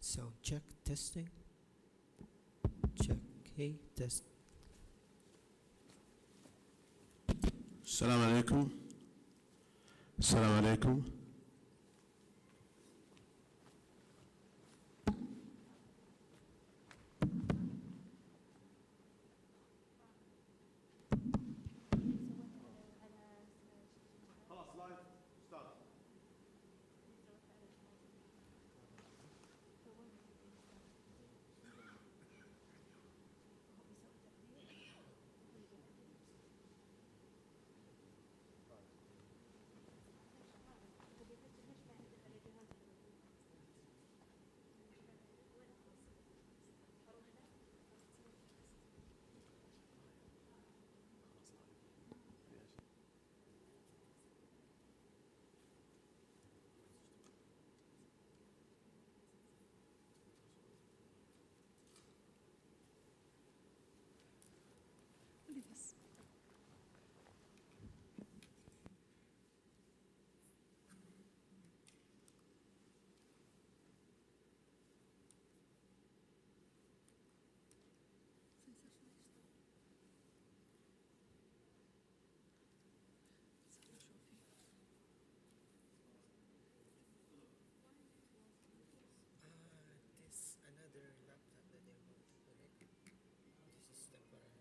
Sound check, testing. Check, hey, test. السلام عليكم. السلام عليكم. خلاص لايف ستارت. بس This another laptop that they want to connect. This is temporary.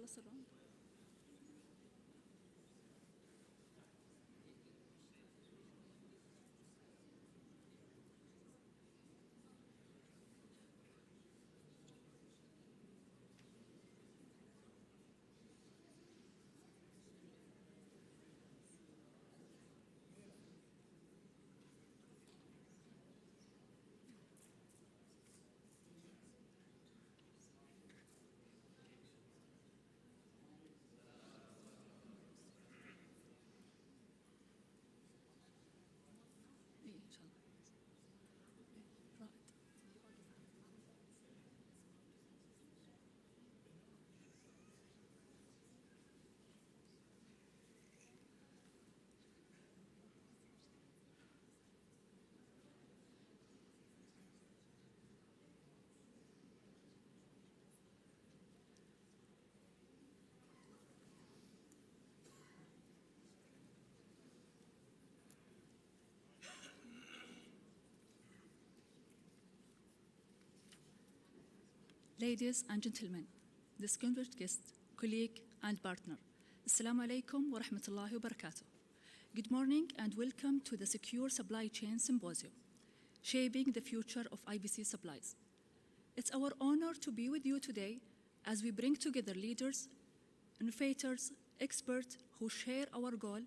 خلص الراوند. إيه إن شاء الله. رائد. Ladies and gentlemen, distinguished guest, colleague and partner, Assalamu alaikum wa rahmatullahi wa barakatuh. Good morning and welcome to the Secure Supply Chain Symposium, Shaping the Future of IBC Supplies. It's our honor to be with you today as we bring together leaders, innovators, experts who share our goal,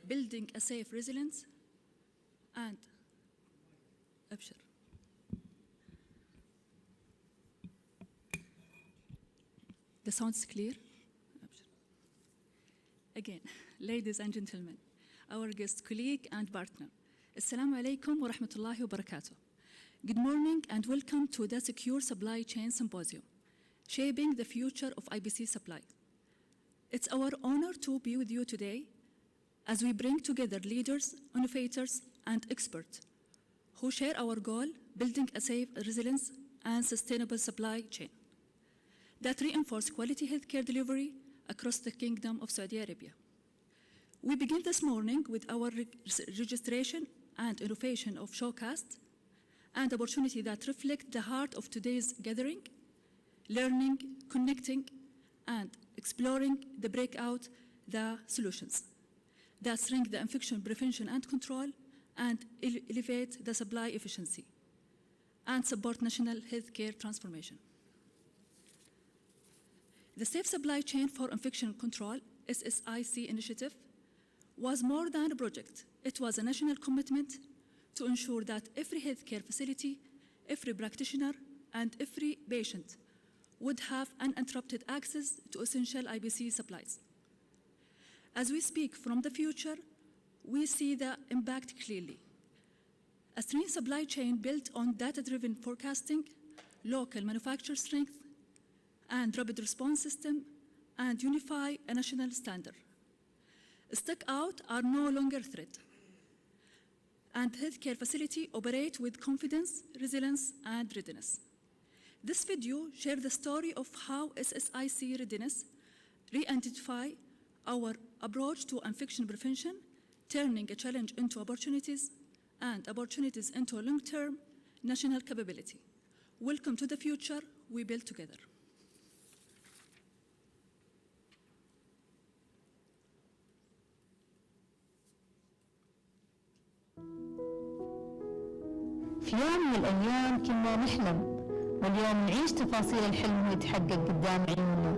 building a safe resilience and Mubashir. The sound is clear? Again, ladies and gentlemen, our guest, colleague and partner, Assalamu alaikum wa rahmatullahi wa barakatuh. Good morning and welcome to the Secure Supply Chain Symposium, Shaping the Future of IBC Supply. It's our honor to be with you today as we bring together leaders, innovators, and experts who share our goal, building a safe, resilient, and sustainable supply chain that reinforce quality healthcare delivery across the Kingdom of Saudi Arabia. We begin this morning with our registration and innovation of showcast and opportunity that reflect the heart of today's gathering, learning, connecting, and exploring the breakout the solutions that strengthen the infection prevention and control and elevate the supply efficiency and support national healthcare transformation. The Safe Supply Chain for Infection Control, SSIC initiative, was more than a project. It was a national commitment to ensure that every healthcare facility, every practitioner, and every patient would have uninterrupted access to essential IBC supplies. As we speak from the future, we see the impact clearly. A stream supply chain built on data-driven forecasting, local manufacturer strength, and rapid response system, and unify a national standard. Stock out are no longer a threat, and healthcare facility operate with confidence, resilience, and readiness. This video shares the story of how SSIC readiness re-identify our approach to infection prevention, turning a challenge into opportunities, and opportunities into a long-term national capability. Welcome to the future we build together. في يوم من الأيام كنا نحلم، واليوم نعيش تفاصيل الحلم ويتحقق قدام عيوننا.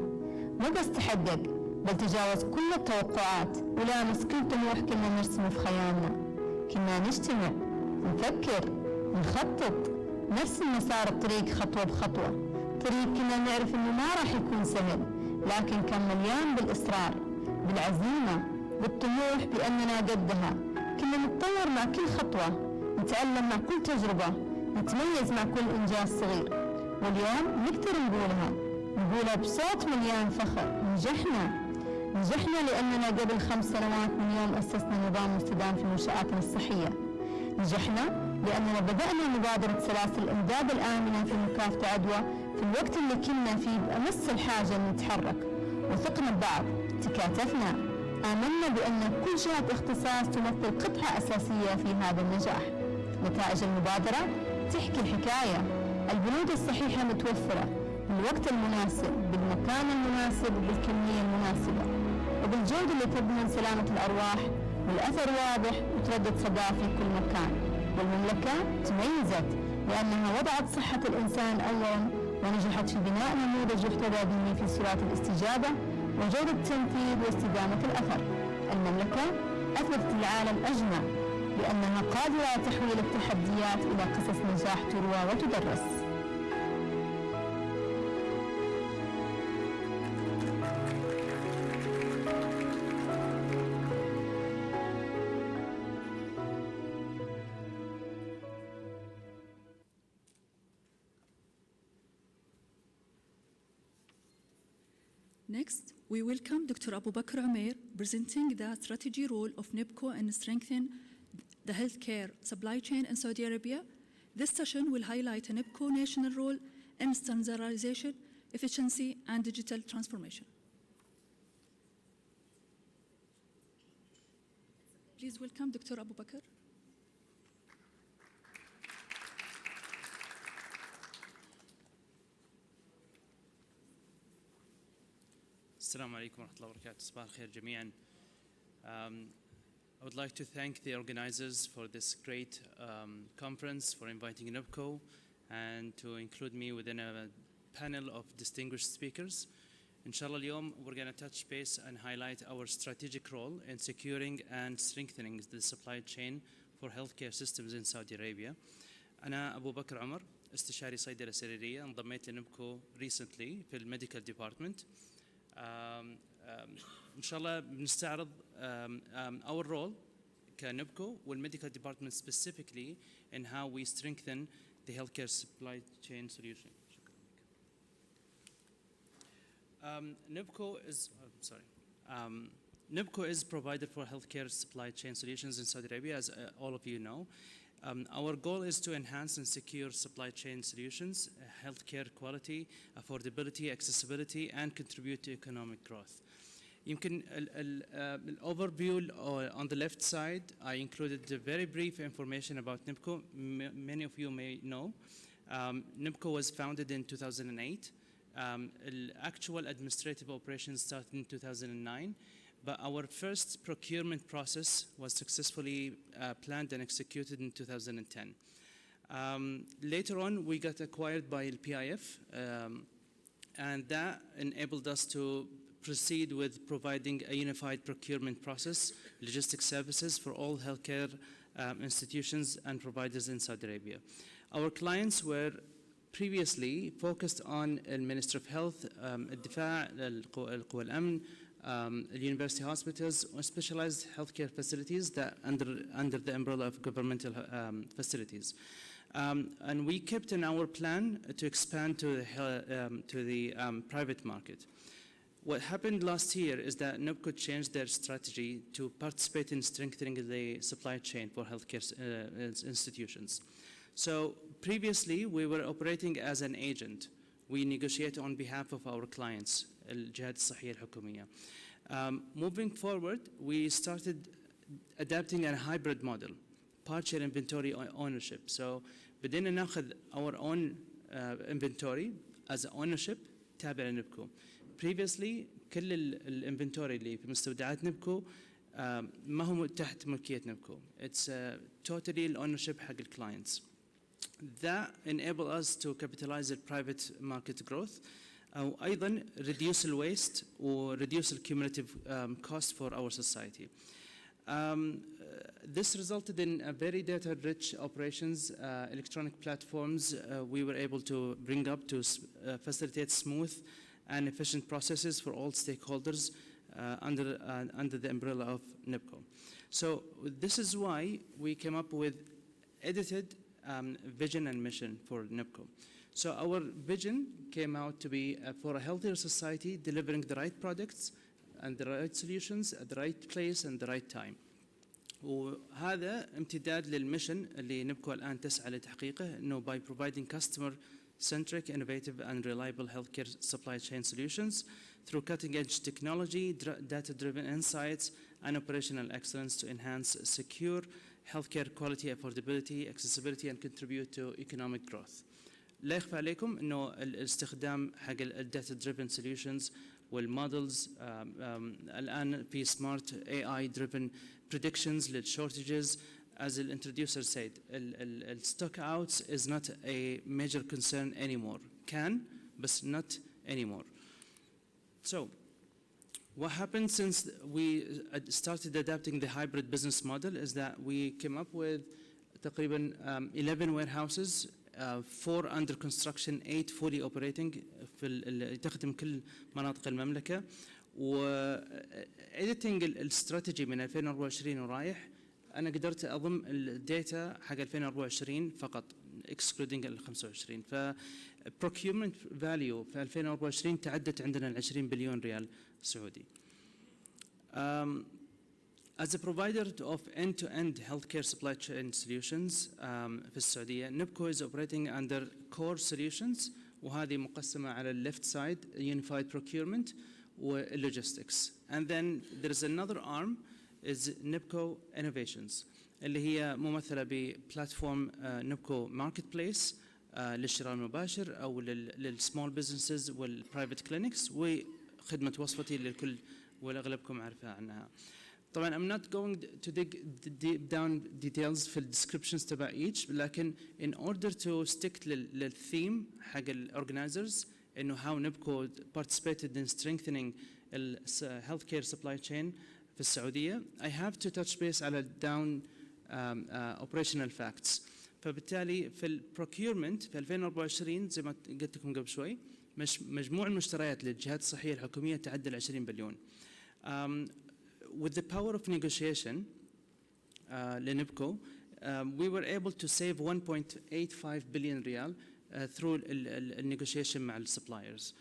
مو بس تحقق، بل تجاوز كل التوقعات ولامس كل طموح كنا نرسمه في خيالنا. كنا نجتمع، نفكر، نخطط، نرسم مسار الطريق خطوة بخطوة. طريق كنا نعرف إنه ما راح يكون سهل، لكن كان مليان بالإصرار، بالعزيمة، بالطموح بأننا قدها. كنا نتطور مع كل خطوة، نتعلم مع كل تجربة، نتميز مع كل إنجاز صغير. واليوم نقدر نقولها بصوت مليان فخر. نجحنا لأننا قبل 5 سنوات من يوم أسسنا نظام مستدام في منشآتنا الصحية. نجحنا لأننا بدأنا مبادرة سلاسل الإمداد الآمنة في مكافحة عدوى في الوقت اللي كنا فيه بأمس الحاجة أن نتحرك. وثقنا ببعض، تكاتفنا، آمنا بأن كل جهة اختصاص تمثل قطعة أساسية في هذا النجاح. نتائج المبادرة تحكي الحكاية. البنود الصحيحة متوفرة، بالوقت المناسب، بالمكان المناسب، وبالكمية المناسبة، وبالجودة اللي تضمن سلامة الأرواح، والأثر واضح وتردد صدى في كل مكان. والمملكة تميزت لأنها وضعت صحة الإنسان أولاً، ونجحت في بناء نموذج يحتذى به في سرعة الاستجابة وجودة التنفيذ واستدامة الأثر. المملكة أثبتت للعالم أجمع بأنها قادرة على تحويل التحديات إلى قصص نجاح تروى وتدرس. Next, we welcome Dr. Abu Bakr Umair, presenting the strategy role of NIPCO in strengthening the healthcare supply chain in Saudi Arabia. This session will highlight NIPCO national role in standardization, efficiency, and digital transformation. Please welcome Dr. Abu Bakr. Assalamu alaikum wa rahmatullahi wa barakatuh. Sabah al-khair jami'an. I would like to thank the organizers for this great conference, for inviting NIPCO, and to include me within a panel of distinguished speakers. Inshallah, اليوم we're going to touch base and highlight our strategic role in securing and strengthening the supply chain for healthcare systems in Saudi Arabia. أنا أبو بكر عمر، استشاري صيدلة سريرية، انضميت لنبكو recently في الميديكال ديبارتمنت. إن شاء الله بنستعرض our role كنبكو والميديكال ديبارتمنت specifically in how we strengthen the healthcare supply chain solution. NIPCO is provider for healthcare supply chain solutions in Saudi Arabia, as all of you know. Our goal is to enhance and secure supply chain solutions, healthcare quality, affordability, accessibility, and contribute to economic growth. يمكن overview on the left side, I included a very brief information about NIPCO. Many of you may know. NIPCO was founded in 2008. The actual administrative operations started in 2009, but our first procurement process was successfully planned and executed in 2010. Later on, we got acquired by PIF, and that enabled us to proceed with providing a unified procurement process, logistics services for all healthcare institutions and providers in Saudi Arabia. Our clients were previously focused on the Ministry of Health, الدفاع, القوى الأمن, university hospitals, or specialized healthcare facilities that under the umbrella of governmental facilities. And we kept in our plan to expand to the private market. What happened last year is that NIPCO changed their strategy to participate in strengthening the supply chain for healthcare institutions. So previously, we were operating as an agent. We negotiate on behalf of our clients, الجهات الصحية الحكومية. Moving forward, we started adapting a hybrid model, partial inventory ownership. So بدينا ناخذ our own inventory as ownership تابع لنبكو. Previously, كل الانفنتوري اللي في مستودعات نبكو ما هو تحت ملكية نبكو. It's totally the ownership حق الكلاينتس. That enable us to capitalize the private market growth. أيضا reduce the waste or reduce the cumulative cost for our society. This resulted in a very data-rich operations, electronic platforms we were able to bring up to facilitate smooth and efficient processes for all stakeholders under the umbrella of NIPCO. So this is why we came up with edited vision and mission for NIPCO. So our vision came out to be for a healthier society, delivering the right products and the right solutions at the right place and the right time. وهذا امتداد للميشن اللي نبكو الآن تسعى لتحقيقه إنه by providing customer-centric, innovative and reliable healthcare supply chain solutions through cutting-edge technology, data-driven insights and operational excellence to enhance secure healthcare quality, affordability, accessibility and contribute to economic growth. لا يخفى عليكم انه الاستخدام حق الداتا دريفن سوليوشنز والمودلز الان في سمارت اي اي دريفن predictions للشورتجز. As the introducer said, stock outs is not a major concern anymore. Can, but not anymore. So, what happened since we started adapting the hybrid business model is that we came up with تقريبا 11 warehouses, 4 under construction, 8 fully operating في تخدم كل مناطق المملكة. و editing الاستراتيجي من 2024 ورايح أنا قدرت أضم الداتا حق 2024 فقط excluding ال 25. ف procurement value في 2024 تعدت عندنا ال 20 بليون ريال سعودي. As a provider of end-to-end healthcare supply chain solutions في السعودية, NIPCO is operating under core solutions, وهذه مقسمة على ال left side unified procurement و logistics. And then there is another arm is NIPCO Innovations اللي هي ممثلة ببلاتفورم NIPCO Marketplace للشراء المباشر أو للسمول businesses والprivate clinics, وخدمة وصفتي للكل والأغلبكم عارفة عنها. طبعا I'm not going to dig deep down details في descriptions تبع each, لكن in order to stick للثيم حق organizers إنه how NIPCO participated in strengthening healthcare supply chain في السعودية, I have to touch base على down operational facts. فبالتالي في البروكيورمنت في 2024 زي ما قلت لكم قبل شوي مجموع المشتريات للجهات الصحية الحكومية تعدى 20 بليون. With the power of negotiation لنبكو, we were able to save 1.85 billion ريال through negotiation مع السبلايرز.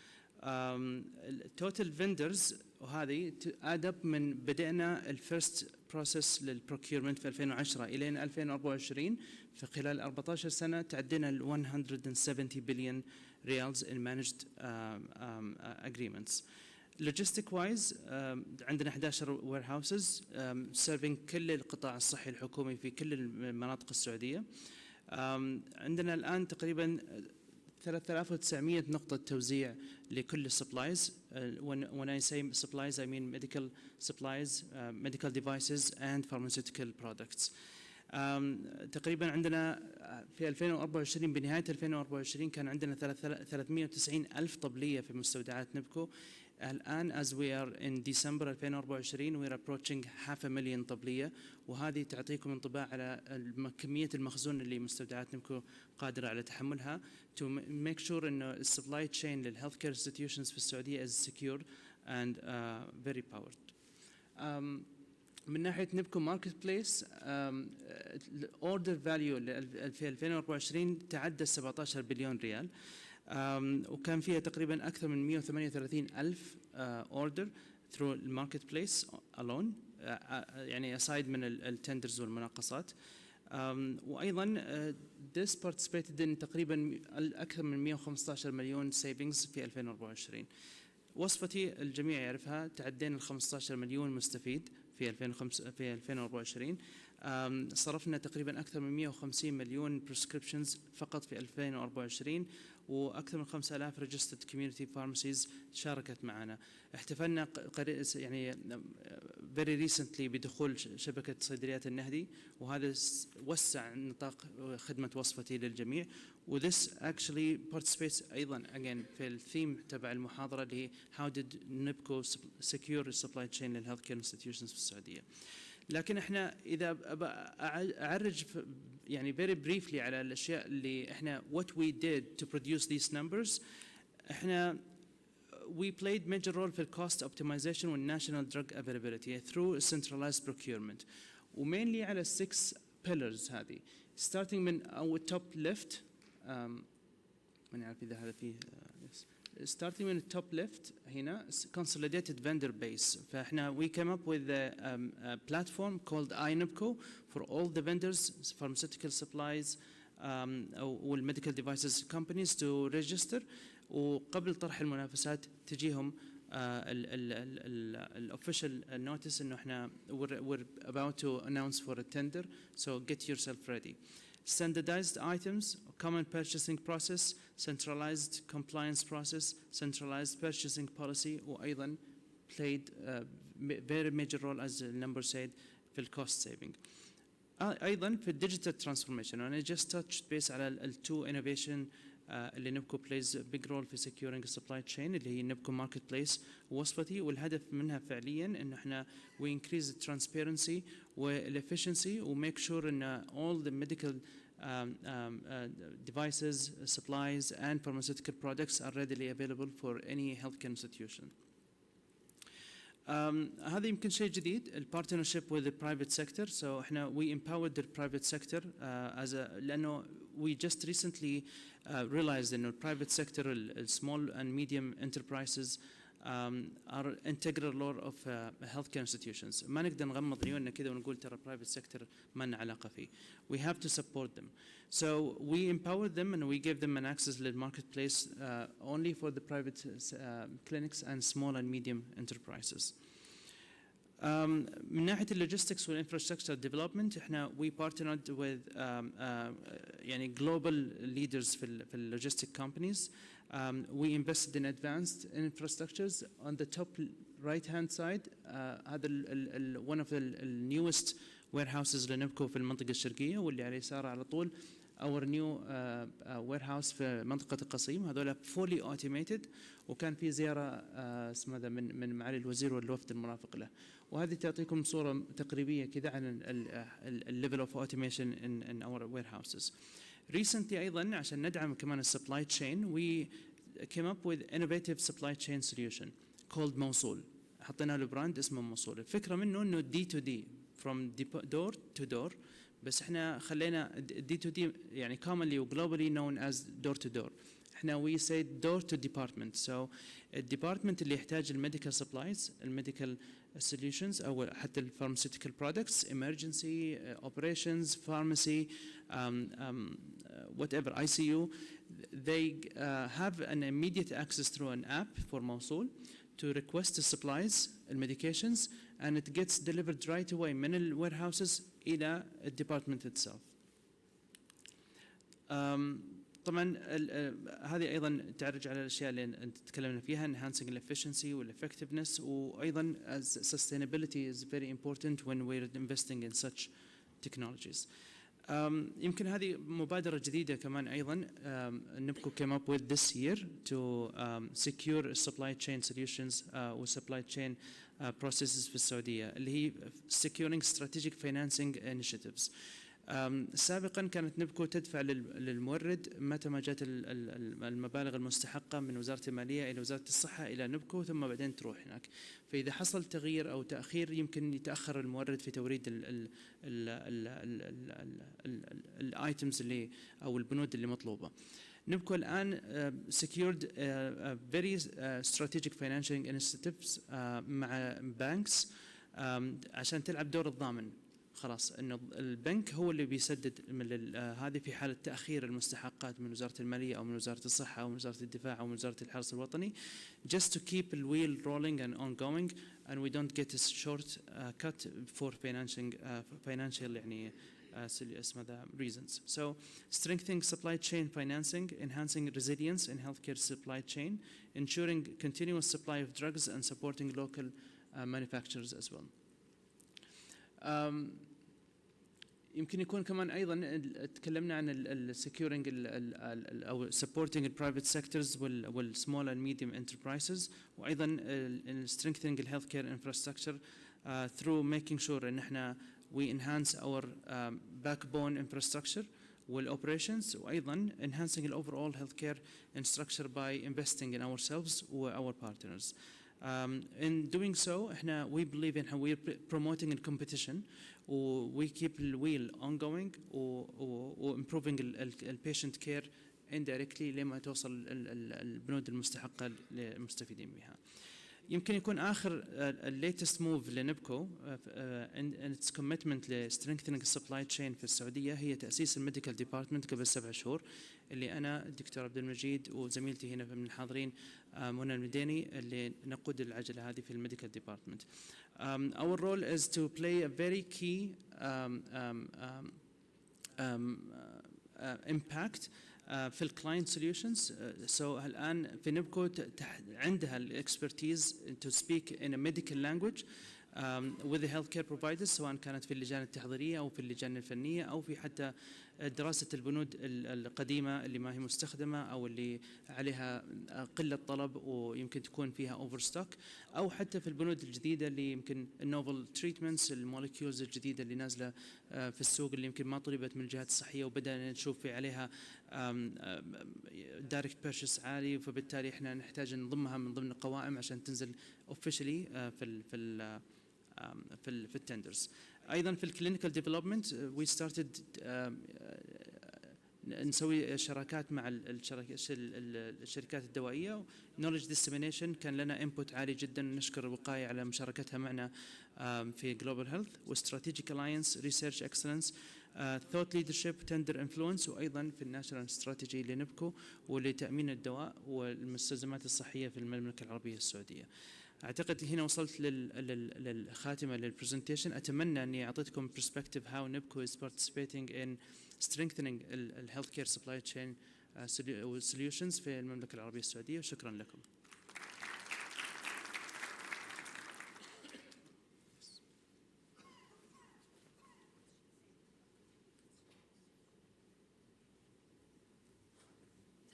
total vendors وهذه add up من بدأنا الفيرست بروسيس للبروكيورمنت في 2010 إلى 2024 في خلال 14 سنة تعدينا ال 170 billion ريالز in managed agreements. Logistic wise عندنا 11 warehouses serving كل القطاع الصحي الحكومي في كل المناطق السعودية. عندنا الآن تقريبا 3900 نقطة توزيع لكل supplies. When I say supplies I mean medical supplies, medical devices and pharmaceutical products. تقريبا عندنا في 2024 بنهاية 2024 كان عندنا 390 ألف طبلية في مستودعات نبكو. الآن as we are in December 2024 we are approaching 500,000 طبلية, وهذه تعطيكم انطباع على كمية المخزون اللي مستودعات نبكو قادرة على تحملها to make sure إنه supply chain للhealth care institutions في السعودية is secure and very powered. من ناحية نبكو ماركت بليس order value في 2024 تعدى 17 بليون ريال, وكان فيها تقريبا أكثر من 138 ألف order through the marketplace alone, يعني aside من التندرز والمناقصات. وأيضا this participated in تقريبا أكثر من 115 مليون savings في 2024. وصفتي الجميع يعرفها, تعدينا ال 15 مليون مستفيد في 2024. صرفنا تقريبا أكثر من 150 مليون prescriptions فقط في 2024, وأكثر من 5000 registered community pharmacies شاركت معنا. احتفلنا يعني very recently بدخول شبكة صيدليات النهدي, وهذا وسع نطاق خدمة وصفتي للجميع. و this actually participates أيضا again في الثيم تبع المحاضرة اللي هي how did NIPCO secure supply chain للhealth care institutions في السعودية. لكن احنا إذا أعرج يعني very briefly على الأشياء اللي احنا what we did to produce these numbers, احنا we played major role في cost optimization and national drug availability through centralized procurement, وmainly على 6 pillars هذه, starting من our top left. ما نعرف إذا هذا فيه starting من top left هنا consolidated vendor base. فإحنا we came up with a platform called iNIPCO for all the vendors, pharmaceutical supplies والmedical devices companies to register, وقبل طرح المنافسات تجيهم official notice إنه إحنا we're about to announce for a tender, so get yourself ready. standardized items, common purchasing process, centralized compliance process, centralized purchasing policy, وأيضا played a very major role as the number said في الcost saving. أيضا في digital transformation and I just touched base على ال two innovation اللي نبكو plays a big role في securing a supply chain اللي هي نبكو marketplace ووصفتي والهدف منها فعليا إنه إحنا we increase the transparency والefficiency و make sure إن all the medical devices, supplies and pharmaceutical products are readily available for any healthcare institution. هذا يمكن شيء جديد ال partnership with the private sector. So احنا we empowered the private sector as a لأنه we just recently realized إنه private sector ال small and medium enterprises are integral role of healthcare institutions. ما نقدر نغمض عيوننا كذا ونقول ترى private sector ما لنا علاقة فيه. We have to support them. So we empower them and we give them an access to the marketplace only for the private clinics and small and medium enterprises. من ناحية logistics والinfrastructure development احنا we partnered with يعني global leaders في logistic companies. We invested in advanced infrastructures. On the top right hand side هذا one of the newest warehouses لنبكو في المنطقة الشرقية واللي على يساره على طول our new warehouse في منطقة القصيم. هذول fully automated وكان في زيارة اسمها ذا من معالي الوزير والوفد المرافق له. وهذه تعطيكم صورة تقريبية كذا عن ال level of automation in our warehouses. Recently أيضا عشان ندعم كمان supply chain we came up with innovative supply chain solution called موصول. حطينا له براند اسمه موصول. الفكرة منه إنه D2D from door to door بس احنا خلينا D2D يعني commonly و globally known as door to door. احنا we say door to department. So الديبارتمنت اللي يحتاج الميديكال supplies الميديكال solutions أو حتى pharmaceutical products, emergency, operations, pharmacy, whatever, ICU, they have an immediate access through an app for موصول to request the supplies, the medications, and it gets delivered right away من ال warehouses إلى the department itself. طبعا هذه ايضا تعرج على الاشياء اللي تكلمنا فيها enhancing the efficiency والeffectiveness وايضا as sustainability is very important when we're investing in such technologies. يمكن هذه مبادرة جديدة كمان أيضا نبكو came up with this year to secure supply chain solutions و supply chain processes في السعودية اللي هي securing strategic financing initiatives. سابقا كانت نبكو تدفع للمورد متى ما جت المبالغ المستحقة من وزارة المالية إلى وزارة الصحة إلى نبكو ثم بعدين تروح هناك. فإذا حصل تغيير أو تأخير يمكن يتأخر المورد في توريد الايتمز اللي أو البنود اللي مطلوبة. نبكو الآن secured very strategic financing initiatives مع banks عشان تلعب دور الضامن. خلاص انه البنك هو اللي بيسدد هذه في حاله تاخير المستحقات من وزاره الماليه او من وزاره الصحه او من وزاره الدفاع او من وزاره الحرس الوطني just to keep the wheel rolling and ongoing and we don't get a short cut for financial يعني اسمه ذا reasons. So strengthening supply chain financing, enhancing resilience in healthcare supply chain, ensuring continuous supply of drugs and supporting local manufacturers as well. يمكن يكون كمان أيضا تكلمنا عن securing أو supporting the private sectors وال small and medium enterprises وأيضا strengthening the healthcare infrastructure through making sure إن إحنا we enhance our backbone infrastructure والoperations وأيضا enhancing the overall healthcare infrastructure by investing in ourselves or our partners. In doing so, we believe in how we're promoting in competition, or we keep the wheel ongoing, or improving the patient care indirectly لما توصل البنود المستحقة للمستفيدين بها. يمكن يكون آخر latest move لنبكو and its commitment ل strengthening supply chain في السعودية هي تأسيس الميديكال ديبارتمنت قبل 7 شهور اللي أنا الدكتور عبد المجيد وزميلتي هنا من الحاضرين منى المديني اللي نقود العجلة هذه في الميديكال ديبارتمنت. Our role is to play a very key impact في الكلاينت سوليوشنز. سو الان في نبكو عندها الاكسبرتيز to speak in a medical language with the healthcare providers، سواء كانت في اللجان التحضيريه او في اللجان الفنيه او في حتى دراسه البنود القديمه اللي ما هي مستخدمه او اللي عليها قله طلب ويمكن تكون فيها اوفر ستوك، او حتى في البنود الجديده اللي يمكن النوفل تريتمنتس، المولكيولز الجديده اللي نازله في السوق اللي يمكن ما طلبت من الجهات الصحيه وبدانا نشوف في عليها دايركت بيرشيس عالي، فبالتالي احنا نحتاج نضمها من ضمن القوائم عشان تنزل اوفيشلي في التندرز. ايضا في الكلينيكال ديفلوبمنت وي ستارتد نسوي شراكات مع الشركات الدوائيه. نولج ديسيمينيشن كان لنا انبوت عالي جدا، نشكر الوقايه على مشاركتها معنا في جلوبال هيلث، واستراتيجيك الاينس، ريسيرش اكسلنس، ثوت ليدرشيب، تندر انفلونس، وايضا في الناشونال استراتيجي لنبكو ولتامين الدواء والمستلزمات الصحيه في المملكه العربيه السعوديه. اعتقد هنا وصلت للخاتمه للبرزنتيشن. اتمنى اني اعطيتكم perspective how NIPCO is participating in strengthening the healthcare supply chain solutions في المملكه العربيه السعوديه، وشكرا لكم.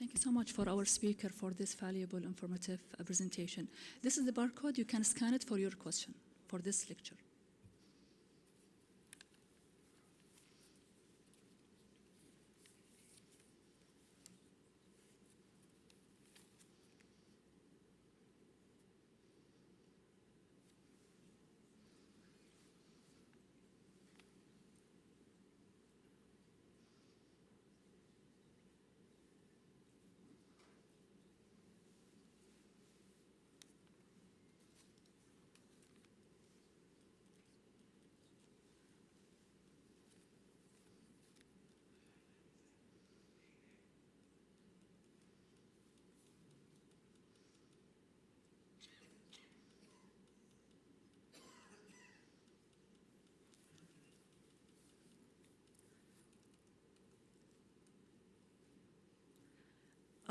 Thank you so much for our speaker for this valuable, informative presentation. This is the barcode. You can scan it for your question for this lecture.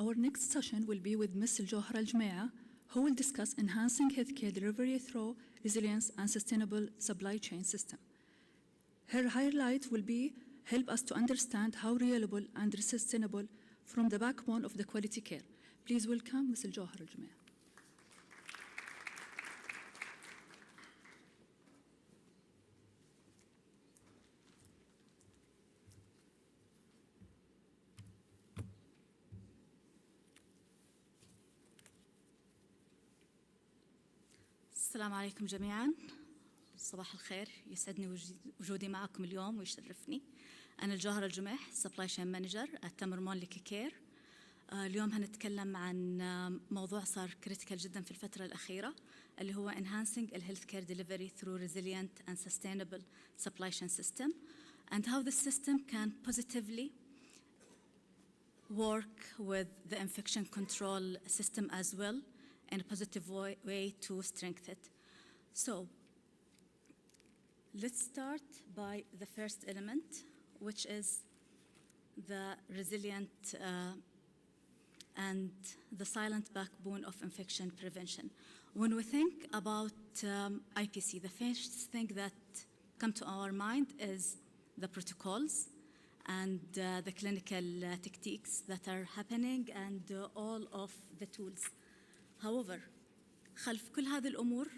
Our next session will be with Ms. Al-Jawhar Al-Jumaia, who will discuss enhancing healthcare delivery through resilience and sustainable supply chain system. Her highlight will be help us to understand how reliable and sustainable from the backbone of the quality care. Please welcome Ms. Al-Jawhar Al-Jumaia. السلام عليكم جميعاً. صباح الخير، يسعدني وجودي معكم اليوم ويشرفني. أنا الجوهر الجميح، Supply Chain Manager at ليكي كير. اليوم هنتكلم عن موضوع صار كريتيكال جداً في الفترة الأخيرة، اللي هو enhancing the healthcare delivery through resilient and sustainable supply chain system, and how the system can positively work with the infection control system as well, in a positive way to strengthen it. So, let's start by the first element, which is the resilient and the silent backbone of infection prevention. When we think about IPC, the first thing that comes to our mind is the protocols and the clinical techniques that are happening and all of the tools. However, خلف كل هذه الأمور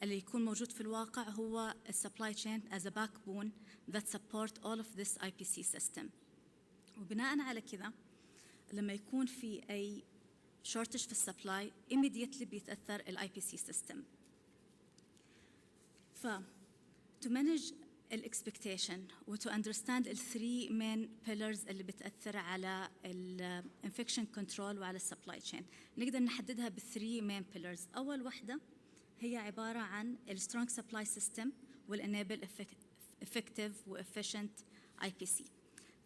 اللي يكون موجود في الواقع هو supply chain as a backbone that support all of this IPC system. وبناء على كذا لما يكون في أي shortage في السبلاي immediately بيتأثر ال IPC system. to manage expectation و to understand the three main pillars اللي بتأثر على infection control وعلى supply chain، نقدر نحددها ب three main pillars. أول واحدة هي عبارة عن strong supply system will enable effective و efficient IPC.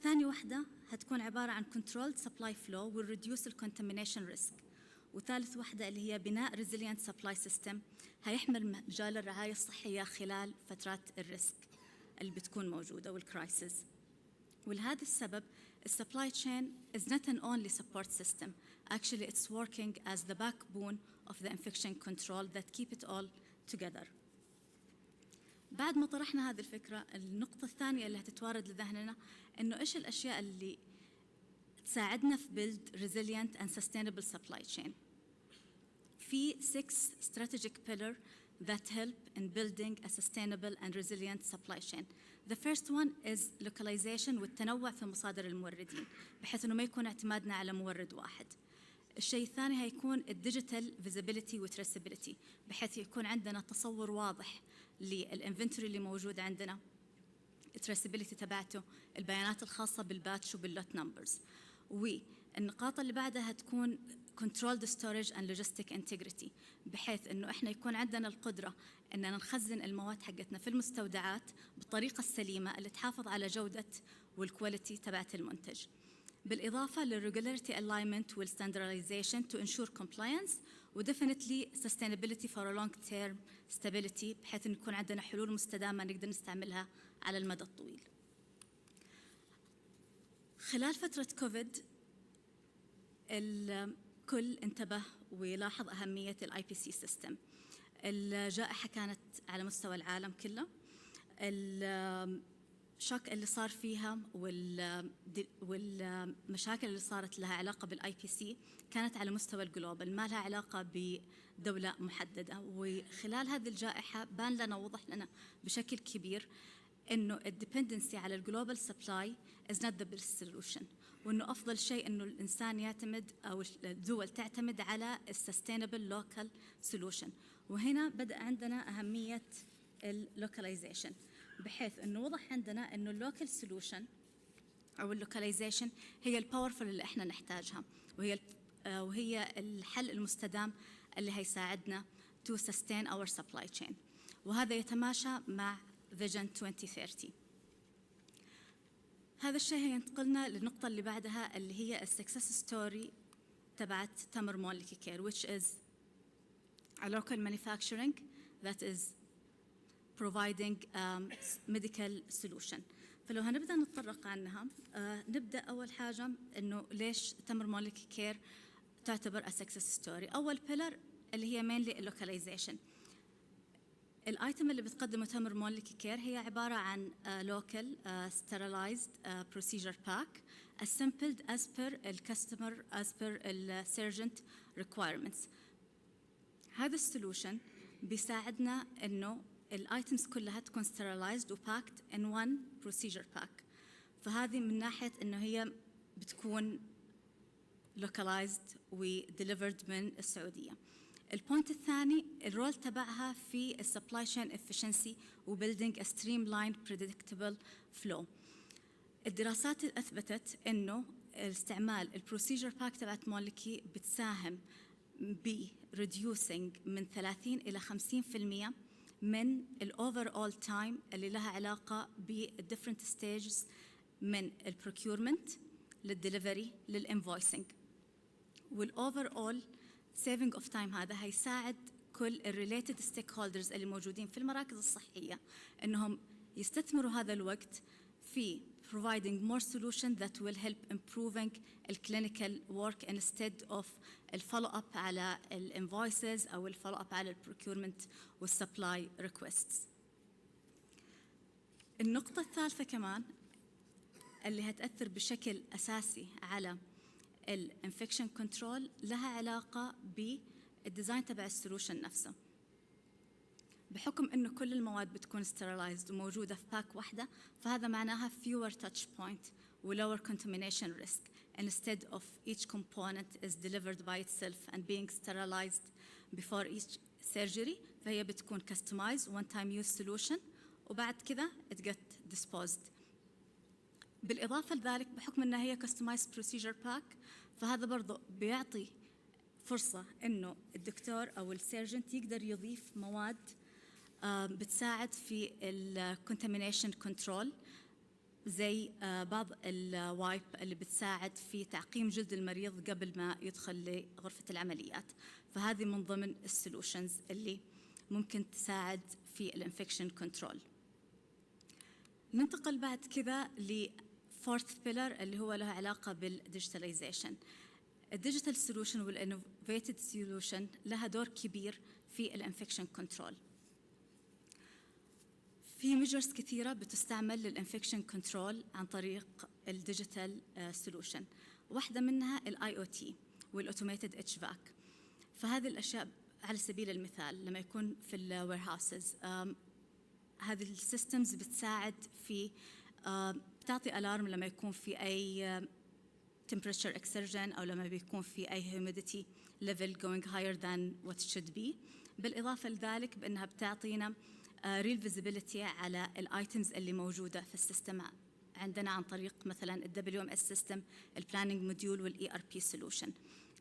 ثاني واحدة هتكون عبارة عن controlled supply flow will reduce the contamination risk. وثالث واحدة اللي هي بناء resilient supply system هيحمل مجال الرعاية الصحية خلال فترات الريسك اللي بتكون موجودة والكرايسيس. ولهذا السبب supply chain is not an only support system. Actually, it's working as the backbone of the infection control that keep it all together. بعد ما طرحنا هذه الفكرة، النقطة الثانية اللي هتتوارد لذهننا إنه إيش الأشياء اللي تساعدنا في build resilient and sustainable supply chain. في 6 strategic pillars that help in building a sustainable and resilient supply chain. The first one is localization والتنوع في مصادر الموردين بحيث إنه ما يكون اعتمادنا على مورد واحد. الشيء الثاني هيكون الديجيتال فيزيبيليتي وتريسابيليتي بحيث يكون عندنا تصور واضح للانفنتوري اللي موجود عندنا، التريسابيليتي تبعته، البيانات الخاصة بالباتش وباللوت نمبرز. والنقاط اللي بعدها هتكون controlled storage and logistic integrity بحيث إنه إحنا يكون عندنا القدرة إننا نخزن المواد حقتنا في المستودعات بالطريقة السليمة اللي تحافظ على جودة والكواليتي تبعت المنتج. بالإضافة للregularity alignment والstandardization to ensure compliance وdefinitely sustainability for a long term stability بحيث إن يكون عندنا حلول مستدامة نقدر نستعملها على المدى الطويل. خلال فترة كوفيد الكل انتبه ولاحظ أهمية الIPC system. الجائحة كانت على مستوى العالم كله، الشوك اللي صار فيها والمشاكل اللي صارت لها علاقة بالIPC كانت على مستوى الجلوبال، ما لها علاقة بدولة محددة. وخلال هذه الجائحة بان لنا وضح لنا بشكل كبير إنه الديبندنسي على الجلوبال سبلاي is not the best solution، وإنه أفضل شيء إنه الإنسان يعتمد أو الدول تعتمد على السستينبل لوكال سولوشن. وهنا بدأ عندنا أهمية اللوكاليزيشن بحيث إنه وضح عندنا إنه اللوكال سولوشن أو اللوكاليزيشن هي الباورفul اللي إحنا نحتاجها، وهي الحل المستدام اللي هيساعدنا to sustain our supply chain، وهذا يتماشى مع Vision 2030. هذا الشيء هينتقلنا للنقطة اللي بعدها اللي هي السكسس ستوري تبعت تمر مولكي كير which is a local manufacturing that is providing medical solution. فلو هنبدأ نتطرق عنها نبدأ أول حاجة إنه ليش تمر مولكي كير تعتبر a success story. أول pillar اللي هي mainly localization. الايتم اللي بتقدمه تمر مولكي كير هي عبارة عن local sterilized procedure pack assembled as per الكاستمر as per السيرجنت requirements. هذا السولوشن بيساعدنا إنه الايتمز كلها تكون sterilized و packed in one procedure pack. فهذه من ناحية إنه هي بتكون localized و delivered من السعودية. البوينت الثاني الرول تبعها في السبلاي شين efficiency و building a streamlined predictable flow. الدراسات أثبتت إنه استعمال البروسيجر باك تبعت مولكي بتساهم ب reducing من 30 إلى 50% من الأوفر تايم اللي لها علاقة بالديفرنت ستيجز من البروكيورمنت للدليفري للانفويسنج. والأوفر saving of time هذا هيساعد كل الريليتد ستيك هولدرز اللي موجودين في المراكز الصحية إنهم يستثمروا هذا الوقت في providing more solution that will help improving clinical work instead of follow up على invoices أو follow up على procurement والsupply requests. النقطة الثالثة كمان اللي هتأثر بشكل أساسي على الانفكشن كنترول لها علاقة بالديزاين تبع السولوشن نفسه. بحكم إنه كل المواد بتكون sterilized وموجودة في باك واحدة فهذا معناها fewer touch point و lower contamination risk instead of each component is delivered by itself and being sterilized before each surgery فهي بتكون customized one time use solution وبعد كذا it get disposed. بالإضافة لذلك بحكم إنها هي customized procedure pack فهذا برضو بيعطي فرصة إنه الدكتور أو السيرجنت يقدر يضيف مواد بتساعد في الكونتامينيشن كنترول زي بعض الوايب اللي بتساعد في تعقيم جلد المريض قبل ما يدخل لغرفة العمليات. فهذه من ضمن السولوشنز اللي ممكن تساعد في الانفكشن كنترول. ننتقل بعد كذا ل fourth pillar اللي هو له علاقة بالديجيتاليزيشن. الديجيتال سولوشن والانوفيتد سولوشن لها دور كبير في الانفكشن كنترول. في ميجرز كثيرة بتستعمل للانفكشن كنترول عن طريق الديجيتال سولوشن، واحدة منها الاي او تي والاوتوميتد اتش فاك. فهذه الاشياء على سبيل المثال لما يكون في الوير هاوسز، هذه السيستمز بتساعد في بتعطي الارم لما يكون في اي temperature exertion أو لما بيكون في أي humidity level going higher than what it should be. بالإضافة لذلك بأنها بتعطينا real visibility على الitems اللي موجودة في السيستم عندنا عن طريق مثلا ال WMS system، ال planning module وال ERP solution.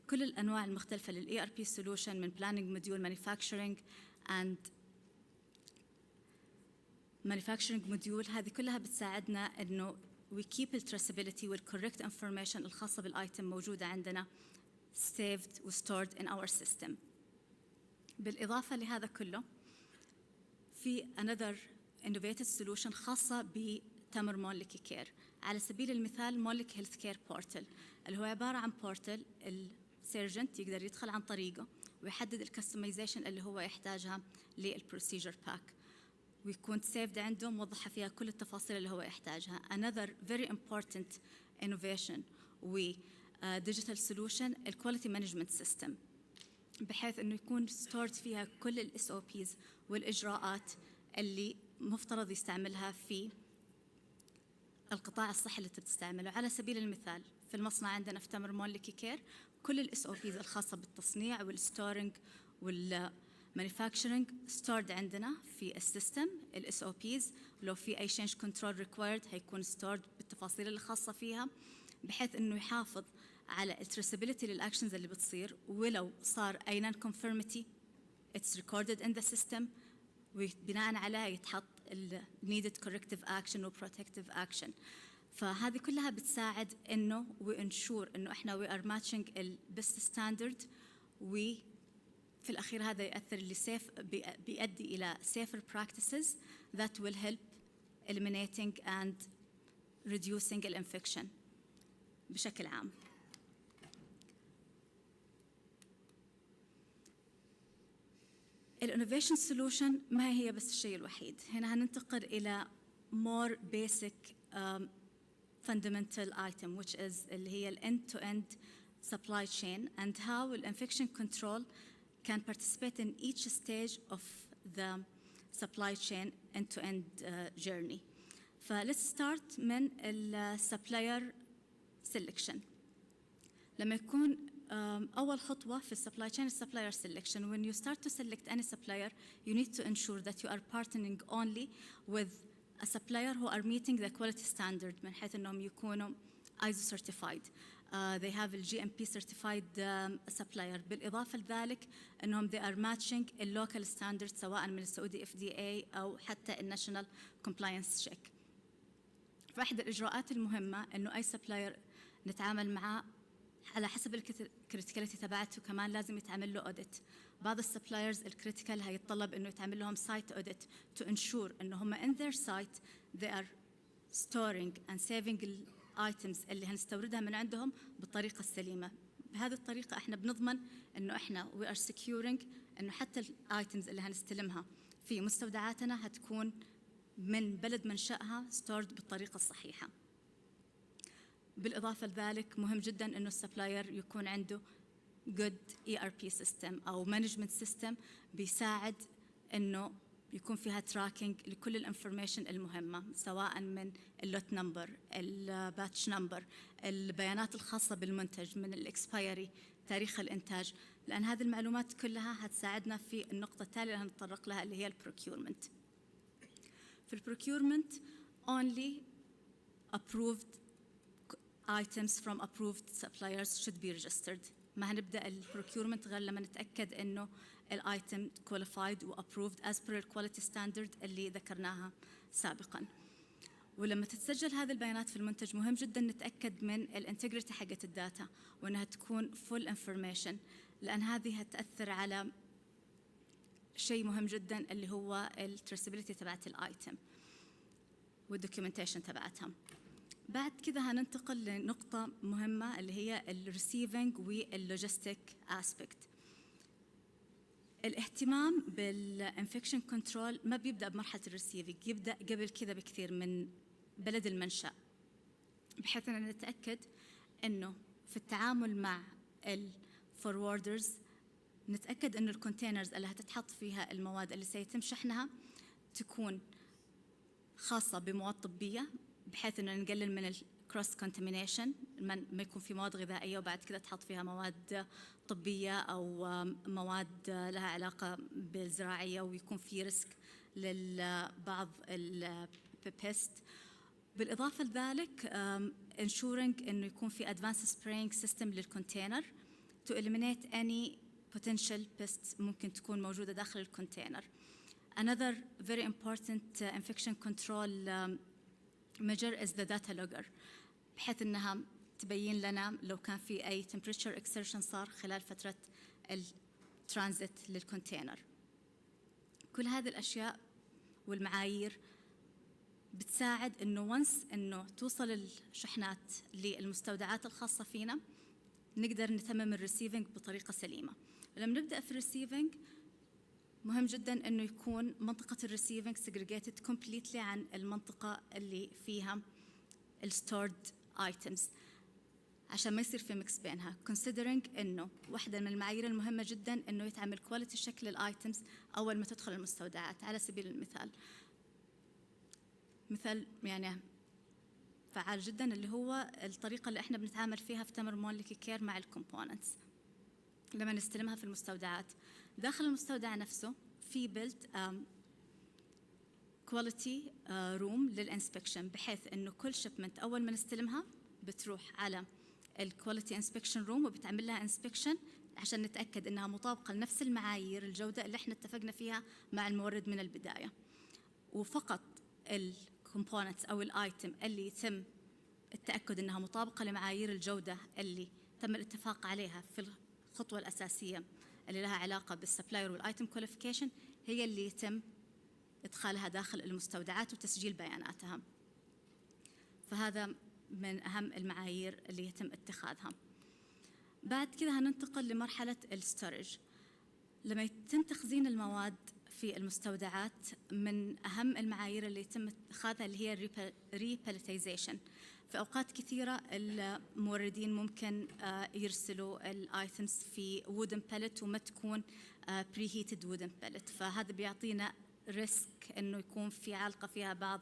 كل الأنواع المختلفة لل ERP solution من planning module manufacturing module، هذه كلها بتساعدنا إنه we keep the traceability وال correct information الخاصة بالآيتم موجودة عندنا saved و stored in our system. بالإضافة لهذا كله في another innovative solution خاصة بتمر مولكي كير. على سبيل المثال مولك هيلث كير بورتل اللي هو عبارة عن بورتل السيرجنت يقدر يدخل عن طريقه ويحدد الكستمايزيشن اللي هو يحتاجها للبروسيجر باك، ويكون سيفد عنده موضحة فيها كل التفاصيل اللي هو يحتاجها. Another very important innovation و digital solution ال quality management system، بحيث إنه يكون stored فيها كل ال SOPs والإجراءات اللي مفترض يستعملها في القطاع الصحي اللي بتستعمله. على سبيل المثال في المصنع عندنا في تمر مولكي كير كل ال SOPs الخاصة بالتصنيع والستورنج والمانيفاكتشرنج stored عندنا في السيستم. ال SOPs لو في أي change control required هيكون stored بالتفاصيل الخاصة فيها، بحيث إنه يحافظ على التريسابيلتي للأكشنز اللي بتصير، ولو صار أي non-conformity it's recorded in the system وبناء عليها يتحط ال needed corrective action و protective action. فهذه كلها بتساعد إنه وإنشور إنه إحنا we are matching ال best standard، وفي الأخير هذا يأثر اللي بيؤدي إلى safer practices that will help eliminating and reducing الانفكشن بشكل عام. الانوفيشن سولوشن ما هي بس الشيء الوحيد، هنا هننتقل إلى more basic fundamental item which is اللي هي ال end-to-end supply chain and how the infection control can participate in each stage of the supply chain end-to-end journey. let's start من ال supplier selection. لما يكون أول خطوة في السبلاي تشين supplier selection. When you start to select any supplier, you need to ensure that you are partnering only with a supplier who are meeting the quality standard من حيث أنهم يكونوا ISO certified. They have a GMP certified supplier. بالإضافة لذلك أنهم they are matching the local standards سواء من السعودي FDA أو حتى الناشونال compliance check. فأحد الإجراءات المهمة أنه أي supplier نتعامل معه على حسب الكريتيكاليتي تبعته كمان لازم يتعمل له اوديت. بعض السبلايرز الكريتيكال هيتطلب انه يتعمل لهم سايت اوديت to ensure انه هم in their site they are storing and saving الايتمز اللي هنستوردها من عندهم بالطريقه السليمه. بهذه الطريقه احنا بنضمن انه احنا we are securing انه حتى الايتمز اللي هنستلمها في مستودعاتنا هتكون من بلد منشأها stored بالطريقه الصحيحه. بالإضافة لذلك مهم جداً إنه السبلاير يكون عنده good ERP system أو management system بيساعد إنه يكون فيها tracking لكل الانفورميشن المهمة سواء من اللوت نمبر، الباتش نمبر، البيانات الخاصة بالمنتج من الإكسبايري، تاريخ الإنتاج، لأن هذه المعلومات كلها هتساعدنا في النقطة التالية اللي هنتطرق لها اللي هي البروكيورمنت. في البروكيورمنت only approved items from approved suppliers should be registered. ما هنبدأ البروكيورمنت غير لما نتأكد إنه الايتم qualified و approved as per quality standard اللي ذكرناها سابقاً. ولما تتسجل هذه البيانات في المنتج مهم جداً نتأكد من الانتجريتي حقة الداتا وإنها تكون full information، لأن هذه هتأثر على شيء مهم جداً اللي هو التريسابيلتي تبعت الايتم والدوكيومنتيشن تبعتها. بعد كذا هننتقل لنقطة مهمة اللي هي الريسيفنج واللوجيستيك اسبكت. الاهتمام بالانفكشن كنترول ما بيبدأ بمرحلة الريسيفنج، يبدأ قبل كذا بكثير من بلد المنشأ، بحيث أن نتأكد أنه في التعامل مع الفوروردرز نتأكد أن الكونتينرز اللي هتتحط فيها المواد اللي سيتم شحنها تكون خاصة بمواد طبية، بحيث أنه نقلل من الكروس كونتامينيشن، ما يكون في مواد غذائية وبعد كذا تحط فيها مواد طبية أو مواد لها علاقة بالزراعية ويكون في ريسك لبعض البيست. بالإضافة لذلك ensuring إنه يكون في advanced spraying system للكونتينر to eliminate any potential pests ممكن تكون موجودة داخل الكونتينر. Another very important infection control measure is the data logger، بحيث إنها تبين لنا لو كان في أي temperature exertion صار خلال فترة الترانزيت للكونتينر. كل هذه الأشياء والمعايير بتساعد إنه once إنه توصل الشحنات للمستودعات الخاصة فينا نقدر نتمم الريسيفنج بطريقة سليمة. ولما نبدأ في الريسيفنج مهم جدا إنه يكون منطقة الريسيفنج segregated completely عن المنطقة اللي فيها الستورد ايتمز عشان ما يصير في ميكس بينها. considering إنه واحدة من المعايير المهمة جدا إنه يتعمل كواليتي شكل الايتمز أول ما تدخل المستودعات. على سبيل المثال مثال يعني فعال جدا اللي هو الطريقة اللي احنا بنتعامل فيها في تمر مولكي كير مع الكومبوننتس. لما نستلمها في المستودعات داخل المستودع نفسه في بيلت كواليتي روم للانسبكشن، بحيث انه كل شيبمنت اول ما نستلمها بتروح على الكواليتي انسبكشن روم وبتعمل لها انسبكشن عشان نتاكد انها مطابقه لنفس المعايير الجوده اللي احنا اتفقنا فيها مع المورد من البدايه. وفقط الكومبوننتس او الايتم اللي يتم التاكد انها مطابقه لمعايير الجوده اللي تم الاتفاق عليها في الخطوه الاساسيه اللي لها علاقه بالسبلاير والايتم كواليفيكيشن هي اللي يتم ادخالها داخل المستودعات وتسجيل بياناتها. فهذا من اهم المعايير اللي يتم اتخاذها. بعد كذا هننتقل لمرحله الستورج. لما يتم تخزين المواد في المستودعات من اهم المعايير اللي يتم اتخاذها اللي هي الريباليتيزيشن. في اوقات كثيره الموردين ممكن يرسلوا الايتمز في وودن باليت وما تكون بري هيتد وودن باليت، فهذا بيعطينا ريسك انه يكون في علقه فيها بعض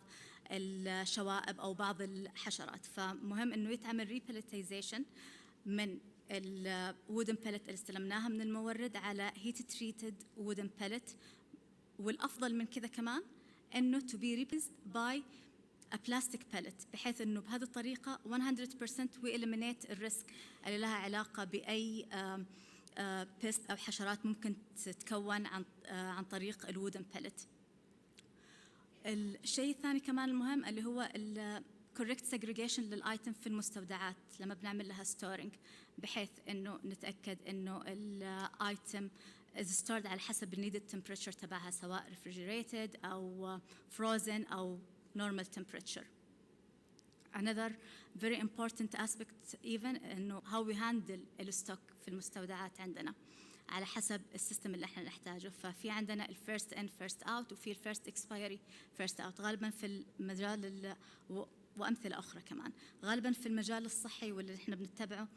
الشوائب او بعض الحشرات. فمهم انه يتعمل ريباليتيزيشن من الوودن باليت اللي استلمناها من المورد على هيت تريتد وودن باليت، والافضل من كذا كمان انه to be replaced by a plastic pellet، بحيث انه بهذه الطريقه 100% we eliminate الريسك اللي لها علاقه باي بيست او حشرات ممكن تتكون عن طريق الوودن باليت. الشيء الثاني كمان المهم اللي هو correct segregation للايتم في المستودعات لما بنعمل لها ستورنج، بحيث انه نتاكد انه الايتم is stored على حسب النيدد temperature تبعها، سواء refrigerated او frozen او normal temperature. Another very important aspect even انه how we handle الستوك في المستودعات عندنا على حسب السيستم اللي احنا نحتاجه. ففي عندنا الفيرست ان فيرست اوت وفي الفيرست اكسبايري فيرست اوت غالبا في المجال وامثله اخرى كمان. غالبا في المجال الصحي واللي احنا بنتبعه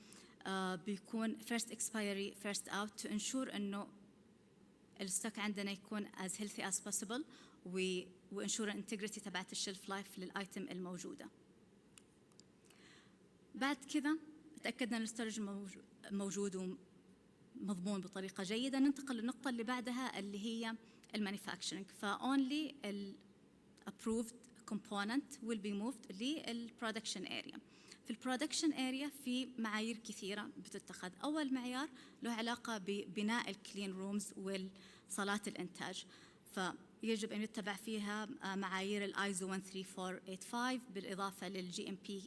بيكون فيرست اكسبايري فيرست اوت to ensure انه الستوك عندنا يكون as healthy as possible وانشور الانتجريتي تبعت الشيلف لايف للايتم الموجوده. بعد كذا تاكدنا ان الستورج موجود ومضمون بطريقه جيده، ننتقل للنقطه اللي بعدها اللي هي المانيفاكتشرنج. فاونلي الابروفد كومبوننت ويل بي موفد للبرودكشن اريا. في البرودكشن اريا في معايير كثيره بتتخذ. اول معيار له علاقه ببناء الكلين رومز والصالات الانتاج، فيجب ان يتبع فيها معايير الايزو 13485 بالاضافه للجي ام بي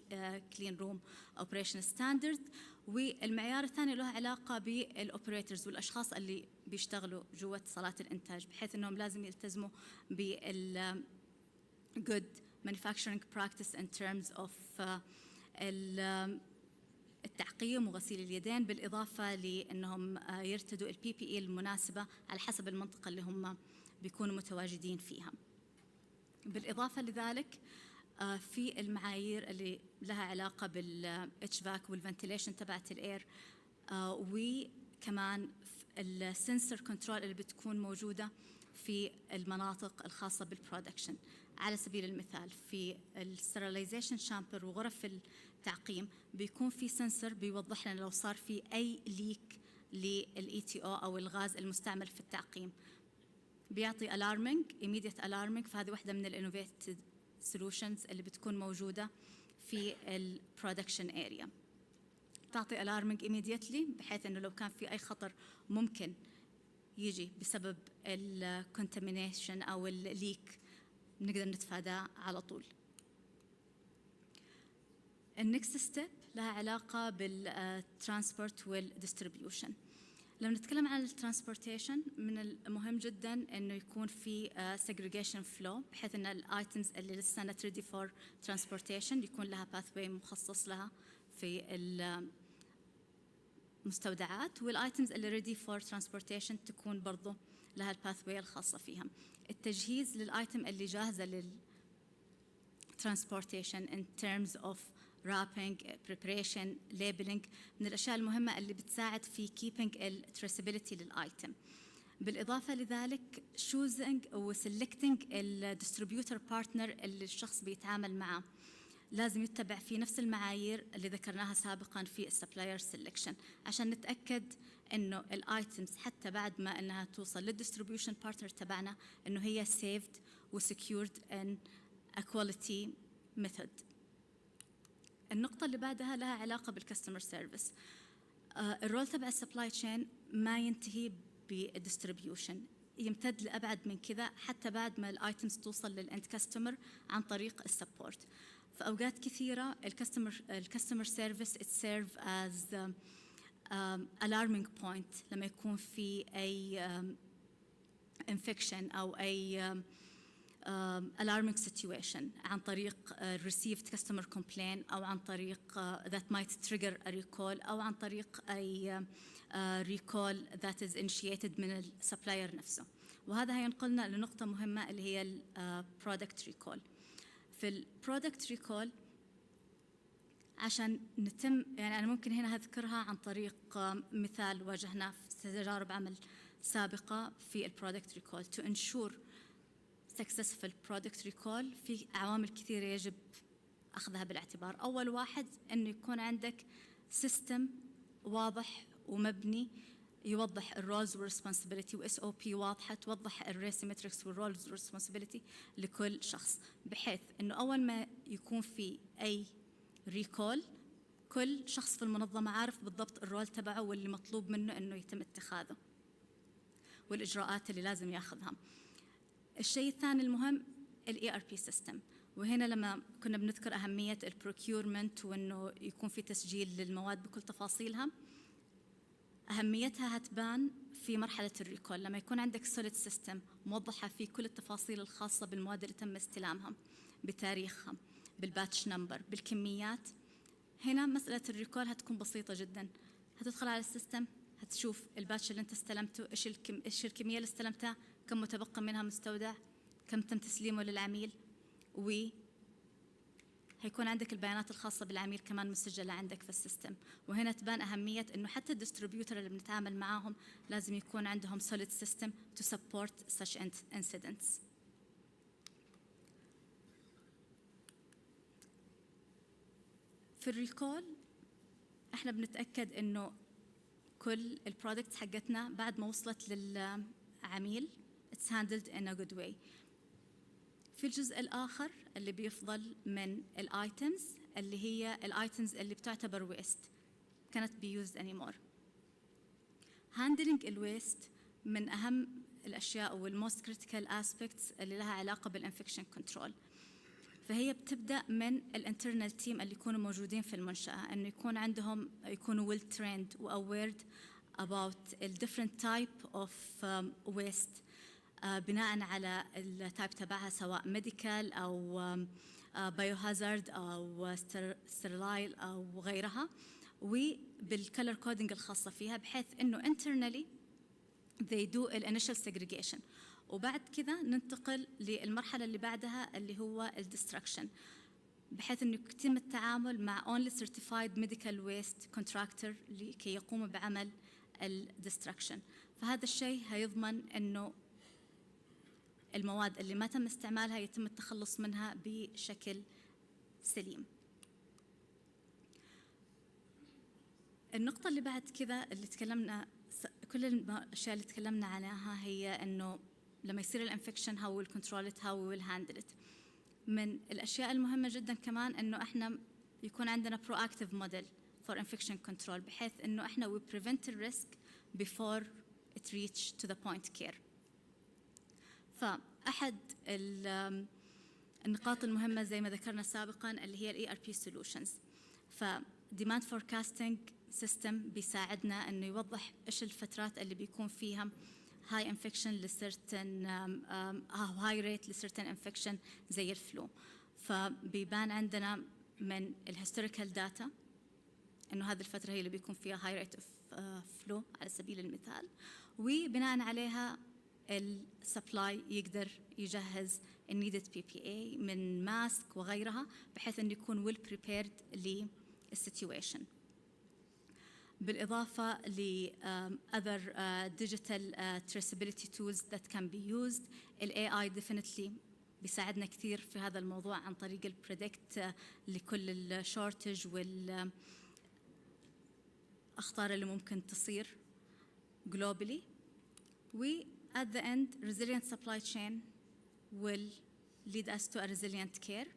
كلين روم اوبريشن ستاندرد. والمعيار الثاني له علاقه بالاوبريتورز والاشخاص اللي بيشتغلوا جوه صالات الانتاج، بحيث انهم لازم يلتزموا بال good manufacturing practice in terms of التعقيم وغسيل اليدين، بالإضافة لأنهم يرتدوا ال PPE المناسبة على حسب المنطقة اللي هم بيكونوا متواجدين فيها. بالإضافة لذلك في المعايير اللي لها علاقة بال HVAC والفنتيليشن تبعت الإير، وكمان السنسور كنترول اللي بتكون موجودة في المناطق الخاصة بالبرودكشن. على سبيل المثال في السترلايزيشن شامبر وغرف التعقيم بيكون في سنسور بيوضح لنا لو صار في أي ليك لل ETO أو الغاز المستعمل في التعقيم، بيعطي alarming immediate alarming. فهذه واحدة من الانوفيتد solutions اللي بتكون موجودة في البرودكشن اريا، تعطي alarming immediately بحيث انه لو كان في اي خطر ممكن يجي بسبب الكونتامينيشن او الليك نقدر نتفاداه على طول. النكست ستيب لها علاقة بالترانسبورت والديستريبيوشن. لما نتكلم عن الترانسبورتيشن من المهم جدا انه يكون في segregation flow، بحيث ان الايتمز اللي لسه not ready for transportation يكون لها pathway مخصص لها في المستودعات، والايتمز اللي ready for transportation تكون برضو لها الباثوي الخاصة فيها. التجهيز للايتم اللي جاهزة للترانسبورتيشن in terms of wrapping, preparation, labeling من الأشياء المهمة اللي بتساعد في keeping traceability للآيتم. بالإضافة لذلك choosing و selecting distributor partner اللي الشخص بيتعامل معه لازم يتبع في نفس المعايير اللي ذكرناها سابقا في supplier selection، عشان نتأكد إنه الآيتمز حتى بعد ما إنها توصل للdistribution partner تبعنا إنه هي saved و secured in a quality method. النقطة اللي بعدها لها علاقة بالكاستمر سيرفيس. الرول تبع السبلاي تشين ما ينتهي بالديستريبيوشن، يمتد لأبعد من كذا حتى بعد ما الايتمز توصل للاند كاستمر عن طريق السبورت. في أوقات كثيرة الكاستمر سيرفيس تسيرف از alarming point لما يكون في أي infection أو أي alarming situation عن طريق received customer complaint أو عن طريق that might trigger a recall أو عن طريق أي recall that is initiated من السبلاير نفسه. وهذا هينقلنا لنقطة مهمة اللي هي product recall. في product recall عشان نتم، يعني أنا ممكن هنا أذكرها عن طريق مثال واجهناه في تجارب عمل سابقة في product recall. To ensure successful product recall في عوامل كثيرة يجب أخذها بالاعتبار. أول واحد إنه يكون عندك سيستم واضح ومبني يوضح الرولز والريسبونسبيلتي و SOP واضحة توضح الريسي ماتريكس والرولز والريسبونسبيلتي لكل شخص، بحيث إنه أول ما يكون في أي ريكول كل شخص في المنظمة عارف بالضبط الرول تبعه واللي مطلوب منه إنه يتم اتخاذه والإجراءات اللي لازم ياخذها. الشيء الثاني المهم ال ERP system، وهنا لما كنا بنذكر أهمية البروكيورمنت وإنه يكون في تسجيل للمواد بكل تفاصيلها، أهميتها هتبان في مرحلة الريكول لما يكون عندك solid system موضحة في كل التفاصيل الخاصة بالمواد اللي تم استلامها بتاريخها بالباتش نمبر بالكميات. هنا مسألة الريكول هتكون بسيطة جدا، هتدخل على السيستم هتشوف الباتش اللي انت استلمته ايش الكمية اللي استلمتها، كم متبقى منها مستودع، كم تم تسليمه للعميل، وهيكون عندك البيانات الخاصة بالعميل كمان مسجلة عندك في السيستم. وهنا تبان أهمية إنه حتى الديستريبيوتر اللي بنتعامل معاهم لازم يكون عندهم solid system to support such incidents. في الريكول احنا بنتأكد إنه كل البرودكتس حقتنا بعد ما وصلت للعميل it's handled in a good way. في الجزء الآخر اللي بيفضل من الايتمز اللي هي الايتمز اللي بتعتبر ويست cannot be used anymore. handling الويست من أهم الأشياء والموست critical aspects اللي لها علاقة بالinfection control. فهي بتبدأ من الانترنال تيم اللي يكونوا موجودين في المنشأة، إنه يكون عندهم يكونوا well trained و aware about the different type of waste بناء على التايب تبعها سواء ميديكال أو بايوهازارد أو ستيرلايل أو غيرها، وبالكلر كودينج الخاصة فيها، بحيث إنه internally they do الانيشال segregation. وبعد كذا ننتقل للمرحلة اللي بعدها اللي هو الدستركشن، بحيث إنه يتم التعامل مع only certified medical waste contractor لكي يقوم بعمل الدستركشن. فهذا الشيء هيضمن إنه المواد اللي ما تم استعمالها يتم التخلص منها بشكل سليم. النقطة اللي بعد كذا اللي تكلمنا، كل الأشياء اللي تكلمنا عنها هي إنه لما يصير الانفكشن how we control it, how we will handle it. من الأشياء المهمة جدا كمان إنه إحنا يكون عندنا proactive model for infection control، بحيث إنه إحنا we prevent the risk before it reach to the point care. فأحد النقاط المهمة زي ما ذكرنا سابقا اللي هي ال ERP solutions. demand forecasting system بيساعدنا إنه يوضح إيش الفترات اللي بيكون فيها high infection لcertain high rate لcertain infection زي الفلو. فبيبان عندنا من الهيستوريكال داتا إنه هذه الفترة هي اللي بيكون فيها high rate of flow على سبيل المثال، وبناء عليها السبلاي يقدر يجهز النيدد PPA من ماسك وغيرها، بحيث إنه يكون well prepared للسيتويشن. بالإضافة ل other digital traceability tools that can be used. ال AI definitely بيساعدنا كثير في هذا الموضوع عن طريق البريدكت لكل الشورتج والأخطار اللي ممكن تصير globally. At the end, resilient supply chain will lead us to a resilient care.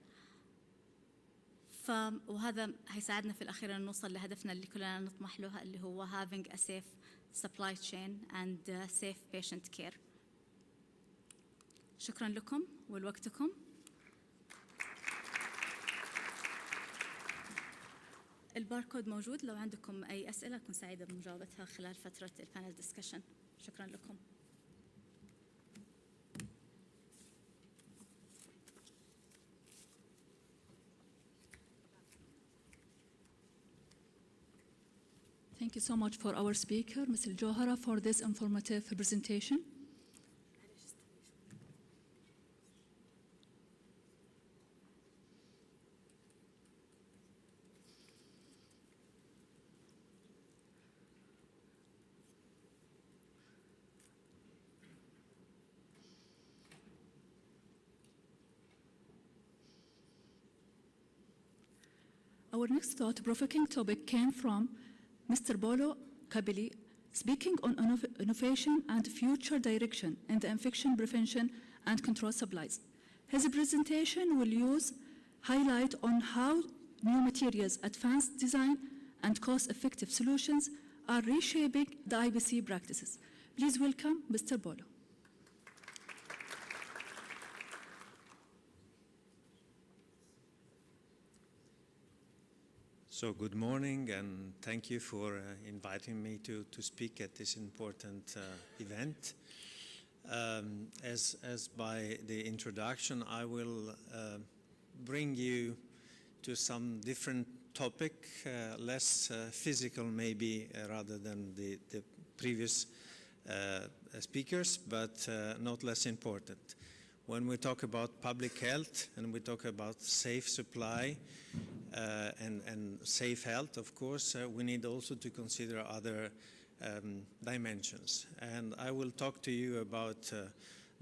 وهذا هيساعدنا في الأخير أن نوصل لهدفنا اللي كلنا نطمح له، اللي هو having a safe supply chain and safe patient care. شكرا لكم ولوقتكم. الباركود موجود، لو عندكم أي أسئلة أكون سعيدة بمجاوبتها خلال فترة البانل ديسكشن. شكرا لكم. Thank you so much for our speaker, Ms. Johara, for this informative presentation. Our next thought-provoking topic came from Mr. Bolo Kabili, speaking on innovation and future direction in the infection prevention and control supplies. His presentation will highlight on how new materials, advanced design, and cost-effective solutions are reshaping the IBC practices. Please welcome Mr. Bolo. So good morning, and thank you for inviting me to speak at this important event. As by the introduction, I will bring you to some different topic, less physical maybe rather than the previous speakers, but not less important. When we talk about public health and we talk about safe supply and safe health, of course, we need also to consider other dimensions. And I will talk to you about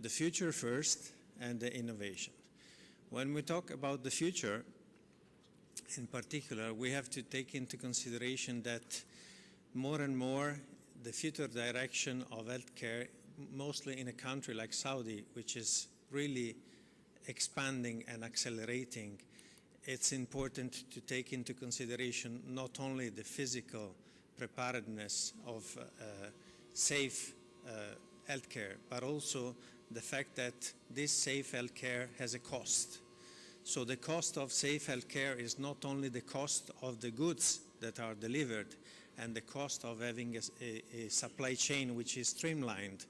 the future first and the innovation. When we talk about the future, in particular, we have to take into consideration that more and more the future direction of healthcare, mostly in a country like Saudi, which is really expanding and accelerating, it's important to take into consideration not only the physical preparedness of safe healthcare, but also the fact that this safe healthcare has a cost. So the cost of safe healthcare is not only the cost of the goods that are delivered and the cost of having a supply chain which is streamlined.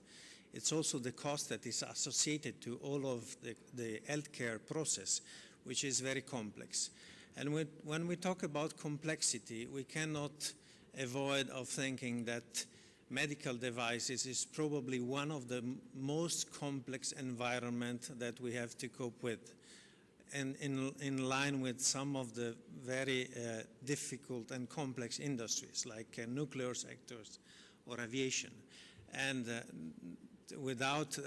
it's also the cost that is associated to all of the healthcare process, which is very complex. And when we talk about complexity, we cannot avoid of thinking that medical devices is probably one of the most complex environment that we have to cope with, and in line with some of the very difficult and complex industries like nuclear sectors or aviation. And without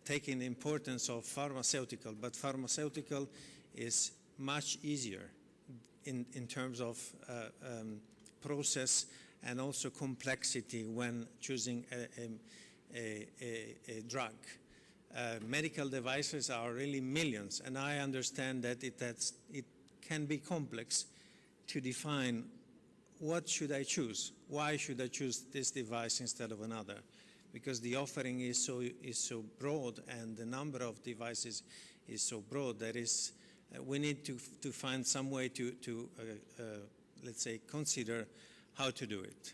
taking the importance of pharmaceutical, but pharmaceutical is much easier in terms of process and also complexity when choosing a drug. Medical devices are really millions, and I understand that it can be complex to define what should I choose, why should I choose this device instead of another, because the offering is so broad and the number of devices is so broad that we need to find some way to let's say, consider how to do it.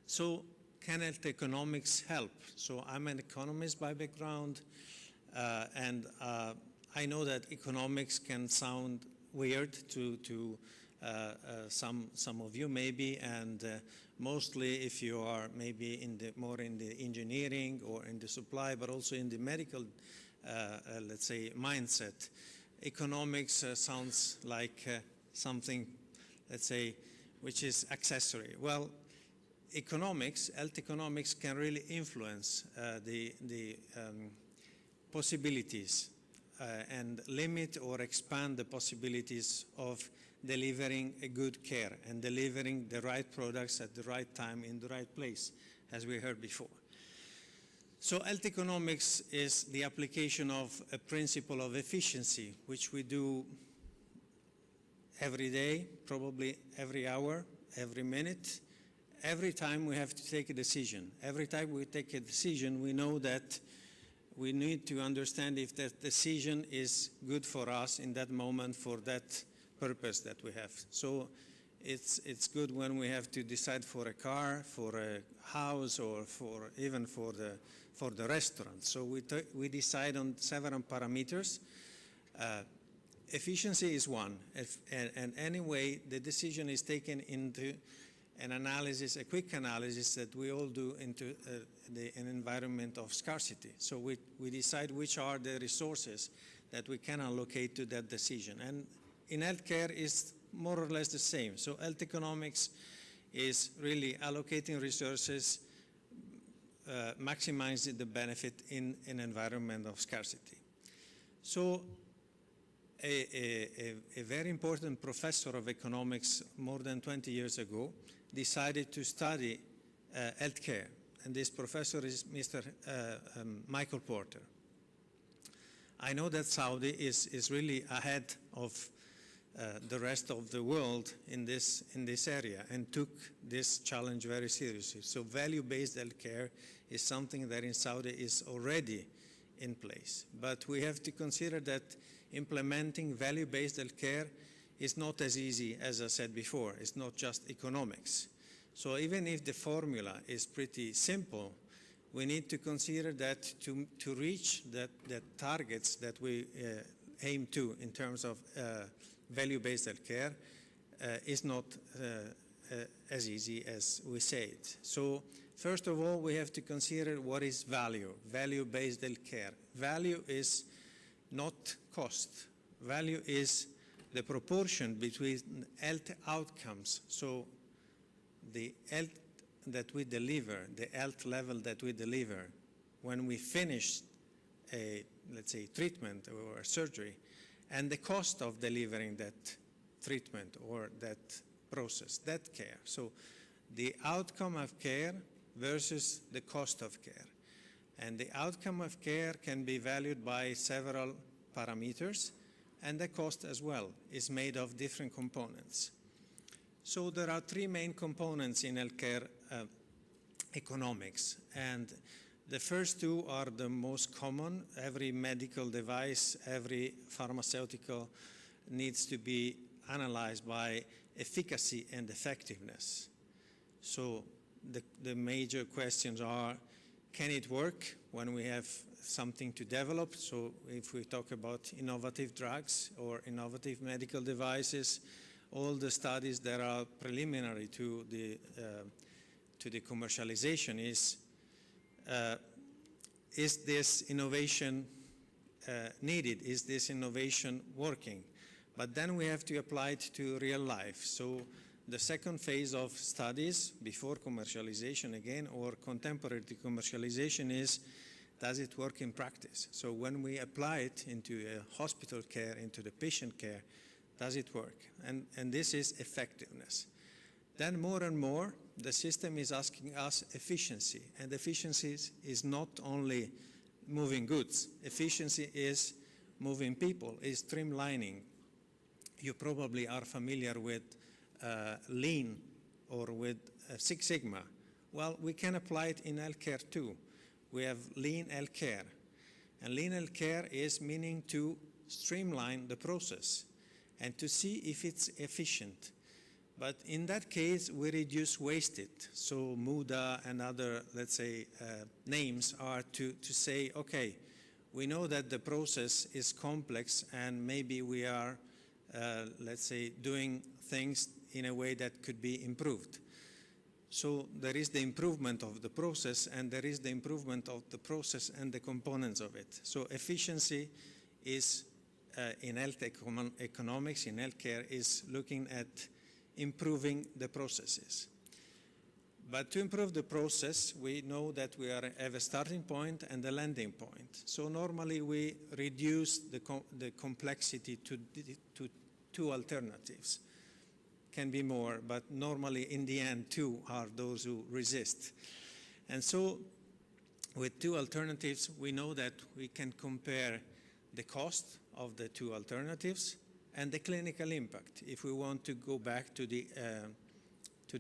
So can health economics help? So I'm an economist by background, and I know that economics can sound weird to some of you maybe, and mostly if you are maybe more in the engineering or in the supply, but also in the medical, let's say, mindset. Economics sounds like something, let's say, which is accessory. Well, health economics can really influence the possibilities and limit or expand the possibilities of delivering a good care and delivering the right products at the right time in the right place, as we heard before. So health economics is the application of a principle of efficiency, which we do every day, probably every hour, every minute. Every time we have to take a decision. Every time we take a decision, we know that we need to understand if that decision is good for us in that moment for that purpose that we have. So it's good when we have to decide for a car, for a house, or even for the restaurant. So we decide on several parameters. Efficiency is one, and anyway, the decision is taken into an analysis, a quick analysis that we all do into an environment of scarcity. So we decide which are the resources that we can allocate to that decision. And in healthcare, it's more or less the same. So health economics is really allocating resources, maximizing the benefit in an environment of scarcity. So a very important professor of economics more than 20 years ago decided to study healthcare, and this professor is Mr. Michael Porter. I know that Saudi is really ahead of the rest of the world in this area and took this challenge very seriously. So value-based healthcare is something that in Saudi is already in place. But we have to consider that implementing value-based healthcare is not as easy as I said before. It's not just economics. So even if the formula is pretty simple, we need to consider that to reach the targets that we aim to in terms of value-based healthcare is not as easy as we say it. So first of all, we have to consider what is value-based healthcare. Value is not cost. Value is the proportion between health outcomes. So the health that we deliver, the health level that we deliver when we finish a, let's say, treatment or surgery, and the cost of delivering that treatment or that process, that care. So the outcome of care versus the cost of care. And the outcome of care can be valued by several parameters, and the cost as well is made of different components. So there are three main components in healthcare economics, and the first two are the most common. Every medical device, every pharmaceutical needs to be analyzed by efficacy and effectiveness. So the major questions are, can it work when we have something to develop? So if we talk about innovative drugs or innovative medical devices, all the studies that are preliminary to the commercialization is this innovation needed? Is this innovation working? But then we have to apply it to real life. So the second phase of studies before commercialization again, or contemporary to commercialization, is does it work in practice? So when we apply it into hospital care, into the patient care, does it work? And this is effectiveness. Then more and more, the system is asking us efficiency. And efficiency is not only moving goods. Efficiency is moving people, is streamlining. You probably are familiar with Lean or with Six Sigma. Well, we can apply it in healthcare too. We have Lean Healthcare. And Lean Healthcare is meaning to streamline the process and to see if it's efficient. But in that case, we reduce wastage. So MUDA and other, let's say, names are to say, okay, we know that the process is complex and maybe we are, let's say, doing things in a way that could be improved. So there is the improvement of the process and there is the improvement of the process and the components of it. So efficiency is, in health economics, in healthcare, is looking at improving the processes. But to improve the process, we know that we have a starting point and a landing point. So normally we reduce the complexity to two alternatives. Can be more, but normally in the end, two are those who resist. And so with two alternatives, we know that we can compare the cost of the two alternatives and the clinical impact if we want to go back to the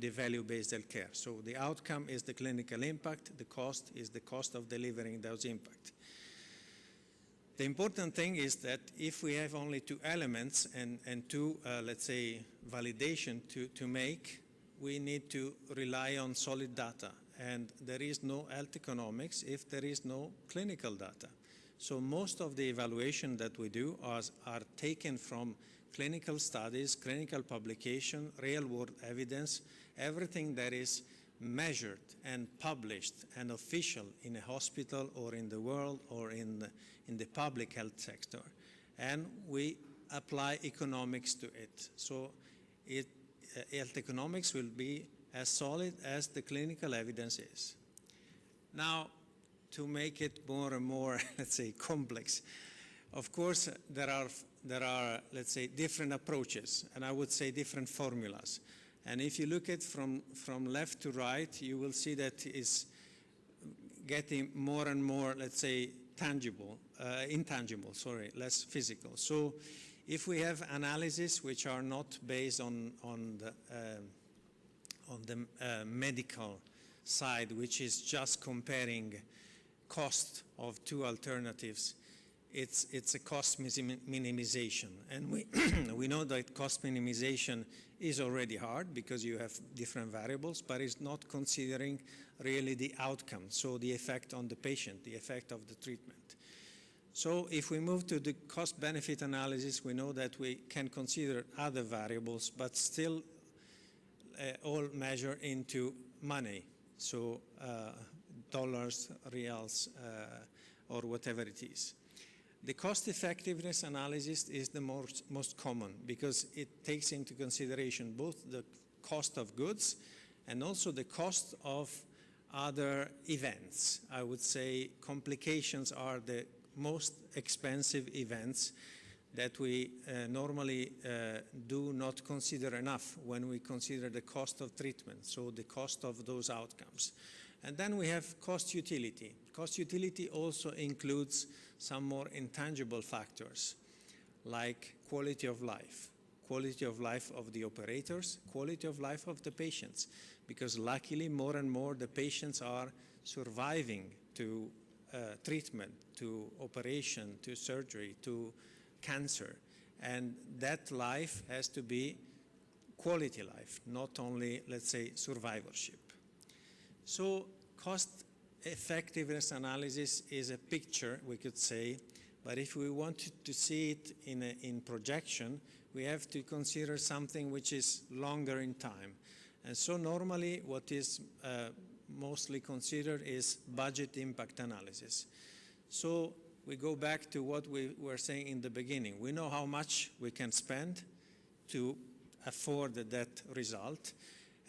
value-based healthcare. So the outcome is the clinical impact, the cost is the cost of delivering those impacts. The important thing is that if we have only two elements and two, let's say, validation to make, we need to rely on solid data. And there is no health economics if there is no clinical data. So most of the evaluation that we do are taken from clinical studies, clinical publication, real-world evidence, everything that is measured and published and official in a hospital or in the world or in the public health sector. And we apply economics to it. So health economics will be as solid as the clinical evidence is. Now, to make it more and more, let's say, complex, of course, there are, let's say, different approaches, and I would say different formulas. And if you look at from left to right, you will see that it's getting more and more, let's say, intangible, less physical. So if we have analysis which are not based on the medical side, which is just comparing cost of two alternatives, it's a cost minimization. And we know that cost minimization is already hard because you have different variables, but it's not considering really the outcome, so the effect on the patient, the effect of the treatment. So if we move to the cost-benefit analysis, we know that we can consider other variables, but still all measure into money, so dollars, reals, or whatever it is. The cost-effectiveness analysis is the most common because it takes into consideration both the cost of goods and also the cost of other events. I would say complications are the most expensive events that we normally do not consider enough when we consider the cost of treatment, so the cost of those outcomes. And then we have cost utility. Cost utility also includes some more intangible factors like quality of life of the operators, quality of life of the patients, because luckily more and more the patients are surviving to treatment, to operation, to surgery, to cancer. And that life has to be quality life, not only, let's say, survivorship. So cost effectiveness analysis is a picture, we could say, but if we want to see it in projection, we have to consider something which is longer in time. And so normally what is mostly considered is budget impact analysis. So we go back to what we were saying in the beginning. We know how much we can spend to afford that result.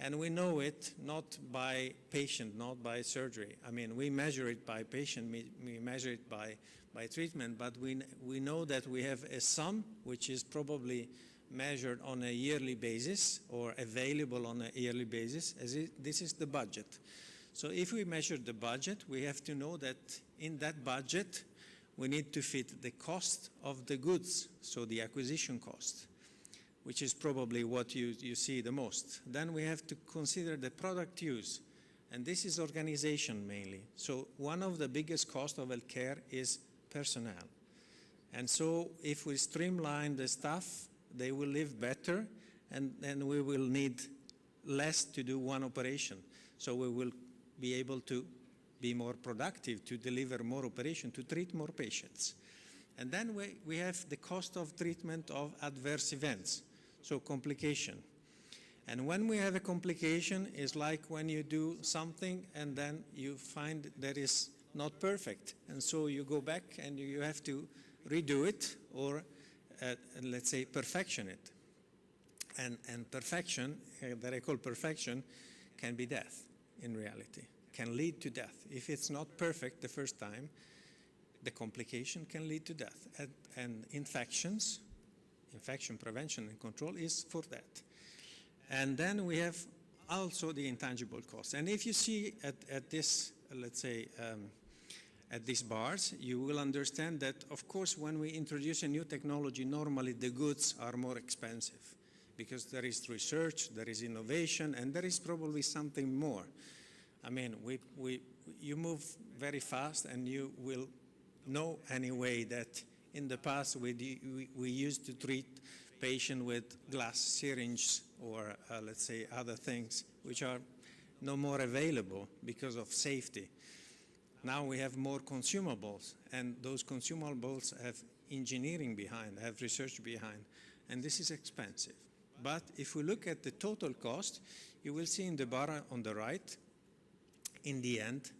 And we know it not by patient, not by surgery. I mean, we measure it by patient, we measure it by treatment, but we know that we have a sum which is probably measured on a yearly basis or available on a yearly basis. This is the budget. So if we measure the budget, we have to know that in that budget, we need to fit the cost of the goods, so the acquisition cost, which is probably what you see the most. Then we have to consider the product use, and this is organization mainly. So one of the biggest costs of healthcare is personnel. And so if we streamline the staff, they will live better, and then we will need less to do one operation. So we will be able to be more productive, to deliver more operation, to treat more patients. And then we have the cost of treatment of adverse events, so complication. And when we have a complication, it's like when you do something and then you find that is not perfect. And so you go back and you have to redo it or, let's say, perfection it. And perfection, that I call perfection, can be death in reality, can lead to death. If it's not perfect the first time, the complication can lead to death. And infection prevention and control is for that. And then we have also the intangible costs. And if you see at this, let's say, at these bars, you will understand that, of course, when we introduce a new technology, normally the goods are more expensive because there is research, there is innovation, and there is probably something more. I mean, you move very fast, and you will know anyway that in the past we used to treat patients with glass syringes or, let's say, other things which are no more available because of safety. Now we have more consumables, and those consumables have engineering behind, have research behind, and this is expensive. But if we look at the total cost, you will see in the bar on the right, in the end,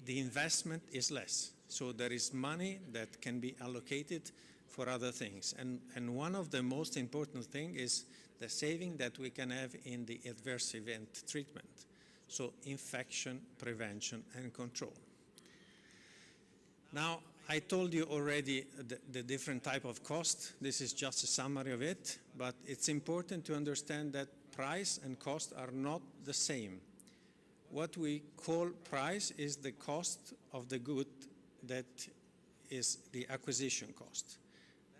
the investment is less. So there is money that can be allocated for other things. And one of the most important things is the saving that we can have in the adverse event treatment. So infection, prevention, and control. Now, I told you already the different type of cost. This is just a summary of it, but it's important to understand that price and cost are not the same. What we call price is the cost of the good that is the acquisition cost.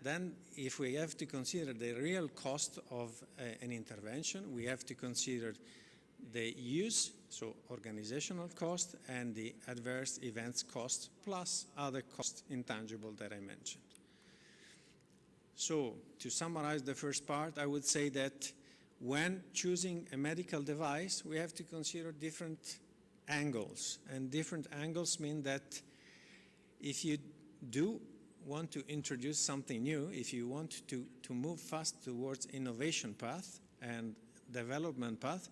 Then if we have to consider the real cost of an intervention, we have to consider the use, so organizational cost, and the adverse events cost, plus other costs intangible that I mentioned. So to summarize the first part, I would say that when choosing a medical device, we have to consider different angles. And different angles mean that if you do want to introduce something new, if you want to move fast towards innovation path and development path,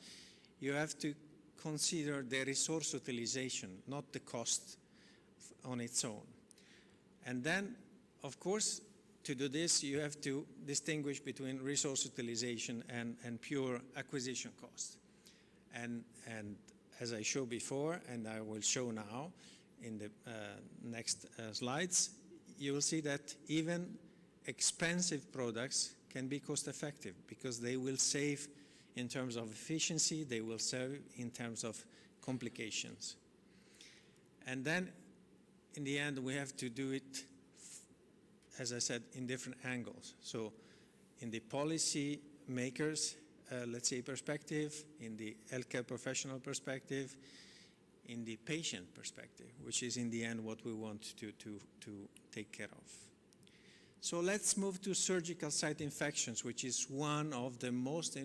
you have to consider the resource utilization, not the cost on its own. And then, of course, to do this, you have to distinguish between resource utilization and pure acquisition cost. And as I showed before, and I will show now in the next slides, you will see that even expensive products can be cost effective because they will save in terms of efficiency, they will save in terms of complications. And then in the end, we have to do it, as I said, in different angles. So in the policy makers, let's say, perspective, in the healthcare professional perspective, in the patient perspective, which is in the end what we want to take care of. So let's move to surgical site infections, which is one of the most,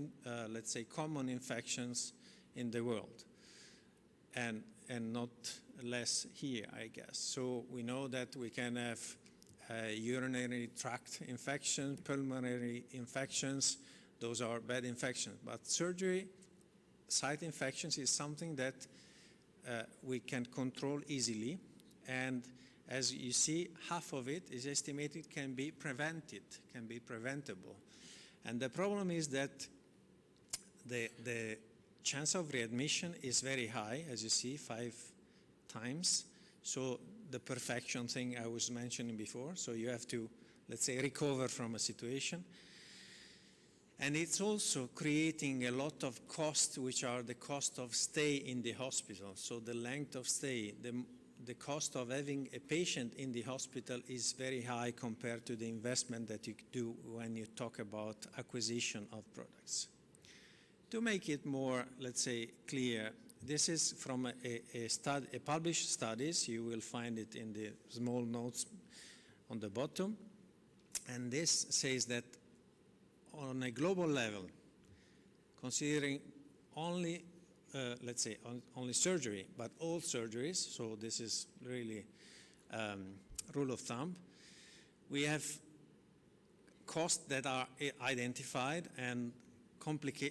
let's say, common infections in the world. And and not less here, I guess. So we know that we can have urinary tract infection, pulmonary infections. Those are bad infections. But surgery site infections is something that we can control easily. And as you see, half of it is estimated can be prevented, can be preventable. And the problem is that the chance of readmission is very high, as you see, 5 times. So the perfection thing I was mentioning before. So you have to, let's say, recover from a situation. And it's also creating a lot of costs, which are the cost of stay in the hospital. So the length of stay, the cost of having a patient in the hospital is very high compared to the investment that you do when you talk about acquisition of products. To make it more, let's say, clear, this is from a published studies. You will find it in the small notes on the bottom. And this says that on a global level, considering only, let's say, only surgery, but all surgeries, so this is really rule of thumb, we have costs that are identified and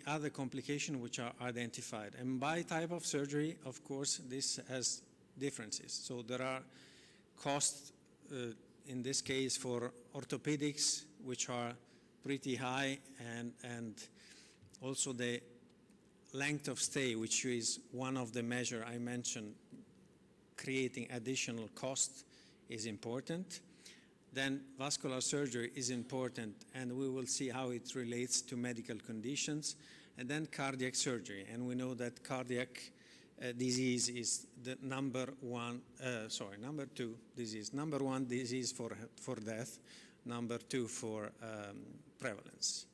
other complications which are identified. And by type of surgery, of course, this has differences. So there are costs, in this case, for orthopedics, which are pretty high, and also the length of stay, which is one of the measures I mentioned, creating additional cost is important. Then vascular surgery is important, and we will see how it relates to medical conditions. And then cardiac surgery, and we know that cardiac disease is the number 2 disease. Number 1 disease for death, number 2 for prevalence.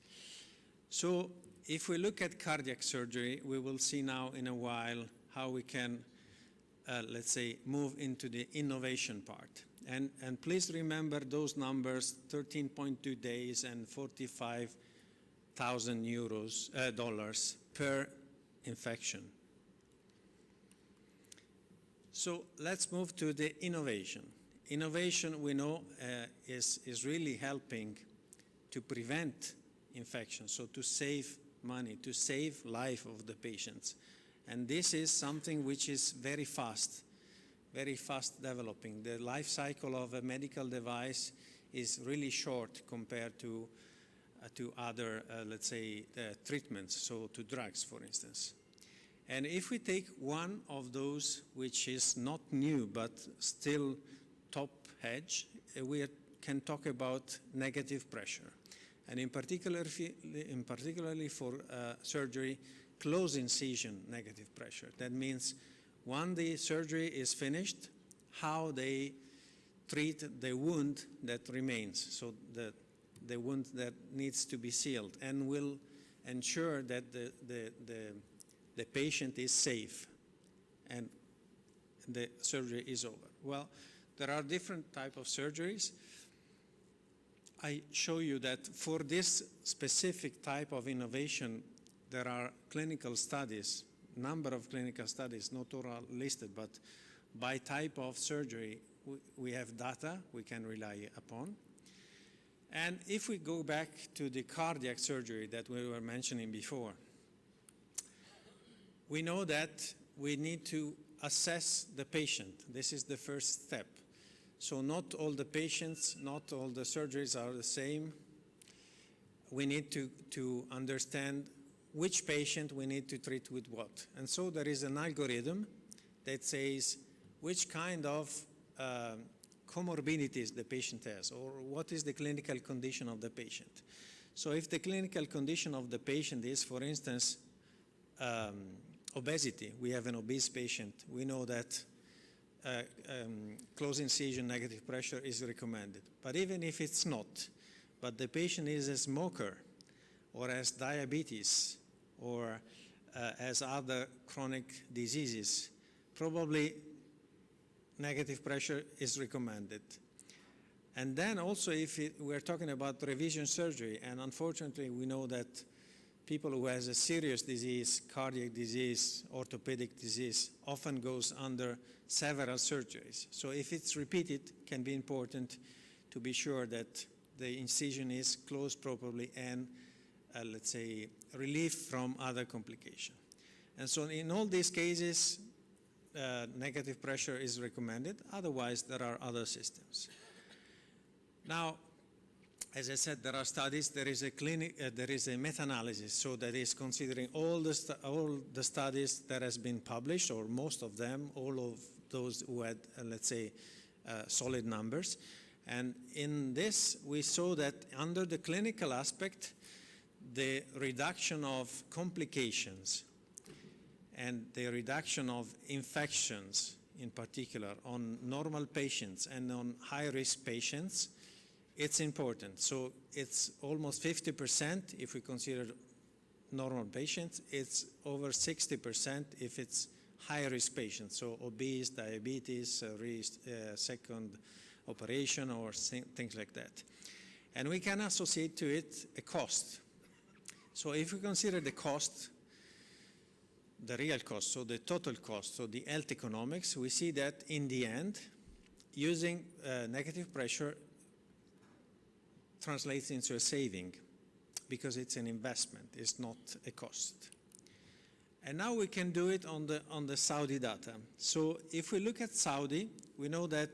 So if we look at cardiac surgery, we will see now in a while how we can, let's say, move into the innovation part. And please remember those numbers, 13.2 days and $45,000 dollars per infection. So let's move to the innovation. Innovation, we know, is really helping to prevent infection, so to save money, to save life of the patients. And this is something which is very fast developing. The life cycle of a medical device is really short compared to other, let's say, treatments, so to drugs, for instance. And if we take one of those which is not new but still top edge, we can talk about negative pressure. And in particularly for surgery, close incision negative pressure. That means when the surgery is finished, how they treat the wound that remains, so the wound that needs to be sealed, and will ensure that the patient is safe and the surgery is over. Well, there are different types of surgeries. I show you that for this specific type of innovation, there are clinical studies, number of clinical studies, not all are listed, but by type of surgery, we have data we can rely upon. And if we go back to the cardiac surgery that we were mentioning before, we know that we need to assess the patient. This is the first step. So not all the patients, not all the surgeries are the same. We need to understand which patient we need to treat with what. And so there is an algorithm that says which kind of comorbidities the patient has, or what is the clinical condition of the patient. So if the clinical condition of the patient is, for instance, obesity, we have an obese patient, we know that close incision negative pressure is recommended. But even if it's not, but the patient is a smoker or has diabetes or has other chronic diseases, probably negative pressure is recommended. And then also if we're talking about revision surgery, and unfortunately we know that people who has a serious disease, cardiac disease, orthopedic disease, often goes under several surgeries. So if it's repeated, it can be important to be sure that the incision is closed properly and, let's say, relief from other complications. And so in all these cases, negative pressure is recommended. Otherwise, there are other systems. Now, as I said, there are studies. There is a meta-analysis, so that is considering all the studies that has been published, or most of them, all of those who had, let's say, solid numbers. And in this, we saw that under the clinical aspect, the reduction of complications and the reduction of infections, in particular, on normal patients and on high-risk patients, it's important. So it's almost 50% if we consider normal patients. It's over 60% if it's high-risk patients, so obese, diabetes, second operation, or things like that. And we can associate to it a cost. So if we consider the cost, the real cost, so the total cost, so the health economics, we see that in the end, using negative pressure translates into a saving because it's an investment, it's not a cost. And now we can do it on the Saudi data. So if we look at Saudi, we know that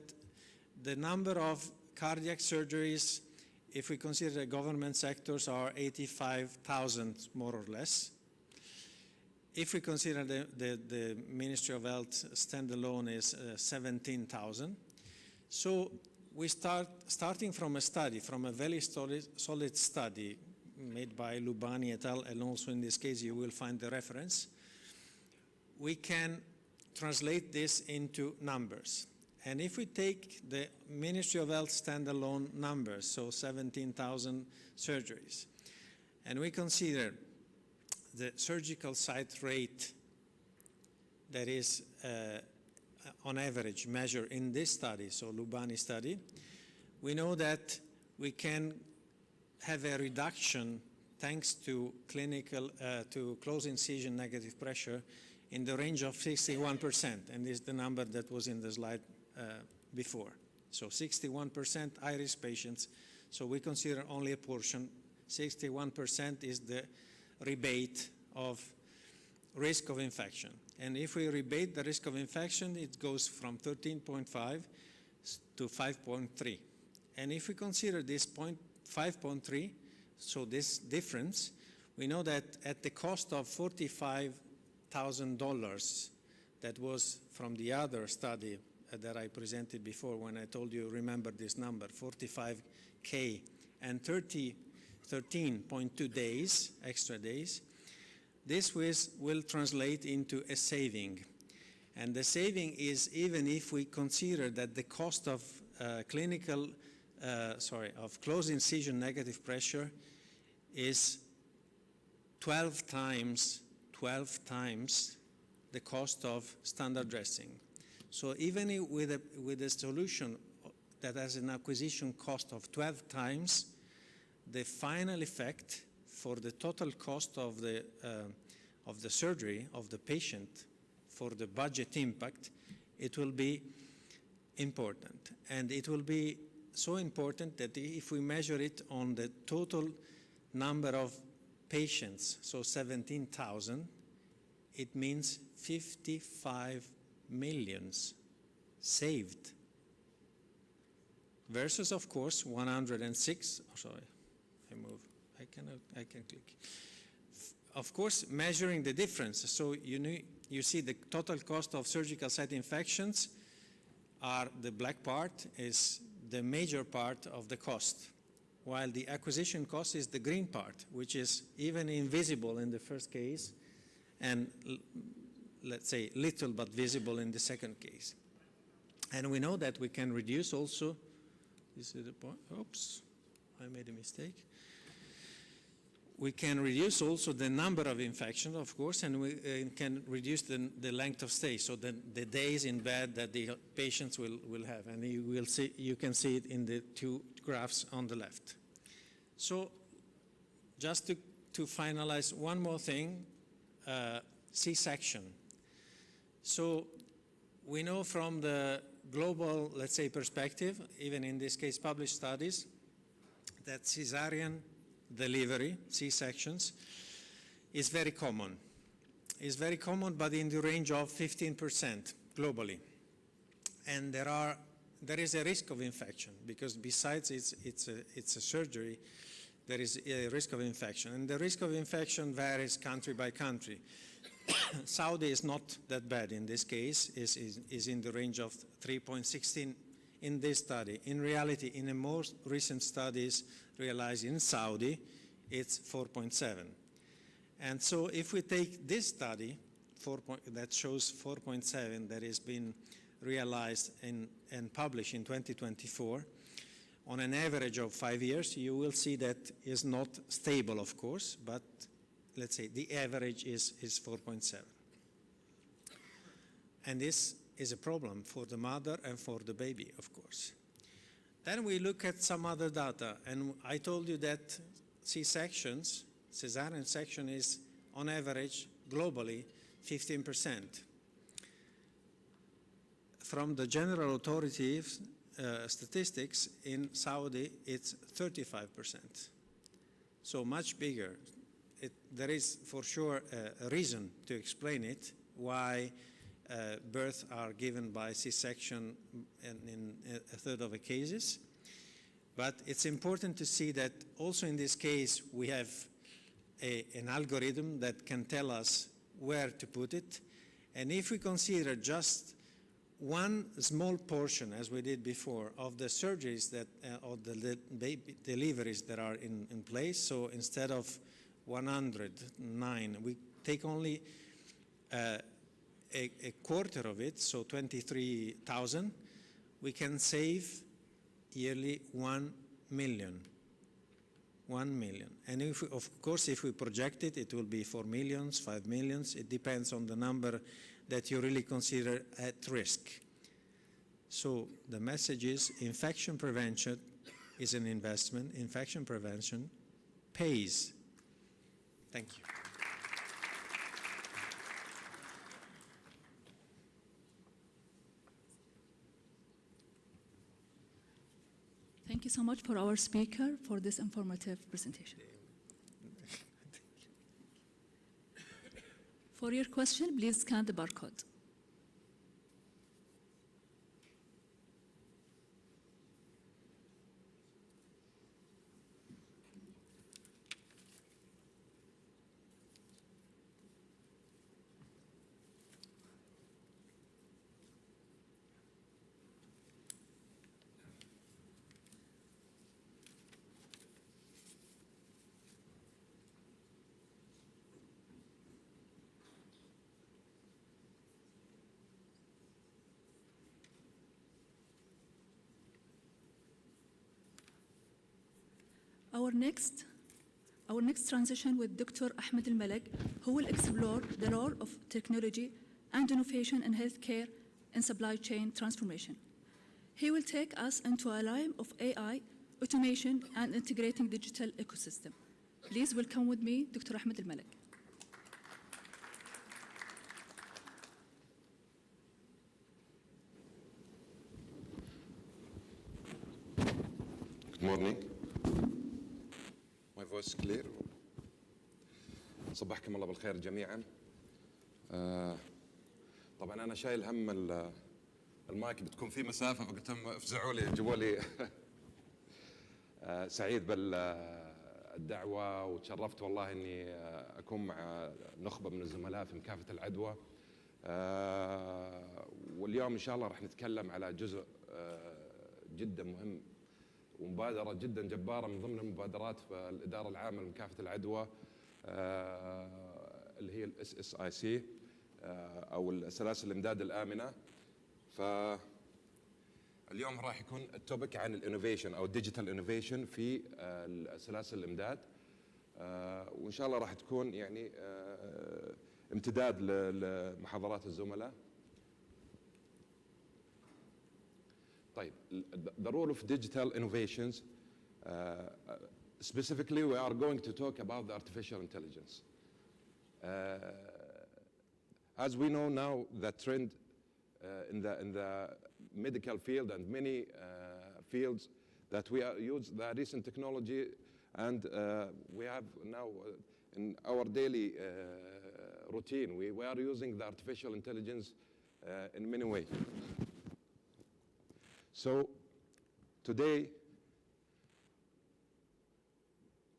the number of cardiac surgeries, if we consider the government sectors, are 85,000 more or less. If we consider the Ministry of Health standalone is 17,000. So we starting from a study, from a very solid study made by Lubani et al., and also in this case you will find the reference, we can translate this into numbers. And if we take the Ministry of Health standalone numbers, so 17,000 surgeries, and we consider the surgical site rate that is on average measured in this study, so Lubani study, we know that we can have a reduction thanks to clinical, to closed incision negative pressure in the range of 61%, and this is the number that was in the slide before. So 61% high-risk patients, so we consider only a portion. 61% is the rebate of risk of infection. And if we rebate the risk of infection, it goes from 13.5 to 5.3. And if we consider this 5.3, so this difference, we know that at the cost of $45,000 that was from the other study that I presented before when I told you, remember this number, 45K and 13.2 days, extra days, this will translate into a saving. And the saving is even if we consider that the cost of of closed incision negative pressure is 12 times the cost of standard dressing. So even with a solution that has an acquisition cost of 12 times, the final effect for the total cost of the surgery of the patient, for the budget impact, it will be important. And it will be so important that if we measure it on the total number of patients, so 17,000, it means 55 millions saved. Versus, of course, 106, I can click. Of course, measuring the difference. So you see the total cost of surgical site infections are the black part, is the major part of the cost, while the acquisition cost is the green part, which is even invisible in the first case, and let's say little but visible in the second case. And we know that we can reduce also, this is the point, oops, I made a mistake. We can reduce also the number of infections, of course, and we can reduce the length of stay, so the days in bed that the patients will have. And you can see it in the two graphs on the left. So just to to finalize one more thing, C-section. So we know from the global, let's say, perspective, even in this case published studies, that cesarean delivery, C-sections, is very common. It's very common, but in the range of 15% globally. And there is a risk of infection, because besides it's a surgery, there is a risk of infection. And the risk of infection varies country by country. Saudi is not that bad in this case, is in the range of 3.16 in this study. In reality, in the most recent studies realized in Saudi, it's 4.7. And so if we take this study, that shows 4.7 that has been realized and published in 2024, on an average of 5 years, you will see that is not stable, of course, but let's say the average is 4.7. And this is a problem for the mother and for the baby, of course. Then we look at some other data, and I told you that C-sections, cesarean section, is on average globally 15%. From the general authorities statistics in Saudi, it's 35%. So much bigger. There is for sure a reason to explain it, why births are given by C-section in a third of the cases. But it's important to see that also in this case we have an algorithm that can tell us where to put it. And if we consider just one small portion, as we did before, of the surgeries that, of the baby deliveries that are in place, so instead of 109, we take only a quarter of it, so 23,000, we can save yearly 1 million. 1 million. And if we, of course, if we project it, it will be 4 millions, 5 millions. It depends on the number that you really consider at risk. So the message is infection prevention is an investment. Infection prevention pays. Thank you. Thank you so much for our speaker for this informative presentation. For your question, please scan the barcode. Our next transition with Dr. Ahmed Al-Malek, who will explore the role of technology and innovation in healthcare and supply chain transformation. He will take us into a realm of AI, automation, and integrating digital ecosystem. Please welcome with me Dr. Ahmed Al-Malek. Good morning. My voice clear. صبحكم الله بالخير جميعا. طبعا انا شايل هم المايك بتكون في مسافه، فقلت لهم افزعوا لي جيبوا لي. سعيد بالدعوه وتشرفت والله اني اكون مع نخبه من الزملاء في مكافحه العدوى. واليوم ان شاء الله راح نتكلم على جزء جدا مهم ومبادرة جدا جبارة من ضمن المبادرات في الإدارة العامة لمكافحة العدوى اللي هي SSIC أو السلاسل الإمداد الآمنة. فاليوم راح يكون التوبك عن الانوفيشن أو الديجيتال انوفيشن في سلاسل الإمداد، وإن شاء الله راح تكون يعني امتداد لمحاضرات الزملاء. طيب, the role of digital innovations specifically, we are going to talk about the artificial intelligence. As we know now, the trend in the medical field and many fields that we use the recent technology, and we have now in our daily routine, we are using the artificial intelligence in many ways. So today,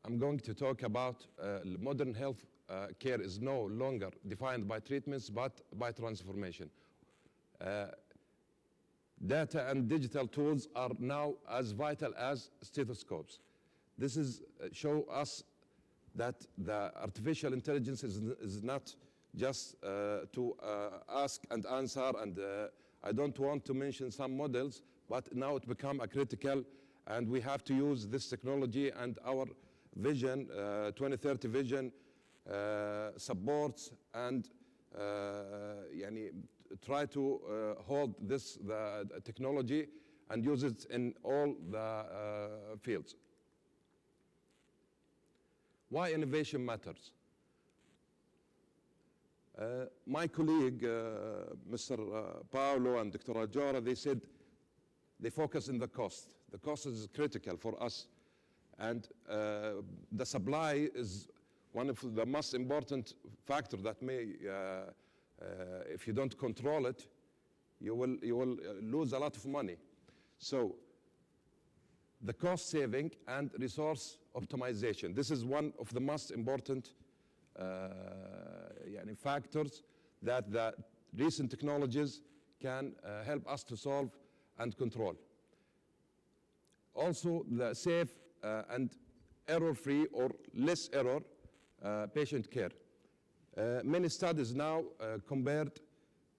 I'm going to talk about modern health care is no longer defined by treatments, but by transformation. Data and digital tools are now as vital as stethoscopes. This is show us that the artificial intelligence is not just to ask and answer, and I don't want to mention some models, but now it become a critical, and we have to use this technology, and our vision, 2030 vision, supports and try to hold this the technology and use it in all the fields. Why innovation matters? My colleague, Mr. Paolo and Dr. Ajora, they said they focus on the cost. The cost is critical for us, and the supply is one of the most important factors that may, if you don't control it, you will lose a lot of money. So the cost saving and resource optimization, this is one of the most important factors that the recent technologies can help us to solve and control. Also, the safe and error-free or less error patient care. Many studies now compared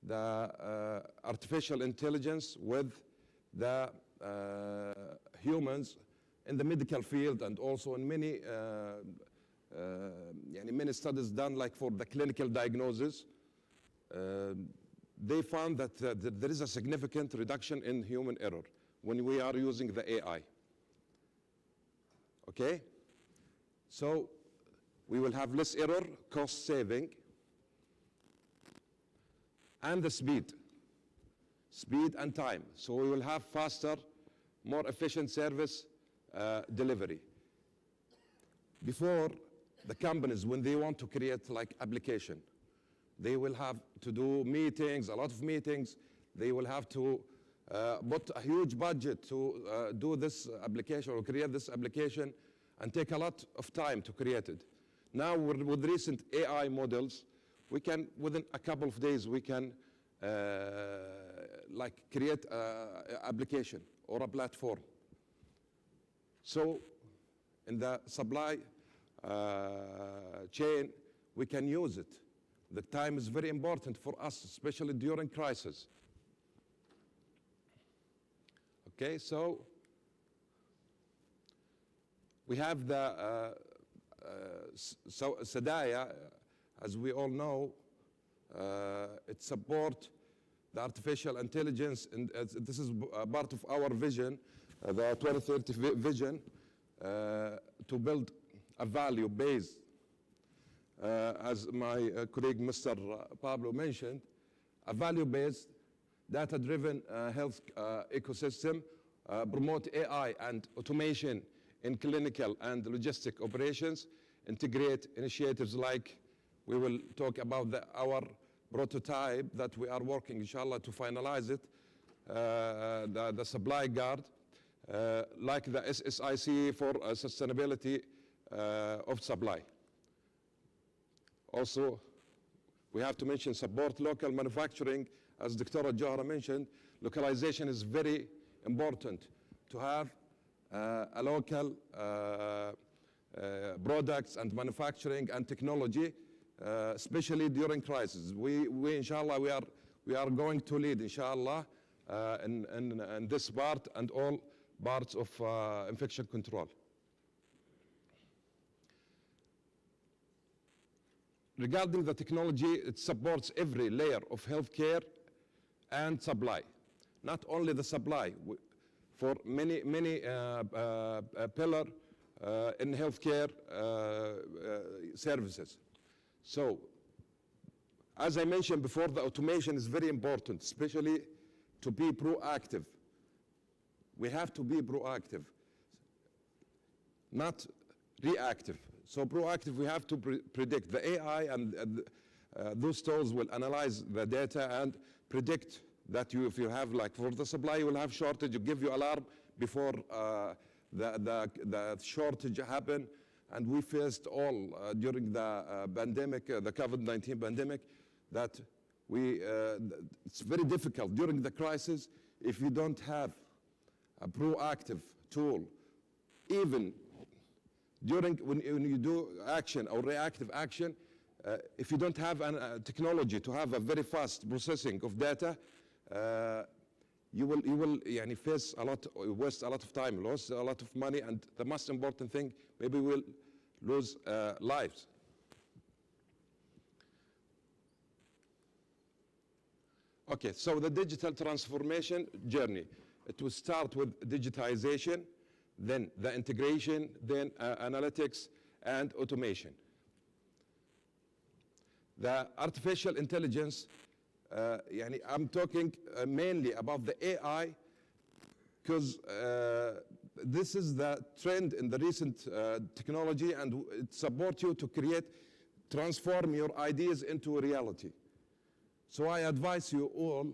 the artificial intelligence with the humans in the medical field, and also in many many studies done like for the clinical diagnosis. They found that there is a significant reduction in human error when we are using the AI. Okay? So we will have less error, cost saving, and the speed and time. So we will have faster, more efficient service delivery. Before, the companies, when they want to create like application, they will have to do meetings, a lot of meetings. They will have to put a huge budget to do this application or create this application, and take a lot of time to create it. Now with recent AI models, we can, within a couple of days, we can like create an application or a platform. So in the supply chain, we can use it. The time is very important for us, especially during crisis. Okay, so we have the SDAIA, as we all know, it supports the artificial intelligence, and this is part of our vision, the 2030 vision, to build a value base, as my colleague Mr. Pablo mentioned, a value-based, data-driven health ecosystem, promote AI and automation in clinical and logistic operations, integrate initiatives like we will talk about our prototype that we are working, inshallah, to finalize it, the supply guard, like the SSIC for sustainability of supply. Also, we have to mention support local manufacturing. As Dr. Jahra mentioned, localization is very important to have a local products and manufacturing and technology, especially during crisis. We inshallah, we are going to lead, inshallah, in this part and all parts of infection control. Regarding the technology, it supports every layer of healthcare and supply. Not only the supply, for many pillar in healthcare services. So, as I mentioned before, the automation is very important, especially to be proactive. We have to be proactive, not reactive. So proactive, we have to predict. The AI and those tools will analyze the data and predict that if you have, like for the supply, you will have shortage, it give you alarm before the shortage happen. And we faced all during the pandemic, the COVID-19 pandemic, that it's very difficult during the crisis if you don't have a proactive tool. Even during when you do action or reactive action, if you don't have technology to have a very fast processing of data, you will face a lot, waste a lot of time, lose a lot of money, and the most important thing, maybe we'll lose lives. Okay, so the digital transformation journey. It will start with digitization, then the integration, then analytics and automation. The artificial intelligence, I'm talking mainly about the AI, because this is the trend in the recent technology, and it supports you to transform your ideas into a reality. So I advise you all,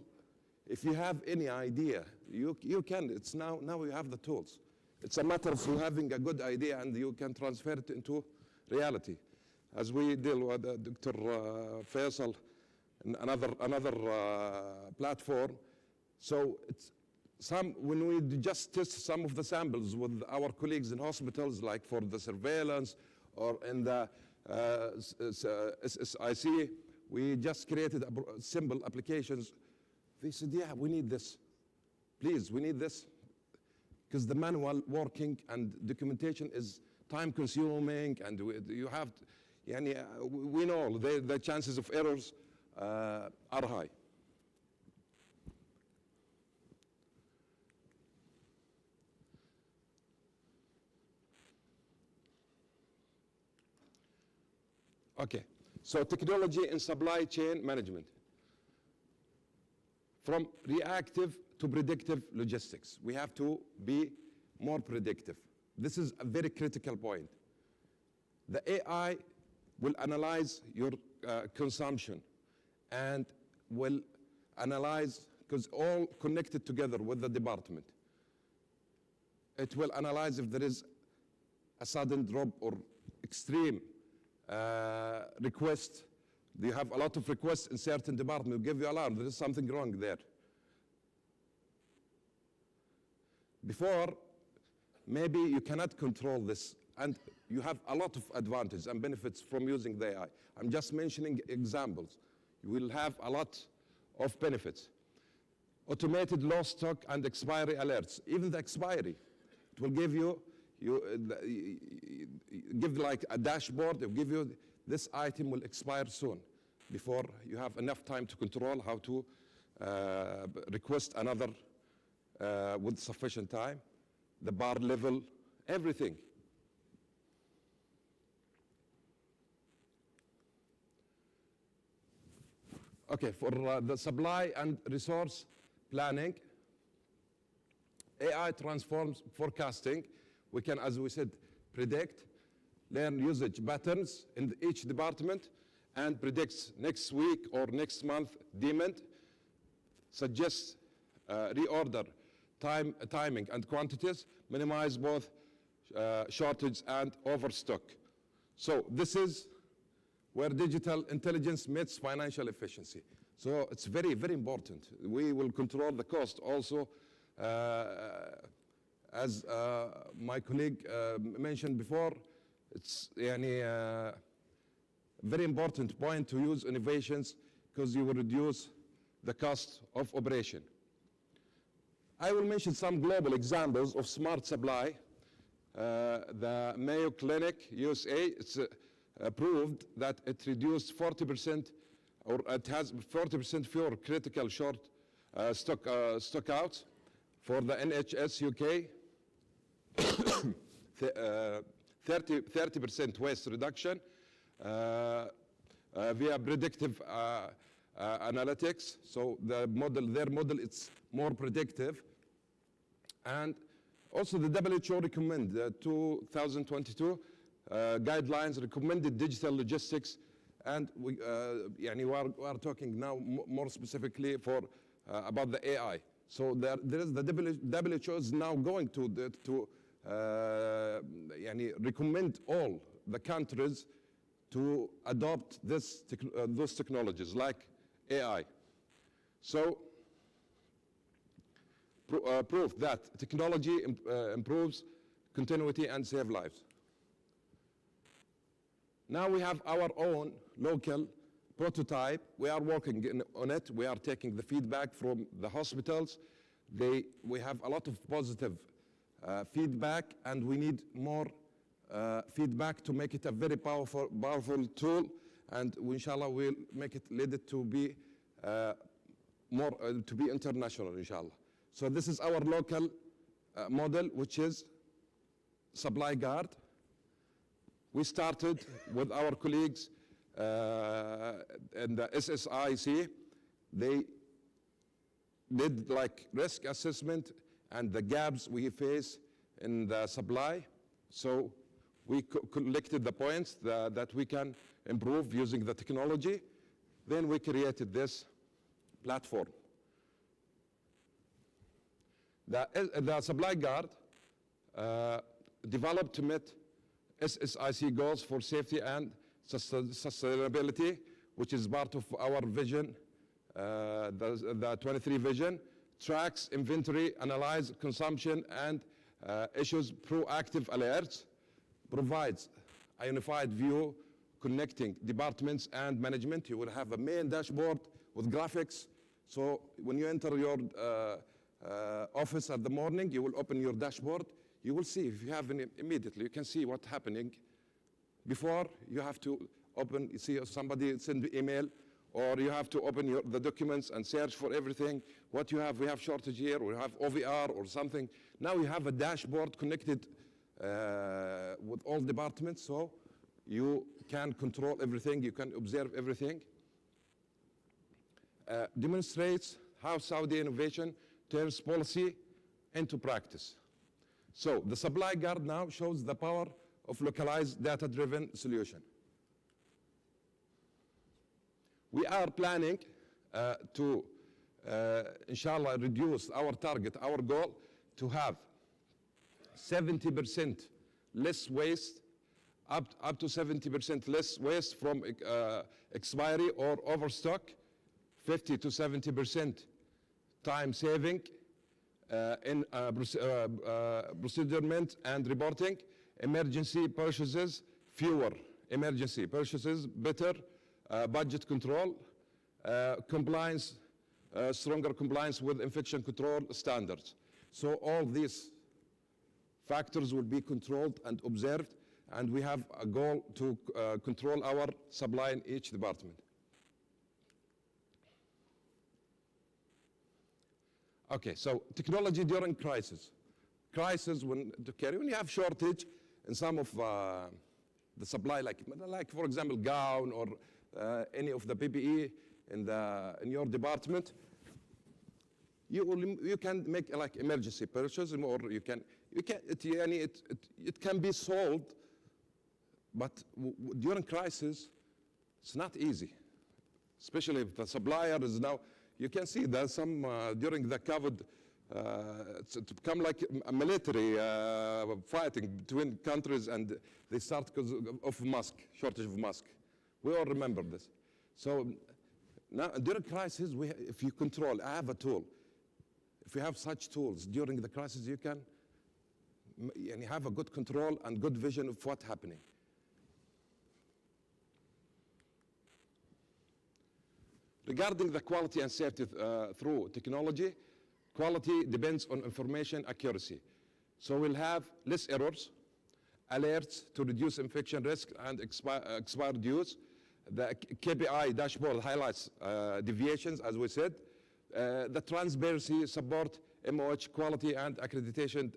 if you have any idea, you can, it's now you have the tools. It's a matter of you having a good idea and you can transfer it into reality. As we deal with Dr. Faisal in another platform. So when we just test some of the samples with our colleagues in hospitals, like for the surveillance or in the SSIC, we just created simple applications. They said, yeah, we need this. Please, we need this. Because the manual working and documentation is time consuming, and you have, we know the chances of errors are high. Okay, so technology in supply chain management. From reactive to predictive logistics. We have to be more predictive. This is a very critical point. The AI will analyze your consumption and will analyze, because all connected together with the department. It will analyze if there is a sudden drop or extreme request. You have a lot of requests in certain departments, give you alarm, there is something wrong there. Before, maybe you cannot control this, and you have a lot of advantages and benefits from using the AI. I'm just mentioning examples. You will have a lot of benefits. Automated lost stock and expiry alerts. Even the expiry, it will give you give like a dashboard. It will give you this item will expire soon, before you have enough time to control how to request another with sufficient time, the bar level, everything. Okay, for the supply and resource planning, AI transforms forecasting. We can, as we said, predict, learn usage patterns in each department, and predicts next week or next month demand, suggests reorder, timing and quantities, minimize both shortage and overstock. So this is where digital intelligence meets financial efficiency. So it's very, very important. We will control the cost also, as my colleague mentioned before. It's a very important point to use innovations, because you will reduce the cost of operation. I will mention some global examples of smart supply. The Mayo Clinic, USA, it's proved that it reduced 40%, or it has 40% fewer critical short stockouts. For the NHS UK, 30% waste reduction via predictive analytics. So their model is more predictive. And also the WHO recommend the 2022 guidelines recommended digital logistics, and we are talking now more specifically for about the AI. So there is the WHO is now going to recommend all the countries to adopt those technologies like AI. So proof that technology improves continuity and save lives. Now we have our own local prototype. We are working on it. We are taking the feedback from the hospitals. We have a lot of positive feedback, and we need more feedback to make it a very powerful tool. And inshallah, we'll make it lead it to be to be international, inshallah. So this is our local model, which is Supply Guard. We started with our colleagues in the SSIC. They did like risk assessment and the gaps we face in the supply. So we collected the points that we can improve using the technology. Then we created this platform. The Supply Guard developed to meet SSIC goals for safety and sustainability, which is part of our vision, the 23 vision, tracks inventory, analyze consumption and issues proactive alerts, provides a unified view connecting departments and management. You will have a main dashboard with graphics. So when you enter your office at the morning, you will open your dashboard. You will see if you have any immediately. You can see what's happening. Before, you have to open, you see if somebody send the email, or you have to open the documents and search for everything. What you have, we have shortage here, we have OVR or something. Now you have a dashboard connected with all departments, so you can control everything, you can observe everything. Demonstrates how Saudi innovation turns policy into practice. So the Supply Guard now shows the power of localized data-driven solution. We are planning to, inshallah, reduce our target, our goal to have 70% less waste, up to 70% less waste from expiry or overstock, 50 to 70% time saving in procurement and reporting, emergency purchases, fewer emergency purchases, better budget control, compliance, stronger compliance with infection control standards. So all these factors will be controlled and observed, and we have a goal to control our supply in each department. Okay, so technology during crisis. Crisis when you have shortage in some of the supply, like for example, gown or any of the PPE in your department, you can make like emergency purchase, or it can be solved, but during crisis, it's not easy, especially if the supplier is now. You can see there's some during the COVID, it's become like a military fighting between countries, and they start because of shortage of mask. We all remember this. So now during crisis, if you control, I have a tool. If you have such tools during the crisis, you can have a good control and good vision of what's happening. Regarding the quality and safety through technology, quality depends on information accuracy. So we'll have less errors, alerts to reduce infection risk and expired use. The KPI dashboard highlights deviations, as we said. The transparency support MOH quality and accreditation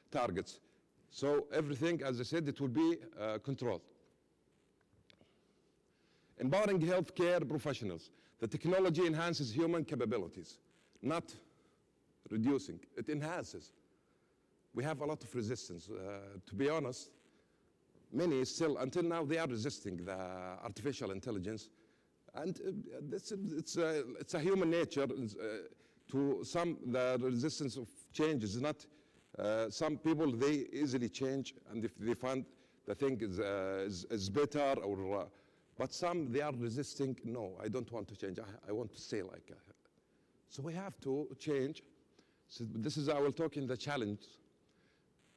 targets. So everything, as I said, it will be controlled. Empowering healthcare professionals. The technology enhances human capabilities, not reducing. It enhances. We have a lot of resistance. To be honest, many still, until now, they are resisting the artificial intelligence. And it's a human nature. To some, the resistance of change is not. Some people, they easily change, and if they find the thing is better, or but some, they are resisting. No, I don't want to change. I want to stay like. So we have to change. So this is, I will talk in the challenge.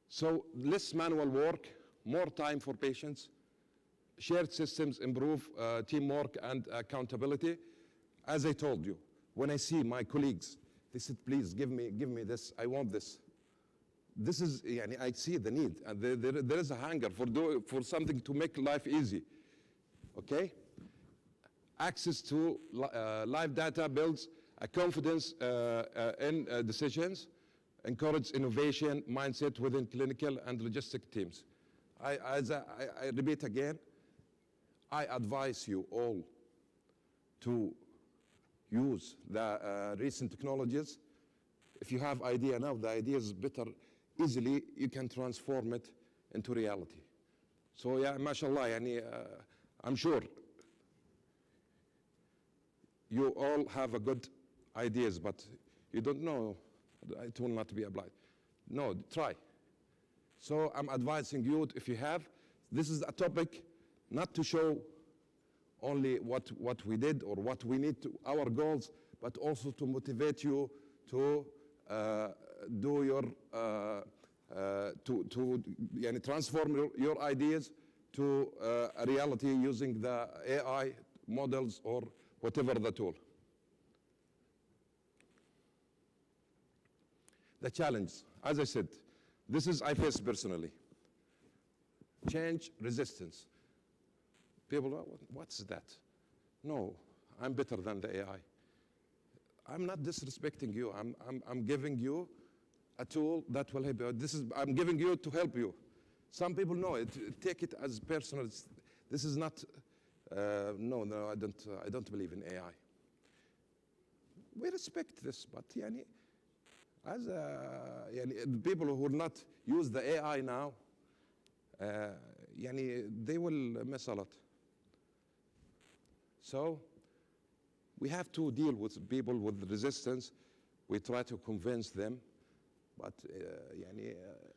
So less manual work, more time for patients, shared systems improve teamwork and accountability. As I told you, when I see my colleagues, they said, please give me this, I want this. This is, I see the need, and there is a hunger for something to make life easy, okay? Access to live data builds a confidence in decisions, encourage innovation mindset within clinical and logistic teams. I repeat again, I advise you all to use the recent technologies. If you have idea now, the idea is better. Easily, you can transform it into reality. So, yeah, mashallah, I'm sure you all have a good ideas, but you don't know, it will not be applied. No, try. So I'm advising you, if you have, this is a topic not to show only what we did or what we need to, our goals, but also to motivate you to do your, transform your ideas to a reality using the AI models or whatever the tool. The challenge, as I said, this is I face personally. Change resistance. People, what's that? No, I'm better than the AI. I'm not disrespecting you. I'm giving you a tool that will help you. I'm giving you to help you. Some people know it. Take it as personal. This is not. No, I don't believe in AI. We respect this, but as the people who will not use the AI now, they will miss a lot. So we have to deal with people with resistance. We try to convince them, but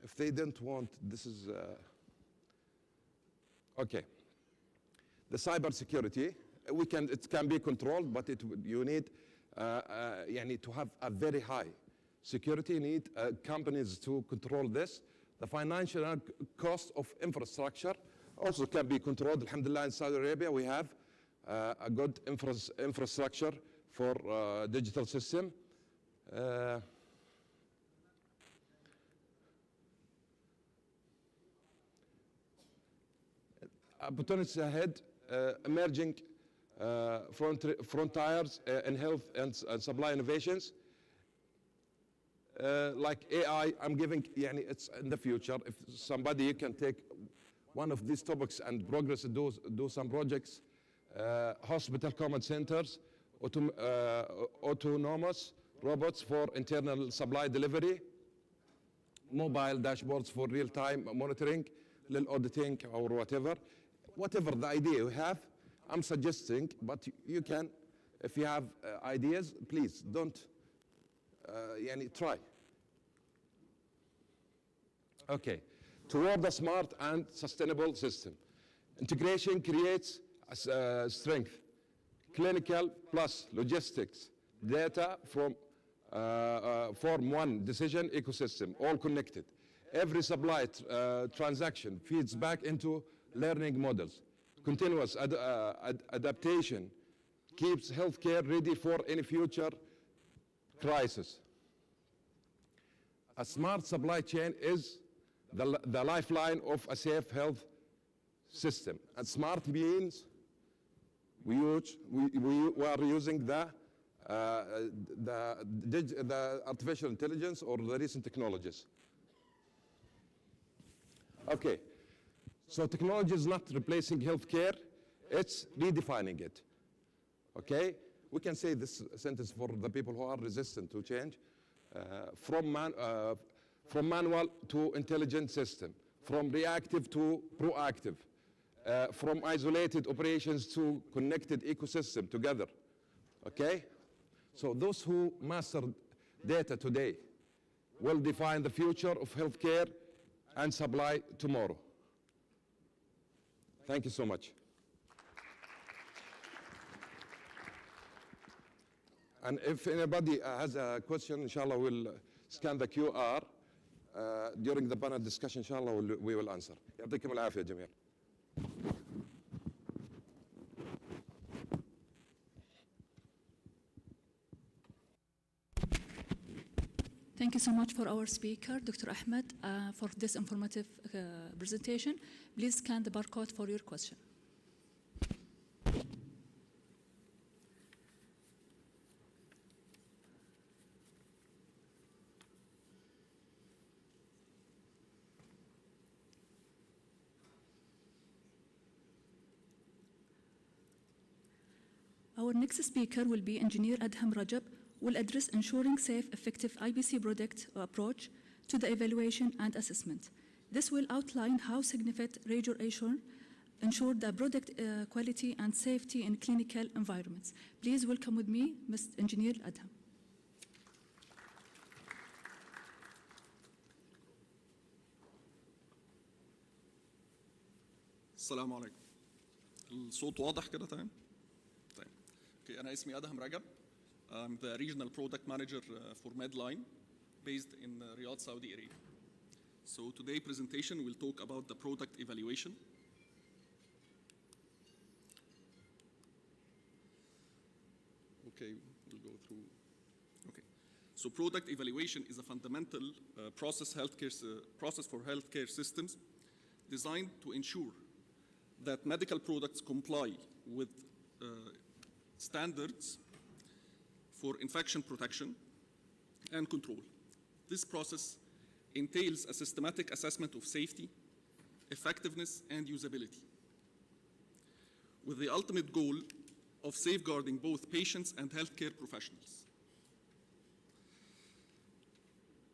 if they don't want, this is okay. The cybersecurity, it can be controlled, but you need to have a very high security. You need companies to control this. The financial cost of infrastructure also can be controlled. Alhamdulillah, in Saudi Arabia, we have a good infrastructure for digital system. Opportunities ahead, emerging frontiers in health and supply innovations. Like AI, I'm giving, it's in the future. If somebody can take one of these topics and progress, do some projects, hospital command centers, autonomous robots for internal supply delivery, mobile dashboards for real-time monitoring, little auditing or whatever. Whatever the idea you have, I'm suggesting, but you can, if you have ideas, please don't, try. Okay, toward a smart and sustainable system. Integration creates strength. Clinical plus logistics, data from form one decision ecosystem, all connected. Every supply transaction feeds back into learning models. Continuous adaptation keeps healthcare ready for any future crisis. A smart supply chain is the lifeline of a safe health system. And smart means we are using the artificial intelligence or the recent technologies. Okay. So technology is not replacing healthcare, it's redefining it. Okay? We can say this sentence for the people who are resistant to change. From manual to intelligent system, from reactive to proactive, from isolated operations to connected ecosystem together. Okay? So those who master data today will define the future of healthcare and supply tomorrow. Thank you so much. And if anybody has a question, inshallah, we'll scan the QR during the panel discussion, inshallah, we will answer. يعطيكم العافية جميعا. Thank you so much for our speaker, Dr. Ahmed, for this informative presentation. Please scan the barcode for your question. Our next speaker will be Engineer Adham Rajab, will address ensuring safe, effective IBC product approach to the evaluation and assessment. This will outline how significant regulation ensure the product quality and safety in clinical environments. Please welcome with me, Mr. Engineer Adham. السلام عليكم. الصوت واضح كده تمام؟ طيب. اوكي انا اسمي ادهم رجب. I'm the regional product manager for Medline based in Riyadh, Saudi Arabia. So today's presentation will talk about the product evaluation. Okay, we'll go through. Okay. So product evaluation is a fundamental process for healthcare systems designed to ensure that medical products comply with standards for infection protection and control. This process entails a systematic assessment of safety, effectiveness, and usability, with the ultimate goal of safeguarding both patients and healthcare professionals.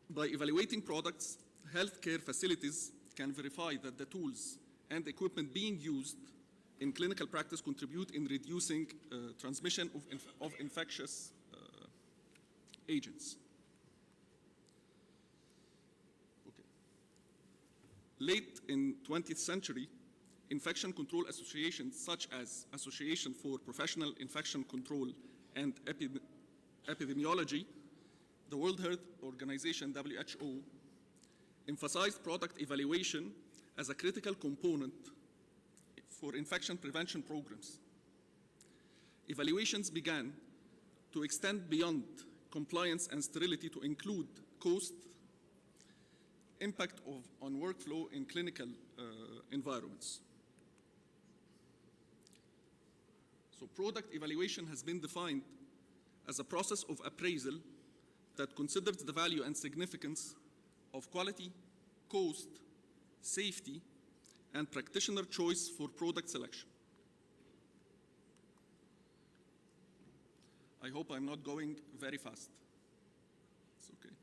By evaluating products, healthcare facilities can verify that the tools and equipment being used in clinical practice contribute in reducing transmission of infectious agents. Okay. Late in 20th century, infection control associations such as Association for Professional Infection Control and Epidemiology, the World Health Organization, WHO, emphasized product evaluation as a critical component for infection prevention programs. Evaluations began to extend beyond compliance and sterility to include cost, impact on workflow in clinical environments. So product evaluation has been defined as a process of appraisal that considers the value and significance of quality, cost, safety, and practitioner choice for product selection. I hope I'm not going very fast. It's okay.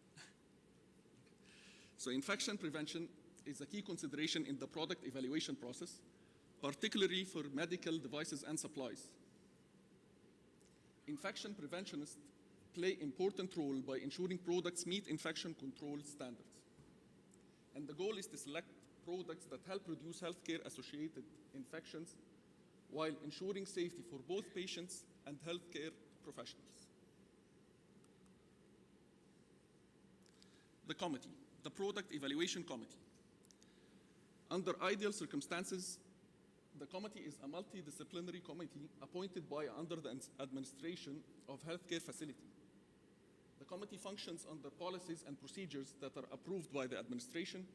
So infection prevention is a key consideration in the product evaluation process, particularly for medical devices and supplies. Infection preventionists play important role by ensuring products meet infection control standards. And the goal is to select products that help reduce healthcare-associated infections while ensuring safety for both patients and healthcare professionals. The committee, the Product Evaluation Committee. Under ideal circumstances, the committee is a multidisciplinary committee appointed by under the administration of healthcare facility. The committee functions under policies and procedures that are approved by the administration,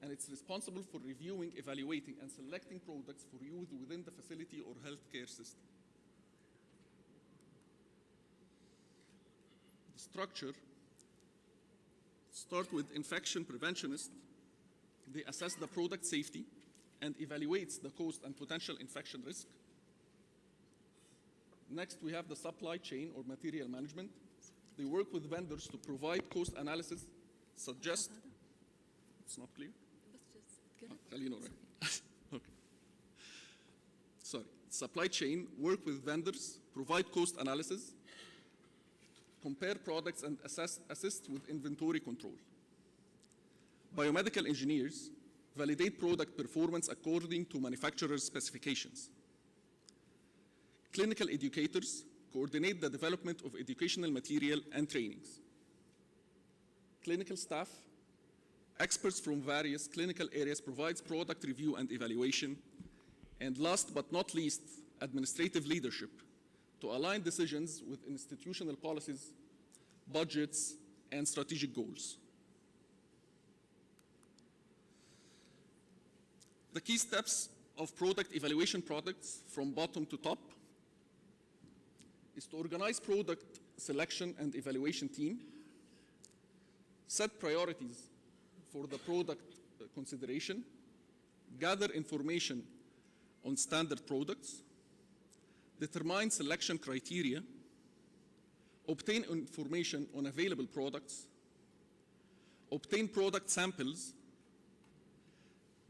and it's responsible for reviewing, evaluating, and selecting products for use within the facility or healthcare system. The structure starts with infection preventionists They assess the product safety and evaluates the cost and potential infection risk. Next, we have the supply chain or material management. They work with vendors to provide cost analysis, suggest, it's not clear? خلينا نقرأ. Okay. Sorry. Supply chain work with vendors, provide cost analysis, compare products and assist with inventory control. Biomedical engineers validate product performance according to manufacturer's specifications. Clinical educators coordinate the development of educational material and trainings. Clinical staff, experts from various clinical areas, provides product review and evaluation. And last but not least, administrative leadership to align decisions with institutional policies, budgets, and strategic goals. The key steps of product evaluation products from bottom to top is to organize product selection and evaluation team, set priorities for the product consideration, gather information on standard products, determine selection criteria, obtain information on available products, obtain product samples,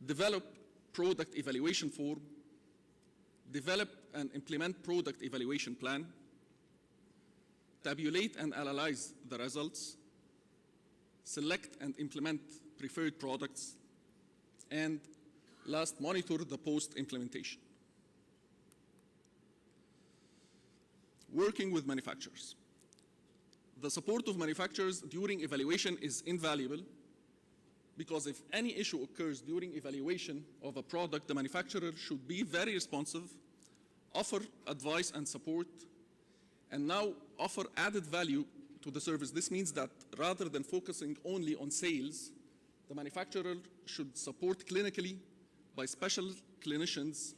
develop product evaluation form, develop and implement product evaluation plan, tabulate and analyze the results, select and implement preferred products, and last, monitor the post-implementation. Working with manufacturers. The support of manufacturers during evaluation is invaluable because if any issue occurs during evaluation of a product, the manufacturer should be very responsive, offer advice and support, and now offer added value to the service. This means that rather than focusing only on sales, the manufacturer should support clinically by special clinicians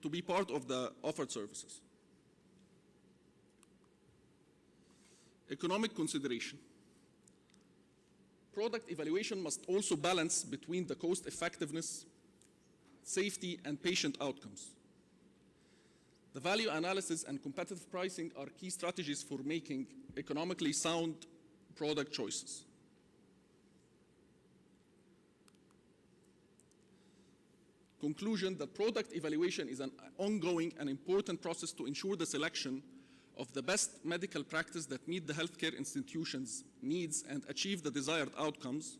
to be part of the offered services. Economic consideration. Product evaluation must also balance between the cost effectiveness, safety, and patient outcomes. The value analysis and competitive pricing are key strategies for making economically sound product choices. Conclusion that product evaluation is an ongoing and important process to ensure the selection of the best medical practice that meet the healthcare institution's needs and achieve the desired outcomes.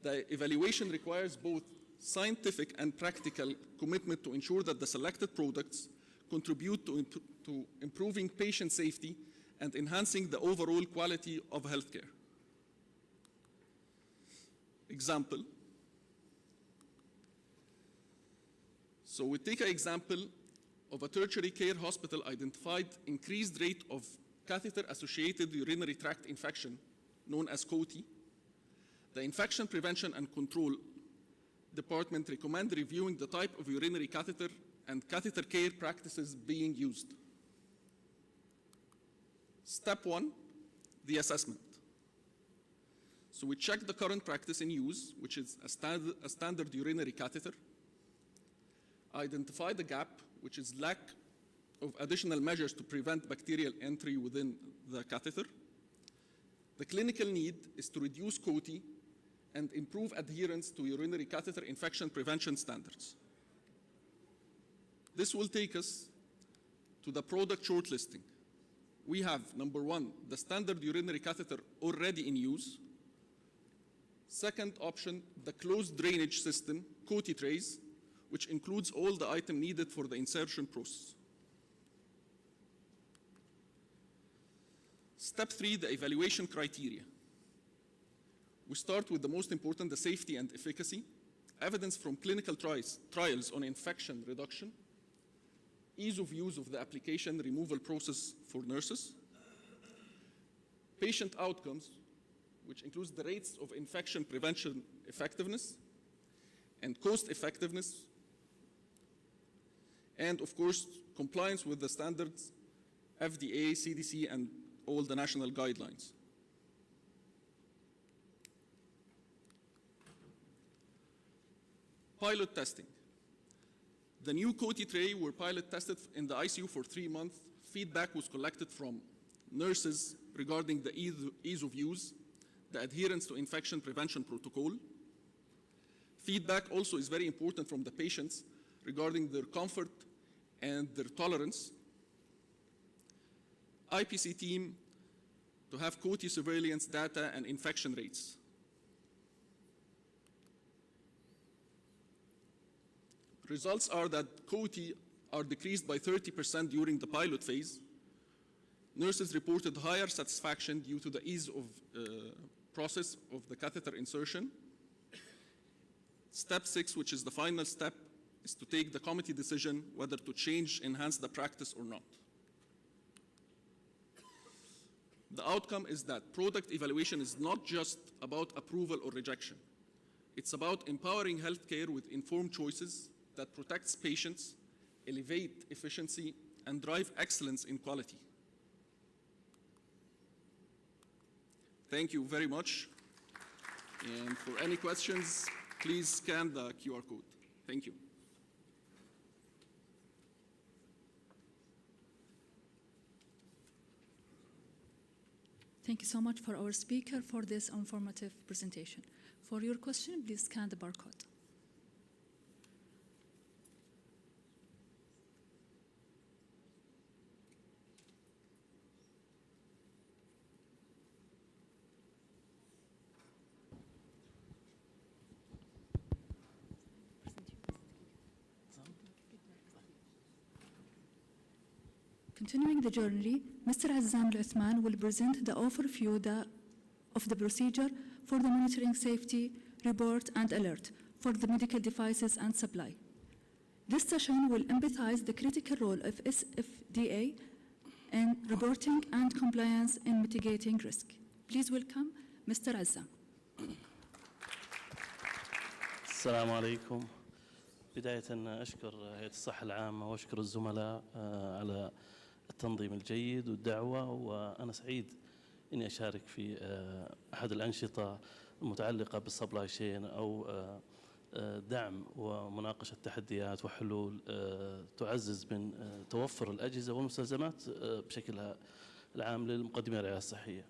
The evaluation requires both scientific and practical commitment to ensure that the selected products contribute to improving patient safety and enhancing the overall quality of healthcare. Example. So we take an example of a tertiary care hospital identified increased rate of catheter-associated urinary tract infection, known as COTI. The Infection Prevention and Control Department recommend reviewing the type of urinary catheter and catheter care practices being used. Step one, the assessment. So we check the current practice in use, which is a standard urinary catheter, identify the gap, which is lack of additional measures to prevent bacterial entry within the catheter. The clinical need is to reduce COTI and improve adherence to urinary catheter infection prevention standards. This will take us to the product shortlisting. We have, number one, the standard urinary catheter already in use. Second option, the closed drainage system, COTI trays, which includes all the items needed for the insertion process. Step three, the evaluation criteria. We start with the most important, the safety and efficacy, evidence from clinical trials on infection reduction, ease of use of the application removal process for nurses, patient outcomes, which includes the rates of infection prevention effectiveness and cost effectiveness, and of course, compliance with the standards, FDA, CDC, and all the national guidelines. Pilot testing. The new COTI tray were pilot tested in the ICU for 3 months. Feedback was collected from nurses regarding the ease of use, the adherence to infection prevention protocol. Feedback also is very important from the patients regarding their comfort and their tolerance. IPC team to have COTI surveillance data and infection rates. Results are that COTI are decreased by 30% during the pilot phase. Nurses reported higher satisfaction due to the ease of process of the catheter insertion. Step 6, which is the final step, is to take the committee decision whether to enhance the practice or not. The outcome is that product evaluation is not just about approval or rejection. It's about empowering healthcare with informed choices that protects patients, elevate efficiency, and drive excellence in quality. Thank you very much. And for any questions, please scan the QR code. Thank you. Thank you so much for our speaker for this informative presentation. For your question, please scan the barcode. Continuing the journey, Mr. Azzam Al-Uthman will present the overview of the procedure for the monitoring safety, report, and alert for the medical devices and supply. This session will emphasize the critical role of SFDA in reporting and compliance in mitigating risk. Please welcome Mr. Azzam. السلام عليكم. بداية أشكر هيئة الصحة العامة وأشكر الزملاء على التنظيم الجيد والدعوة، وأنا سعيد إني أشارك في أحد الأنشطة المتعلقة بالسبلاي تشين أو دعم ومناقشة تحديات وحلول تعزز من توفر الأجهزة والمستلزمات بشكلها العام للمقدمين الرعاية الصحية.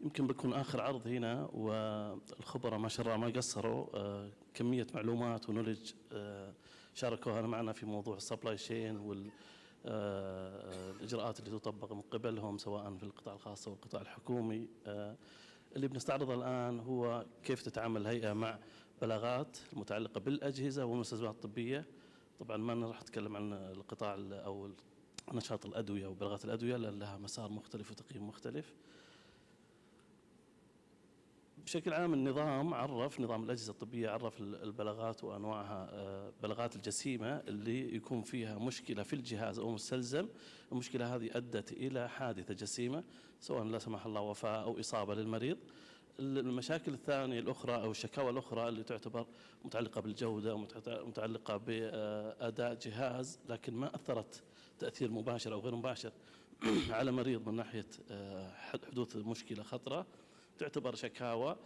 يمكن بكون آخر عرض هنا، والخبراء ما شاء الله ما قصروا، كمية معلومات ونولج شاركوها معنا في موضوع السبلاي تشين والإجراءات اللي تطبق من قبلهم سواء في القطاع الخاص أو القطاع الحكومي. اللي بنستعرضه الآن هو كيف تتعامل الهيئة مع بلاغات المتعلقة بالأجهزة والمستلزمات الطبية. طبعا ما راح أتكلم عن القطاع أو نشاط الأدوية وبلاغات الأدوية لأن لها مسار مختلف وتقييم مختلف. بشكل عام نظام الأجهزة الطبية عرف البلاغات وأنواعها. بلاغات الجسيمة اللي يكون فيها مشكلة في الجهاز أو مستلزم، المشكلة هذه أدت إلى حادثة جسيمة سواء لا سمح الله وفاة أو إصابة للمريض. المشاكل الثانية الأخرى أو الشكاوى الأخرى اللي تعتبر متعلقة بالجودة ومتعلقة بأداء جهاز لكن ما أثرت تأثير مباشر أو غير مباشر على مريض من ناحية حدوث مشكلة خطرة، تعتبر شكاوى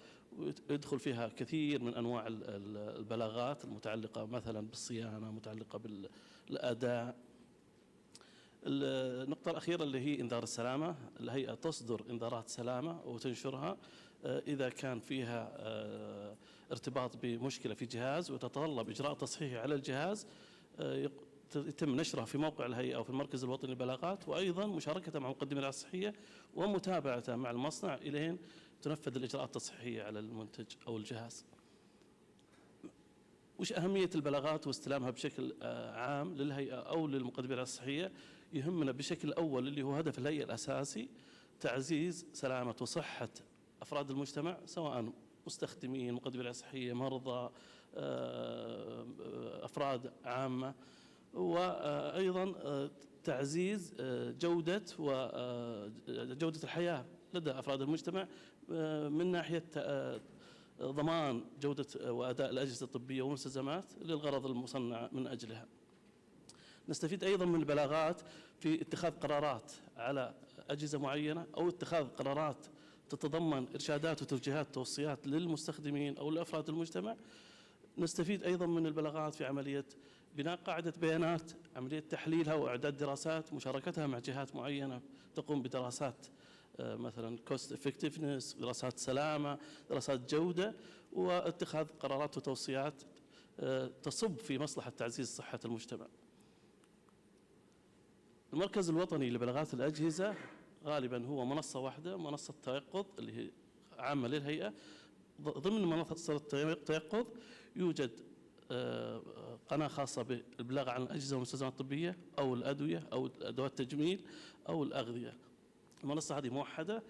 ويدخل فيها كثير من أنواع البلاغات المتعلقة مثلا بالصيانة، متعلقة بالأداء. النقطة الأخيرة اللي هي إنذار السلامة، الهيئة تصدر إنذارات سلامة وتنشرها إذا كان فيها ارتباط بمشكلة في جهاز وتتطلب إجراء تصحيحي على الجهاز، يتم نشرها في موقع الهيئة أو في المركز الوطني للبلاغات، وأيضا مشاركتها مع مقدمي الرعاية الصحية ومتابعتها مع المصنع إلين تنفذ الإجراءات التصحيحية على المنتج أو الجهاز. وش أهمية البلاغات واستلامها بشكل عام للهيئة أو للمقدمين الرعاية الصحية؟ يهمنا بشكل أول اللي هو هدف الهيئة الأساسي تعزيز سلامة وصحة أفراد المجتمع سواء مستخدمين، مقدمين الرعاية الصحية، مرضى، أفراد عامة، وأيضا تعزيز جودة الحياة لدى أفراد المجتمع من ناحية ضمان جودة وأداء الأجهزة الطبية والمستلزمات للغرض المصنع من أجلها. نستفيد أيضا من البلاغات في اتخاذ قرارات على أجهزة معينة أو اتخاذ قرارات تتضمن إرشادات وتوجيهات وتوصيات للمستخدمين أو لأفراد المجتمع نستفيد أيضا من البلاغات في عملية بناء قاعدة بيانات، عملية تحليلها وإعداد دراسات، مشاركتها مع جهات معينة تقوم بدراسات مثلا cost effectiveness، دراسات سلامة، دراسات جودة، واتخاذ قرارات وتوصيات تصب في مصلحة تعزيز صحة المجتمع. المركز الوطني لبلاغات الأجهزة غالبا هو منصة واحدة، منصة تيقظ اللي هي عامة للهيئة. ضمن منصة التيقظ يوجد قناة خاصة بالبلاغ عن الأجهزة والمستلزمات الطبية أو الأدوية أو أدوات التجميل أو الأغذية. المنصة هذه موحدة،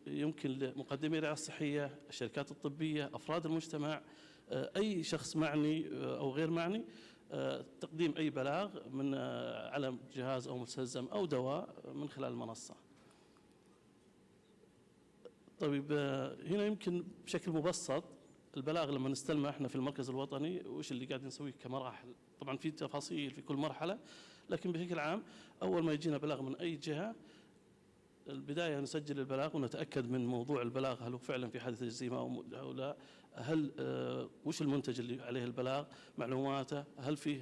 يمكن لمقدمي الرعاية الصحية، الشركات الطبية، أفراد المجتمع، أي شخص معني أو غير معني تقديم أي بلاغ من على جهاز أو مستلزم أو دواء من خلال المنصة. طيب هنا يمكن بشكل مبسط البلاغ لما نستلمه احنا في المركز الوطني وش اللي قاعدين نسويه كمراحل. طبعا في تفاصيل في كل مرحلة، لكن بشكل عام أول ما يجينا بلاغ من أي جهة، البداية نسجل البلاغ ونتأكد من موضوع البلاغ، هل هو فعلا في حادث جسيمة أو لا، هل وش المنتج اللي عليه البلاغ، معلوماته، هل فيه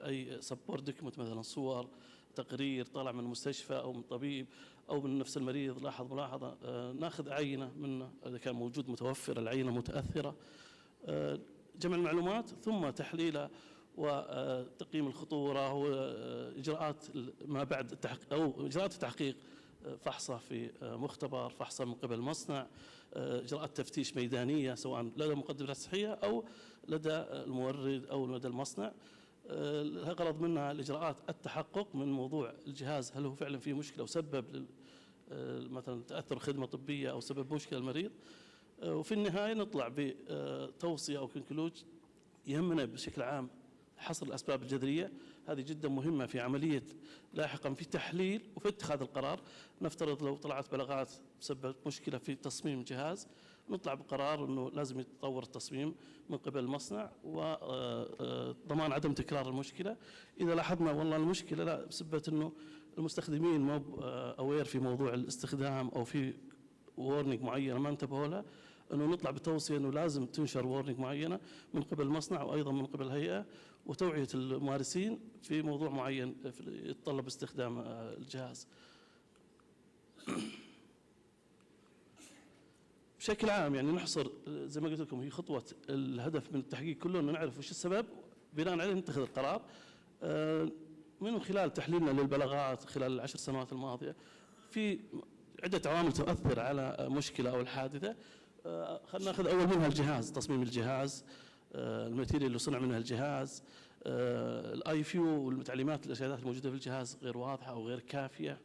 أي سبورت دوكيمنت مثلا صور، تقرير طالع من المستشفى أو من طبيب أو من نفس المريض لاحظ ملاحظة، ناخذ عينة منه إذا كان موجود متوفر، العينة متأثرة، جمع المعلومات ثم تحليلها وتقييم الخطورة وإجراءات ما بعد التحقيق أو إجراءات التحقيق، فحصه في مختبر، فحصه من قبل مصنع، إجراءات تفتيش ميدانية سواء لدى مقدم الرعاية الصحية أو لدى المورد أو لدى المصنع. الغرض منها الإجراءات التحقق من موضوع الجهاز، هل هو فعلا فيه مشكلة وسبب مثلا تأثر خدمة طبية أو سبب مشكلة المريض. وفي النهاية نطلع بتوصية أو كونكلوج. يهمنا بشكل عام حصر الأسباب الجذرية، هذه جدا مهمة في عملية لاحقا في تحليل وفي اتخاذ القرار. نفترض لو طلعت بلاغات سببت مشكلة في تصميم جهاز، نطلع بقرار أنه لازم يتطور التصميم من قبل المصنع وضمان عدم تكرار المشكلة. إذا لاحظنا والله المشكلة لا سببت أنه المستخدمين ما أوير في موضوع الاستخدام أو في وورنينج معينة ما انتبهوا لها، أنه نطلع بتوصية أنه لازم تنشر وورنينج معينة من قبل المصنع وأيضا من قبل الهيئة، وتوعية الممارسين في موضوع معين يتطلب استخدام الجهاز. بشكل عام يعني نحصر زي ما قلت لكم، هي خطوة الهدف من التحقيق كله أنه نعرف وش السبب، بناء عليه نتخذ القرار. من خلال تحليلنا للبلاغات خلال ال10 سنوات الماضية في عدة عوامل تؤثر على مشكلة أو الحادثة. خلينا ناخذ أول منها الجهاز، تصميم الجهاز، الماتيريال اللي صنع منها الجهاز، الاي فيو والتعليمات الارشادات الموجوده في الجهاز غير واضحه او غير كافيه.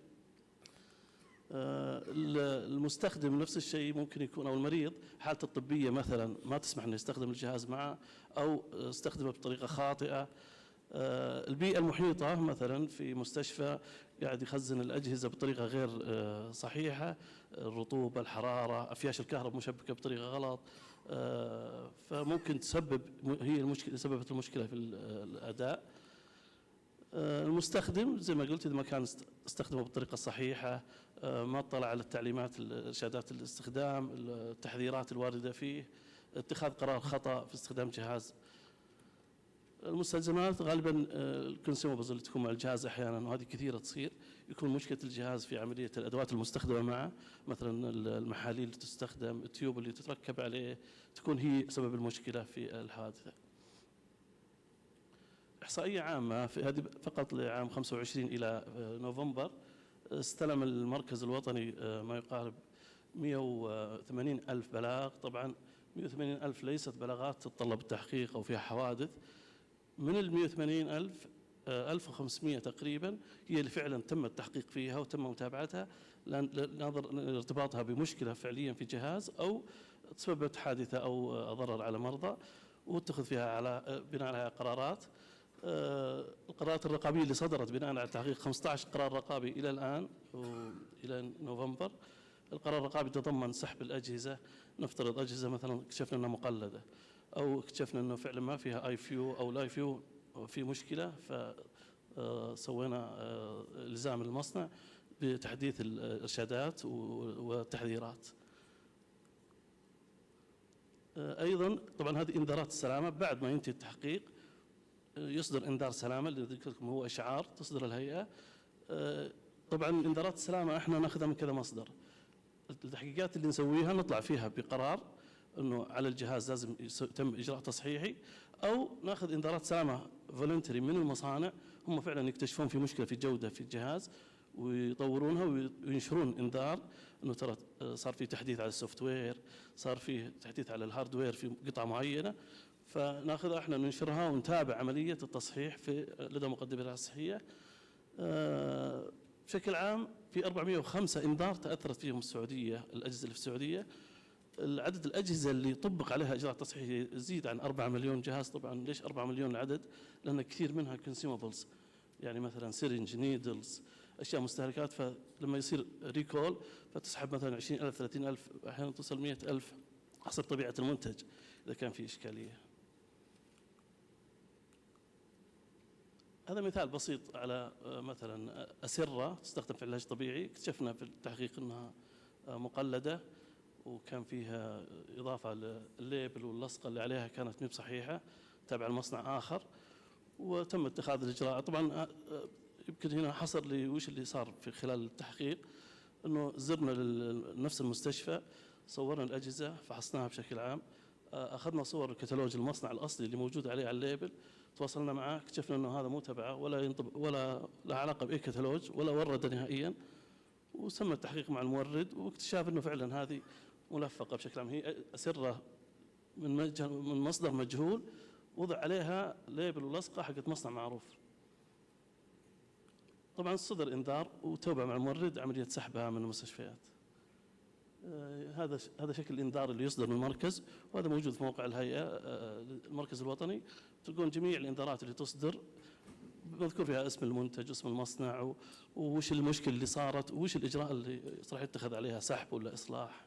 المستخدم نفس الشيء ممكن يكون، او المريض حالته الطبيه مثلا ما تسمح انه يستخدم الجهاز معه او استخدمه بطريقه خاطئه. البيئه المحيطه مثلا في مستشفى قاعد يخزن الاجهزه بطريقه غير صحيحه، الرطوبه، الحراره، افياش الكهرباء مشبكه بطريقه غلط، فممكن تسبب، هي المشكله سببت المشكله في الاداء. المستخدم زي ما قلت اذا ما كان استخدمه بالطريقه الصحيحه، ما اطلع على التعليمات ارشادات الاستخدام، التحذيرات الوارده فيه، اتخاذ قرار خطا في استخدام جهاز. المستلزمات غالبا الكونسيومبلز اللي تكون مع الجهاز احيانا، وهذه كثيره تصير، يكون مشكله الجهاز في عمليه الادوات المستخدمه معه، مثلا المحاليل اللي تستخدم، التيوب اللي تتركب عليه، تكون هي سبب المشكله في الحادثه. احصائيه عامه في هذه فقط لعام 25 الى نوفمبر، استلم المركز الوطني ما يقارب 180 ألف بلاغ. طبعا 180 ألف ليست بلاغات تتطلب التحقيق أو فيها حوادث. من ال 180 ألف 1500 تقريبا هي اللي فعلا تم التحقيق فيها وتم متابعتها نظرا لارتباطها بمشكلة فعليا في جهاز أو تسببت حادثة أو ضرر على مرضى، واتخذ فيها على بناء على قرارات. القرارات الرقابية اللي صدرت بناء على تحقيق 15 قرار رقابي إلى الآن إلى نوفمبر. القرار الرقابي تضمن سحب الأجهزة، نفترض أجهزة مثلا اكتشفنا أنها مقلدة أو اكتشفنا أنه فعلا ما فيها اي فيو أو لاي فيو في مشكلة، فسوينا إلزام المصنع بتحديث الإرشادات والتحذيرات. أيضا طبعا هذه إنذارات السلامة بعد ما ينتهي التحقيق يصدر إنذار سلامة اللي ذكرت لكم هو إشعار تصدر الهيئة. طبعا إنذارات السلامة إحنا ناخذها من كذا مصدر. التحقيقات اللي نسويها نطلع فيها بقرار إنه على الجهاز لازم يتم إجراء تصحيحي، أو ناخذ إنذارات سلامة فولنتري من المصانع، هم فعلا يكتشفون في مشكلة في جودة في الجهاز ويطورونها وينشرون إنذار إنه ترى صار في تحديث على السوفت وير، صار في تحديث على الهاردوير في قطعة معينة، فناخذها احنا ننشرها ونتابع عملية التصحيح في لدى المقدمة الصحية. بشكل عام في 405 إنذار تأثرت فيهم السعودية، الأجهزة اللي في السعودية. العدد الأجهزة اللي طبق عليها إجراء تصحيحي يزيد عن 4 مليون جهاز. طبعا ليش 4 مليون العدد؟ لأن كثير منها كونسيومبلز، يعني مثلا سيرنج، نيدلز، أشياء مستهلكات، فلما يصير ريكول فتسحب مثلا 20,000 30,000 أحيانا توصل 100,000 حسب طبيعة المنتج إذا كان في إشكالية. هذا مثال بسيط على مثلا أسرة تستخدم في العلاج الطبيعي، اكتشفنا في التحقيق أنها مقلدة وكان فيها إضافة للليبل واللصقة اللي عليها كانت مو صحيحة تابع المصنع آخر، وتم اتخاذ الإجراء. طبعا يمكن هنا حصر لي وش اللي صار في خلال التحقيق، أنه زرنا لنفس المستشفى، صورنا الأجهزة، فحصناها بشكل عام، أخذنا صور كتالوج المصنع الأصلي اللي موجود عليه على الليبل، تواصلنا معه، اكتشفنا أنه هذا مو تبعه ولا له علاقة بأي كتالوج ولا ورد نهائيا، وسمى التحقيق مع المورد واكتشاف أنه فعلا هذه ملفقة بشكل عام، هي أسرة من مصدر مجهول وضع عليها ليبل ولصقة حقت مصنع معروف. طبعا صدر إنذار وتوبع مع المورد عملية سحبها من المستشفيات. هذا شكل الإنذار اللي يصدر من المركز، وهذا موجود في موقع الهيئة المركز الوطني، تلقون جميع الإنذارات اللي تصدر مذكور فيها اسم المنتج واسم المصنع وش المشكلة اللي صارت وش الإجراء اللي راح يتخذ عليها، سحب ولا إصلاح.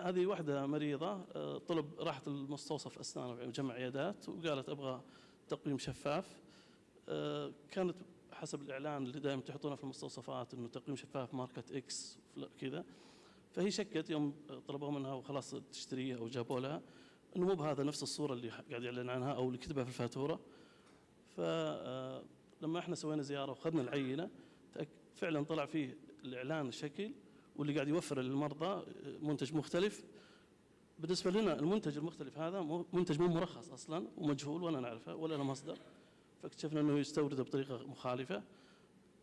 هذه واحدة مريضة راحت المستوصف أسنان وجمع عيادات وقالت أبغى تقويم شفاف. كانت حسب الإعلان اللي دائما تحطونه في المستوصفات إنه تقويم شفاف ماركة إكس كذا، فهي شكت يوم طلبوا منها وخلاص تشتريها أو جابوا لها إنه مو بهذا نفس الصورة اللي قاعد يعلن عنها أو اللي كتبها في الفاتورة. فلما احنا سوينا زيارة وأخذنا العينة فعلا طلع فيه الإعلان شكل، واللي قاعد يوفر للمرضى منتج مختلف. بالنسبة لنا المنتج المختلف هذا منتج مو مرخص أصلا ومجهول ولا نعرفه ولا له مصدر، فاكتشفنا أنه يستورده بطريقة مخالفة.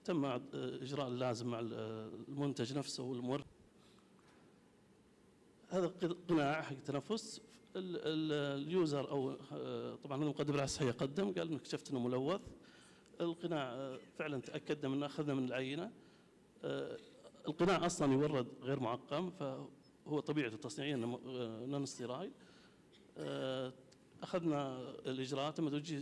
تم إجراء اللازم مع المنتج نفسه والمورد. هذا قناع حق تنفس. اليوزر أو طبعا المقدم الرعاية الصحية قدم قال إنه اكتشفت إنه ملوث. القناع فعلا تأكدنا منه، أخذنا من العينة. القناع أصلا يورد غير معقم، فهو طبيعة التصنيعية نون ستيرايل. أخذنا الإجراء، تم توجيه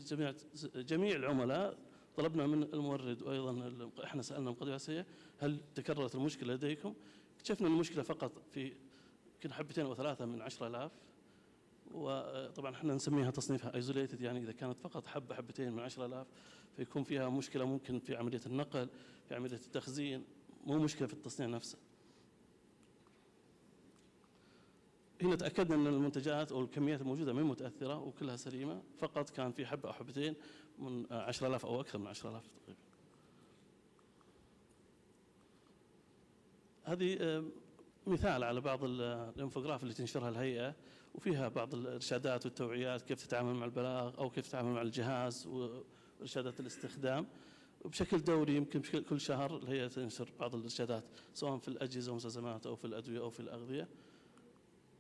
جميع العملاء، طلبنا من المورد وأيضا إحنا سألنا المقدمة الرئاسية هل تكررت المشكلة لديكم؟ اكتشفنا المشكلة فقط في يمكن حبتين أو ثلاثة من 10,000، وطبعا احنا نسميها تصنيفها ايزوليتد، يعني إذا كانت فقط حبة حبتين من 10,000 فيكون فيها مشكلة ممكن في عملية النقل، في عملية التخزين، مو مشكلة في التصنيع نفسه. هنا تأكدنا أن المنتجات أو الكميات الموجودة من متأثرة وكلها سليمة، فقط كان في حبة أو حبتين من 10,000 أو أكثر من 10,000 تقريبا. هذه مثال على بعض الانفوغراف اللي تنشرها الهيئة، وفيها بعض الإرشادات والتوعيات كيف تتعامل مع البلاغ أو كيف تتعامل مع الجهاز وإرشادات الاستخدام. بشكل دوري يمكن كل شهر الهيئة تنشر بعض الإرشادات سواء في الأجهزة والمستلزمات أو في الأدوية أو في الأغذية.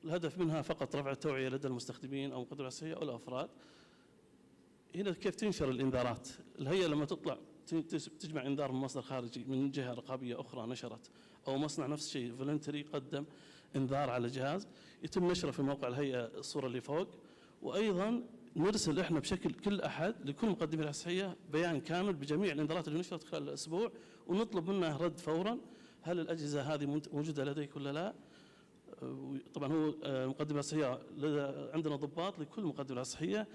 الهدف منها فقط رفع التوعية لدى المستخدمين أو المقدمة الرئاسية أو الأفراد. هنا كيف تنشر الإنذارات. الهيئة لما تطلع تجمع إنذار من مصدر خارجي من جهة رقابية أخرى نشرت، أو مصنع نفس الشيء فولنتري قدم إنذار على جهاز، يتم نشره في موقع الهيئة الصورة اللي فوق، وأيضا نرسل إحنا بشكل كل أحد لكل مقدمة رعاية صحية بيان كامل بجميع الإنذارات اللي نشرت خلال الأسبوع، ونطلب منه رد فورا هل الأجهزة هذه موجودة لديك ولا لا. طبعا هو مقدمة صحية عندنا ضباط لكل مقدمة صحية،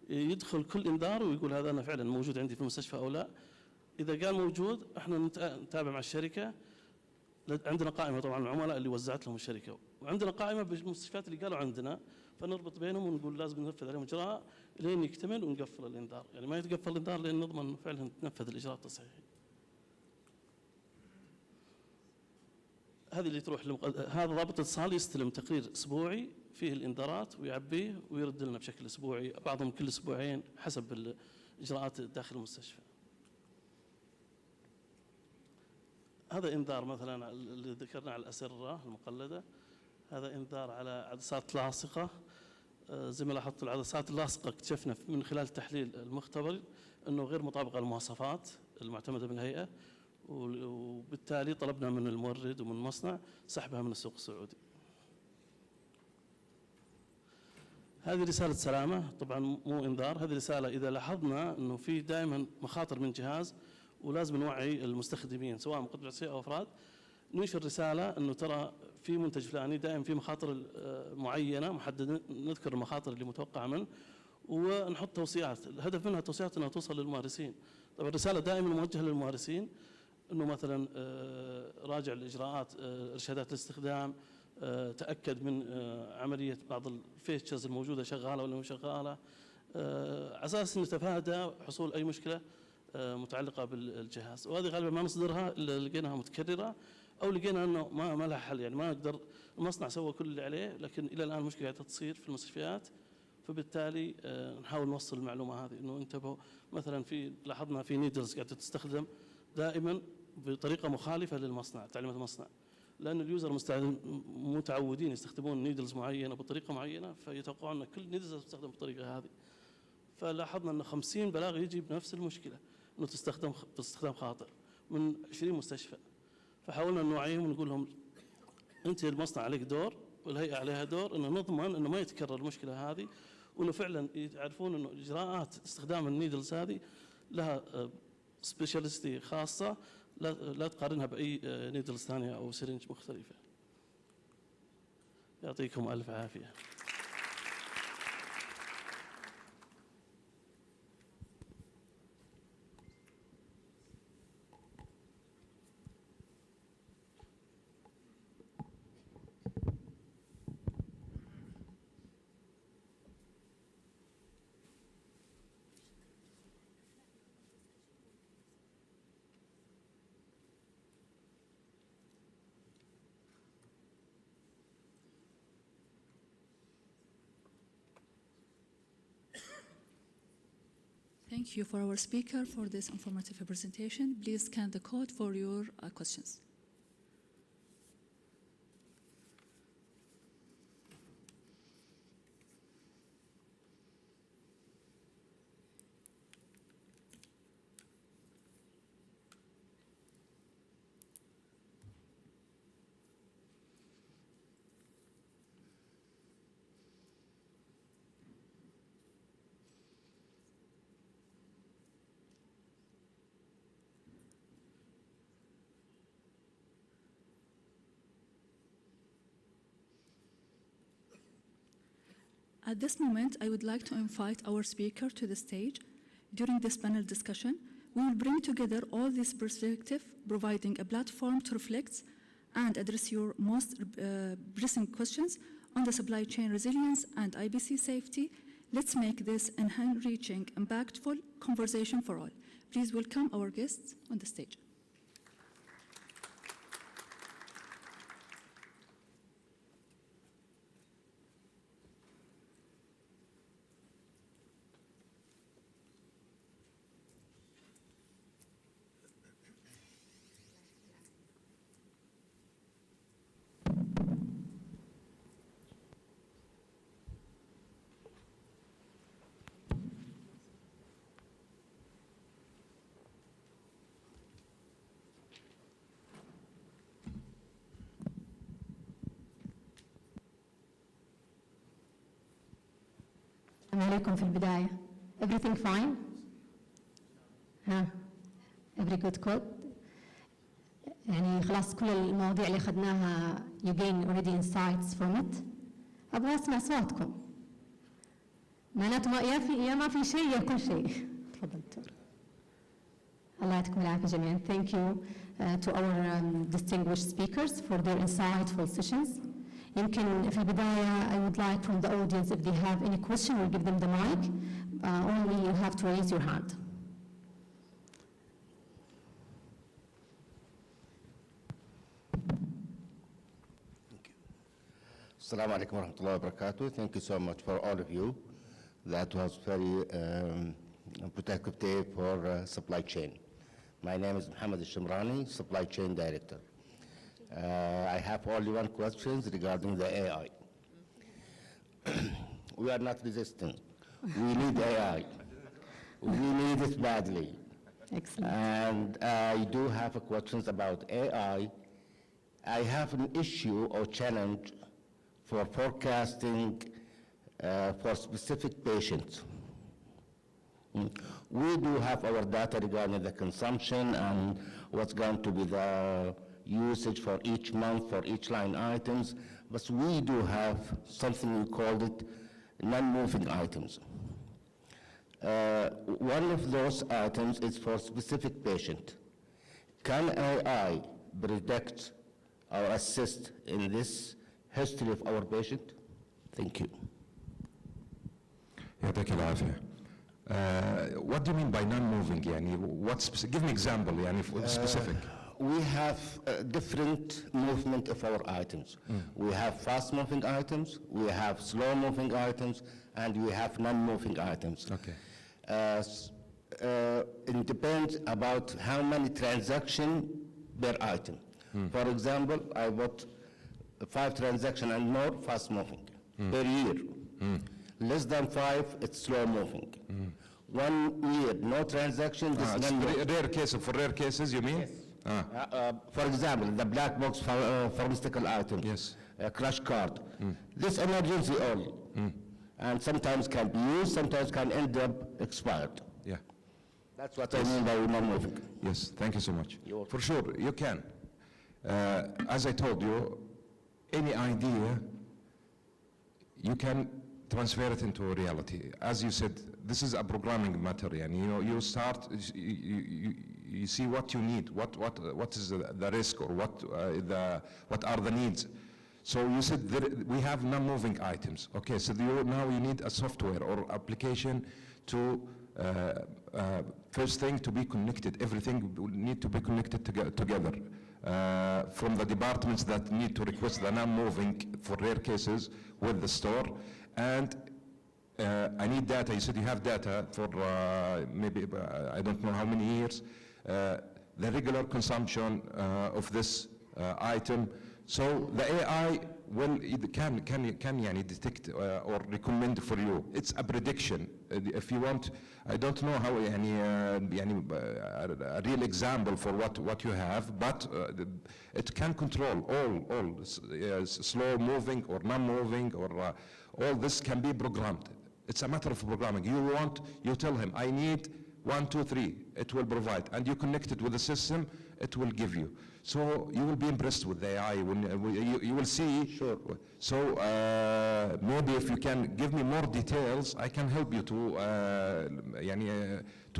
يدخل كل إنذار ويقول هذا أنا فعلا موجود عندي في المستشفى أو لا. إذا قال موجود احنا نتابع مع الشركة، عندنا قائمة طبعا العملاء اللي وزعت لهم الشركة، وعندنا قائمة بالمستشفيات اللي قالوا عندنا، فنربط بينهم ونقول لازم ننفذ عليهم إجراء لين يكتمل ونقفل الإنذار، يعني ما يتقفل الإنذار لين نضمن إنه فعلا تنفذ الإجراء التصحيحي. هذه اللي تروح هذا رابط اتصال يستلم تقرير أسبوعي فيه الإنذارات ويعبيه ويرد لنا بشكل أسبوعي، بعضهم كل أسبوعين حسب الإجراءات داخل المستشفى. هذا إنذار مثلا اللي ذكرنا على الأسرة المقلدة، هذا إنذار على عدسات لاصقة. زي ما لاحظتوا العدسات اللاصقة اكتشفنا من خلال تحليل المختبر أنه غير مطابقة للمواصفات المعتمدة من الهيئة، وبالتالي طلبنا من المورد ومن المصنع سحبها من السوق السعودي. هذه رسالة سلامة، طبعا مو إنذار، هذه رسالة إذا لاحظنا أنه في دائما مخاطر من جهاز ولازم نوعي المستخدمين سواء مقدمي العصية أو أفراد، ننشر رسالة أنه ترى في منتج فلاني دائما في مخاطر معينة محددة، نذكر المخاطر اللي متوقعة منه ونحط توصيات، الهدف منها توصيات أنها توصل للممارسين. طبعا الرسالة دائما موجهة للممارسين، أنه مثلا راجع الإجراءات، إرشادات الاستخدام، تأكد من عملية بعض الفيتشرز الموجودة شغالة ولا مو شغالة، على أساس نتفادى حصول أي مشكلة متعلقة بالجهاز. وهذه غالبا ما نصدرها إلا لقيناها متكررة أو لقينا أنه ما لها حل، يعني ما نقدر، المصنع سوى كل اللي عليه لكن إلى الآن المشكلة قاعدة تصير في المستشفيات، فبالتالي نحاول نوصل المعلومة هذه أنه انتبهوا. مثلا لاحظنا في نيدلز قاعدة تستخدم دائما بطريقة مخالفة للمصنع، تعليمات المصنع، لأن اليوزر متعودين يستخدمون نيدلز معينة بطريقة معينة، فيتوقعون أن كل نيدلز تستخدم بالطريقة هذه. فلاحظنا أن 50 بلاغ يجي بنفس المشكلة، أنه تستخدم باستخدام خاطئ من 20 مستشفى. فحاولنا نوعيهم ونقول لهم أنت المصنع عليك دور والهيئة عليها دور، أنه نضمن أنه ما يتكرر المشكلة هذه، وأنه فعلا يعرفون أنه إجراءات استخدام النيدلز هذه لها سبيشاليستي خاصة، لا تقارنها بأي نيدلز ثانية أو سرنج مختلفة. يعطيكم ألف عافية. Thank you for our speaker for this informative presentation. Please scan the code for your questions. At this moment, I would like to invite our speaker to the stage. During this panel discussion, we will bring together all these perspectives, providing a platform to reflect and address your most pressing questions on the supply chain resilience and IBC safety. Let's make this an enriching, impactful conversation for all. Please welcome our guests on the stage. السلام عليكم. في البداية everything fine؟ ها every good code؟ يعني خلاص كل المواضيع اللي أخذناها you gain already insights from it. أبغى أسمع أصواتكم. معناته يا ما في شيء يا كل شيء. تفضل دكتور. الله يعطيكم العافية جميعا. Thank you. to our distinguished speakers for their insightful sessions. يمكن في البداية I would like from the audience if they have any question we'll give them the mic. Only you have to raise your hand. Assalamu alaikum wa rahmatullahi wa barakatuh. Thank you so much for all of you. That was very protective day for supply chain. My name is Mohammed Al-Shimrani, Supply Chain Director. I have only one question regarding the AI. We are not resisting. We need AI. We need it badly. Excellent. And I do have questions about AI. I have an issue or challenge for forecasting for specific patients. We do have our data regarding the consumption and what's going to be the usage for each month for each line items, but we do have something we call it non-moving items. One of those items is for specific patient. Can AI predict or assist in this history of our patient? Thank you. يعطيك العافية. What do you mean by non-moving? يعني give me example يعني specific. We have different movement of our items. We have fast-moving items, we have slow-moving items, and we have non-moving items. Okay. It depends about how many transactions per item. For example, I bought 5 transactions and more fast-moving per year. Less than 5, it's slow-moving. 1 year, no transaction. For rare cases, you mean? Yes. For example, the black box pharmaceutical item. Yes. Crash card. This emergency only. And sometimes can be used, sometimes can end up expired. Yeah. That's what I mean by non-moving. Yes, thank you so much. You're welcome. For sure, you can. As I told you, any idea, you can transfer it into reality. As you said, this is a programming matter, and you start, you see what you need, what is the risk, or what are the needs. So you said we have non-moving items. Okay, so now you need a software or application to first thing to be connected. Everything will need to be connected together. From the departments that need to request the non-moving for rare cases with the store, and I need data. You said you have data for maybe I don't know how many years, the regular consumption of this item. So the AI can detect or recommend for you. It's a prediction. If you want, I don't know how a real example for what you have, but it can control all slow moving or non-moving, or all this can be programmed. It's a matter of programming. You tell him, I need 1, 2, 3. It will provide, and you connect it with the system. It will give you. So you will be impressed with the AI when you will see. Sure. So maybe if you can give me more details, I can help you to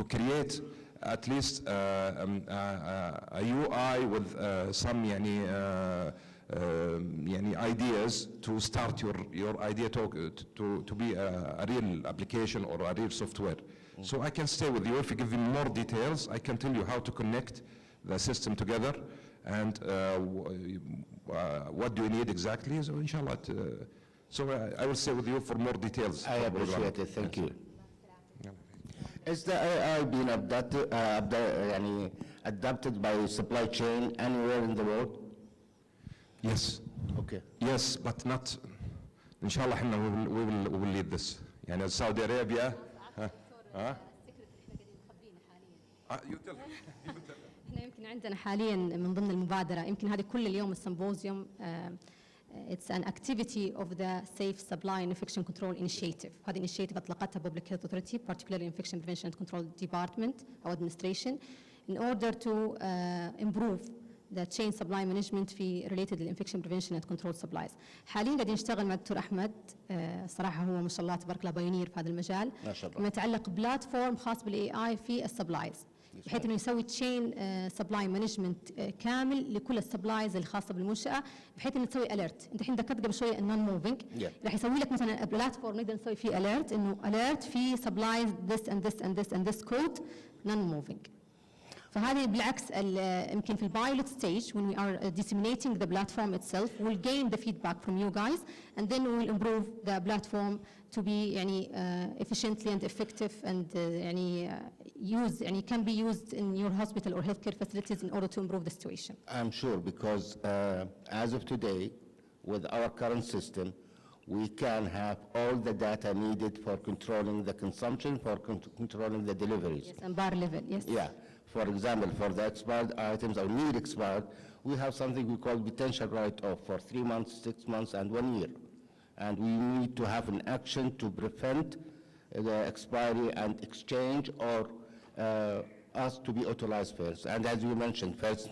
create at least a UI with some ideas to start your idea to be a real application or a real software. So I can stay with you. If you give me more details, I can tell you how to connect the system together, and what do you need exactly. So inshallah, I will stay with you for more details. I appreciate it. Thank you. Is the AI being adapted by supply chain anywhere in the world? Yes. Okay. Yes, but not. Inshallah, we will lead this. يعني Saudi Arabia. You tell. احنا يمكن عندنا حاليا من ضمن المبادره يمكن هذه كل اليوم السمبوزيوم it's an activity of the Safe Supply and Infection Control Initiative. هذه initiative أطلقتها Public Health Authority, particularly Infection Prevention and Control Department أو Administration, in order to improve the chain supply management في related to infection prevention and control supplies. حاليا قاعدين نشتغل مع الدكتور أحمد، صراحة هو ما شاء الله تبارك الله بايونير في هذا المجال. ما شاء الله. فيما يتعلق بلاتفورم خاص بالاي اي في السبلايز. بحيث انه يسوي تشين سبلاي مانجمنت كامل لكل السبلايز الخاصه بالمنشاه، بحيث انه تسوي اليرت. انت الحين ذكرت قبل شويه النون موفينج، راح يسوي لك مثلا بلاتفورم نقدر نسوي فيه اليرت، انه اليرت في سبلايز ذس اند ذس اند ذس اند ذس كود نون موفينج. فهذه بالعكس يمكن في البايلوت ستيج when we are disseminating the platform itself we'll gain the feedback from you guys and then we will improve the platform to be يعني efficiently and effective and يعني use يعني can be used in your hospital or healthcare facilities in order to improve the situation. I'm sure because as of today, with our current system, we can have all the data needed for controlling the consumption, for controlling the deliveries. Yes, and bar level, yes. Yeah. For example, for the expired items or need expired, we have something we call potential write-off for 3 months, 6 months, and 1 year. And we need to have an action to prevent the expiry and exchange or us to be utilized first. And as you mentioned, first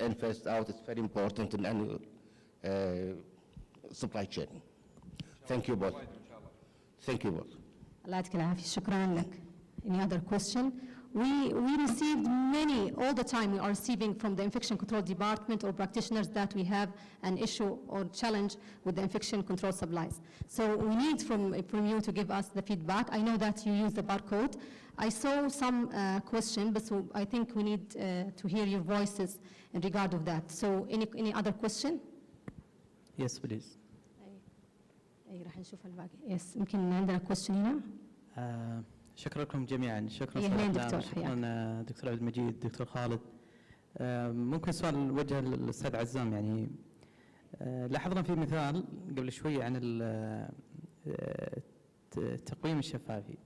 in, first out is very important in any supply chain. Thank you both. Thank you both. الله يعطيك العافية. شكرا لك. Any other question? We received many, all the time we are receiving from the infection control department or practitioners that we have an issue or challenge with the infection control supplies. So we need from you to give us the feedback. I know that you use the barcode. I saw some question, but so I think we need to hear your voices in regard of that. So any other question? Yes, please. أي راح نشوف الباقي. Yes, يمكن عندنا question هنا. شكرا لكم جميعا. شكرا أهلين دكتور. شكرا دكتور عبد المجيد، دكتور خالد. ممكن سؤال وجه للاستاذ عزام. يعني لاحظنا في مثال قبل شوي عن التقويم الشفافي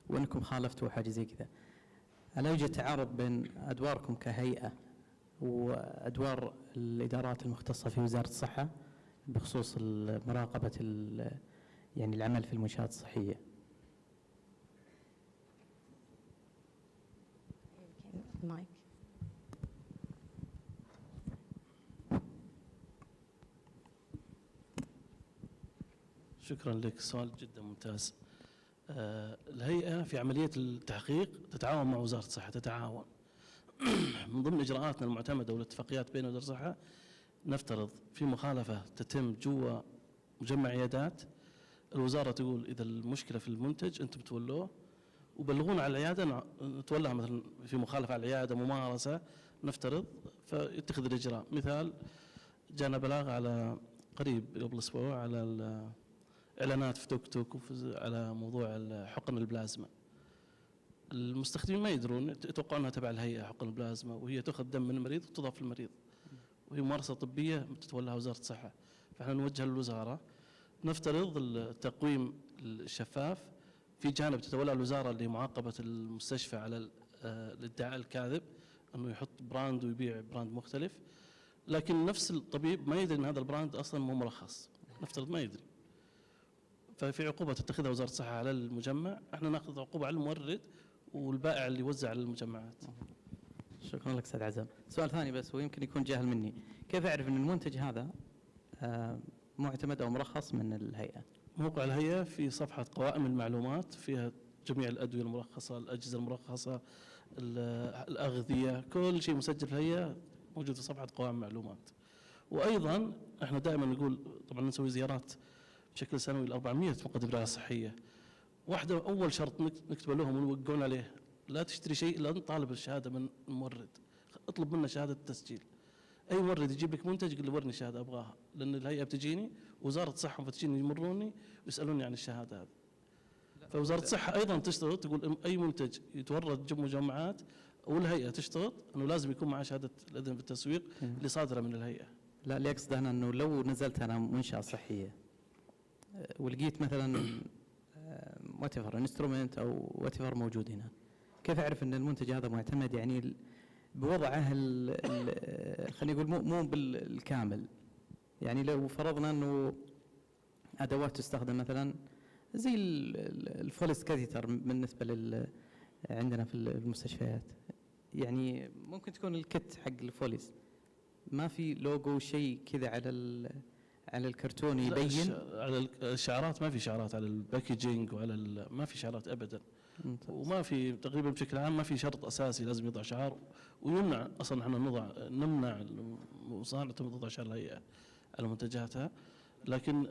وانكم خالفتوا حاجه زي كذا. الا يوجد تعارض بين ادواركم كهيئه وادوار الادارات المختصه في وزاره الصحه بخصوص مراقبه يعني العمل في المنشآت الصحيه؟ المايك. شكرا لك، سؤال جدا ممتاز. الهيئة في عملية التحقيق تتعاون مع وزارة الصحة، تتعاون من ضمن إجراءاتنا المعتمدة والاتفاقيات بين وزارة الصحة. نفترض في مخالفة تتم جوا مجمع عيادات، الوزارة تقول إذا المشكلة في المنتج أنتم تولوه وبلغونا على العيادة، نتولى مثلا في مخالفة على العيادة ممارسة نفترض، فيتخذ الإجراء. مثال جانا بلاغ على قريب قبل أسبوع على الإعلانات في توك توك على موضوع حقن البلازما. المستخدمين ما يدرون، يتوقعون أنها تبع الهيئة حقن البلازما، وهي تأخذ دم من المريض وتضاف للمريض، وهي ممارسة طبية تتولاها وزارة الصحة. فإحنا نوجه للوزارة، نفترض التقويم الشفاف في جانب تتولى الوزارة لمعاقبة المستشفى على الادعاء الكاذب أنه يحط براند ويبيع براند مختلف، لكن نفس الطبيب ما يدري أن هذا البراند أصلا مو مرخص، نفترض ما يدري. ففي عقوبة تتخذها وزارة الصحة على المجمع، احنا ناخذ عقوبة على المورد والبائع اللي يوزع على المجمعات. شكرا لك استاذ عزام. سؤال ثاني بس ويمكن يكون جاهل مني، كيف اعرف ان المنتج هذا معتمد او مرخص من الهيئة؟ موقع الهيئة في صفحة قوائم المعلومات فيها جميع الأدوية المرخصة، الأجهزة المرخصة، الأغذية، كل شيء مسجل في الهيئة موجود في صفحة قوائم المعلومات. وأيضا احنا دائما نقول، طبعا نسوي زيارات بشكل سنوي ل 400 مقدم رعاية صحية. واحدة أول شرط نكتب لهم ونوقعون عليه، لا تشتري شيء إلا أن طالب الشهادة من المورد، اطلب منه شهادة التسجيل. أي مورد يجيب لك منتج يقول له ورني شهادة أبغاها، لأن الهيئة بتجيني، وزارة الصحة مفتشين يمروني ويسألوني عن الشهادة هذه. فوزارة الصحة أيضا تشترط، تقول أي منتج يتورد جم مجمعات والهيئة تشترط أنه لازم يكون معه شهادة الإذن بالتسويق اللي صادرة من الهيئة. لا، اللي أقصده أنا أنه لو نزلت أنا منشأة صحية ولقيت مثلا whatever instrument أو whatever موجود هنا، كيف أعرف أن المنتج هذا معتمد يعني بوضعه خلينا نقول مو بالكامل؟ يعني لو فرضنا أنه أدوات تستخدم مثلا زي الفوليس كاثيتر بالنسبة عندنا في المستشفيات، يعني ممكن تكون الكت حق الفوليس ما في لوجو شيء كذا على على الكرتون لا، يبين؟ على الشعارات ما في شعارات، على الباكجينج وعلى ما في شعارات ابدا. وما في تقريبا بشكل عام ما في شرط اساسي لازم يضع شعار، ويمنع اصلا احنا نمنع مصانع تضع شعار الهيئه على منتجاتها. لكن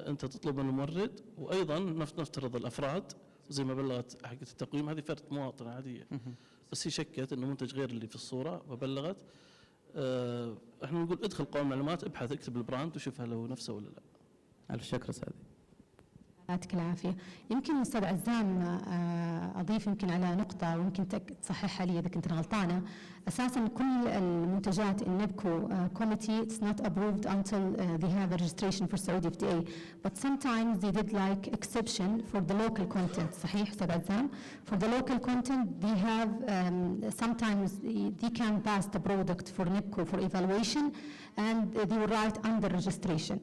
انت تطلب من المورد، وايضا نفترض الافراد زي ما بلغت حقه التقويم، هذه فرد مواطنه عاديه بس هي شكت انه منتج غير اللي في الصوره فبلغت. احنا نقول ادخل قوائم المعلومات، ابحث اكتب البراند وشوف هل هو نفسه ولا لا. الف شكر سعدي. يعطيك العافية. يمكن أستاذ عزام أضيف يمكن على نقطة ويمكن تصححها لي إذا كنت غلطانة. أساساً كل المنتجات النبكو committee it's not approved until they have a registration for Saudi FDA, but sometimes they did like exception for the local content. صحيح أستاذ عزام؟ For the local content they have sometimes they can pass the product for NIPCO for evaluation and they will write under registration.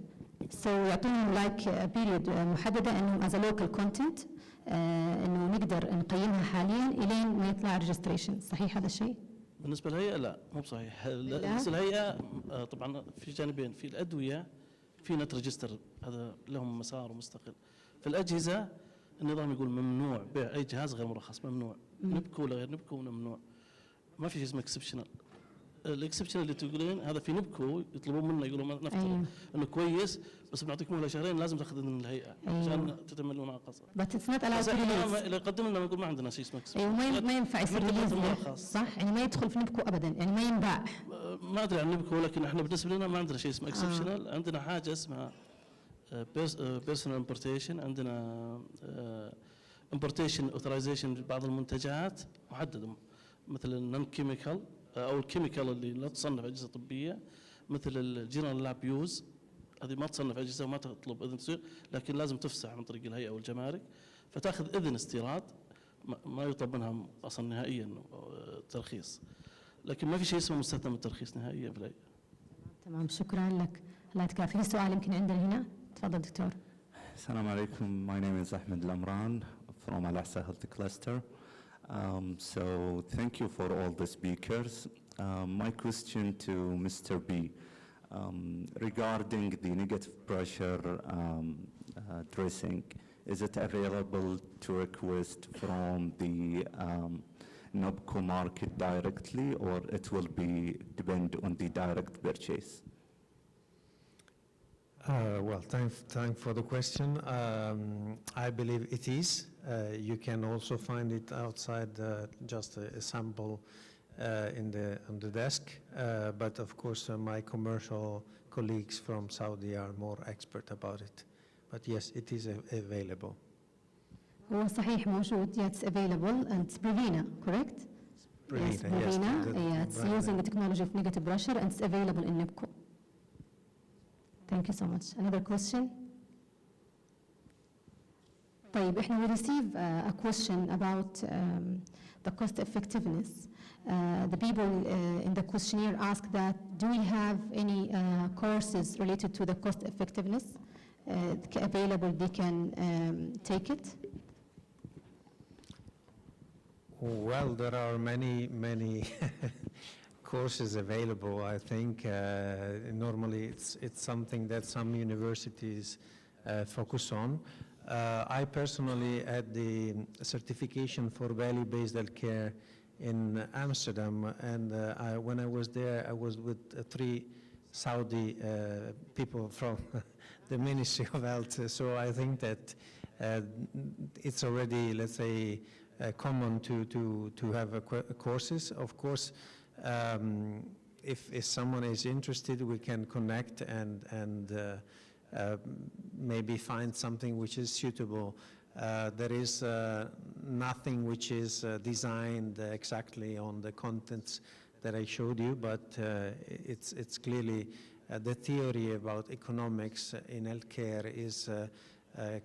So يعطونهم like period محددة انهم as a local content انه نقدر نقيمها حاليا الين ما يطلع registration. صحيح هذا الشيء؟ بالنسبه للهيئه لا مو بصحيح. بالنسبه للهيئه طبعا في جانبين، في الادويه في نت ريجستر هذا لهم مسار مستقل. في الاجهزه النظام يقول ممنوع بيع اي جهاز غير مرخص، ممنوع نبكو ولا غير نبكو ممنوع. ما في شيء اسمه اكسبشنال. الاكسبشن اللي تقولين هذا في نبكو يطلبون منا يقولون نفترض انه كويس بس بنعطيك مهله شهرين لازم تاخذ من الهيئه عشان تتم المناقصه. بس اتس نوت الاود اذا قدم لنا نقول ما عندنا شيء اسمه اكسبشن. ايوه ما ينفع يصير ريليز صح؟ يعني ما يدخل في نبكو ابدا، يعني ما ينباع. ما ادري عن نبكو لكن احنا بالنسبه لنا ما عندنا شيء اسمه اكسبشنال. عندنا حاجه اسمها بيرسونال امبورتيشن، عندنا امبورتيشن اوثرايزيشن بعض المنتجات محدده مثل النون كيميكال او الكيميكال اللي لا تصنف اجهزه طبيه، مثل الجنرال لاب يوز هذه ما تصنف اجهزه وما تطلب اذن تسويق، لكن لازم تفسح عن طريق الهيئه والجمارك فتاخذ اذن استيراد ما يطلب منها اصلا نهائيا ترخيص، لكن ما في شيء اسمه مستثنى من الترخيص نهائيا في الهيئه. تمام شكرا لك. الله يعطيك العافيه. في سؤال يمكن عندنا هنا، تفضل دكتور. السلام عليكم. My name is Ahmed Lamran from Al Ahsa Health Cluster. So thank you for all the speakers. My question to Mr. B regarding the negative pressure dressing, is it available to request from the NOBCO market directly, or it will be depend on the direct purchase? Well, thank for the question. I believe it is. You can also find it outside just a sample on the desk. But of course, my commercial colleagues from Saudi are more expert about it. But yes, it is available. هو صحيح موجود. Yeah, it's available and it's Brevina, correct? Brevina, yes. Brevina. Yeah, it's using the technology of negative pressure and it's available in NIPCO. Thank you so much. Another question? طيب احنا we receive a question about the cost effectiveness. The people in the questionnaire ask that do we have any courses related to the cost effectiveness available they can take it? Well, there are many courses available. I think normally it's something that some universities focus on. I personally had the certification for value-based healthcare in Amsterdam, and when I was there, I was with 3 Saudi people from the Ministry of Health. So I think that it's already, let's say, common to have courses. Of course, if someone is interested, we can connect and maybe find something which is suitable. There is nothing which is designed exactly on the contents that I showed you, but it's clearly the theory about economics in healthcare is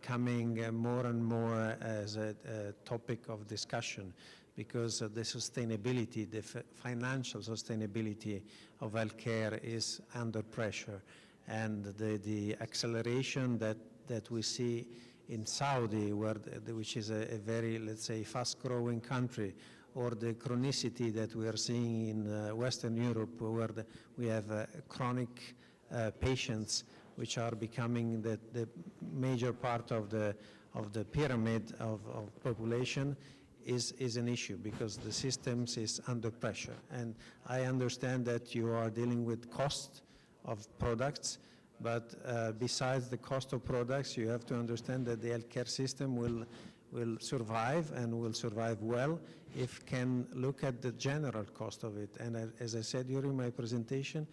coming more and more as a topic of discussion, because the sustainability, the financial sustainability of healthcare is under pressure. And the acceleration that we see in Saudi, which is a very, let's say, fast-growing country, or the chronicity that we are seeing in Western Europe, where we have chronic patients which are becoming the major part of the pyramid of population, is an issue because the systems is under pressure. And I understand that you are dealing with cost of products, but besides the cost of products, you have to understand that the healthcare system will survive and will survive well if can look at the general cost of it. And as I said during my presentation,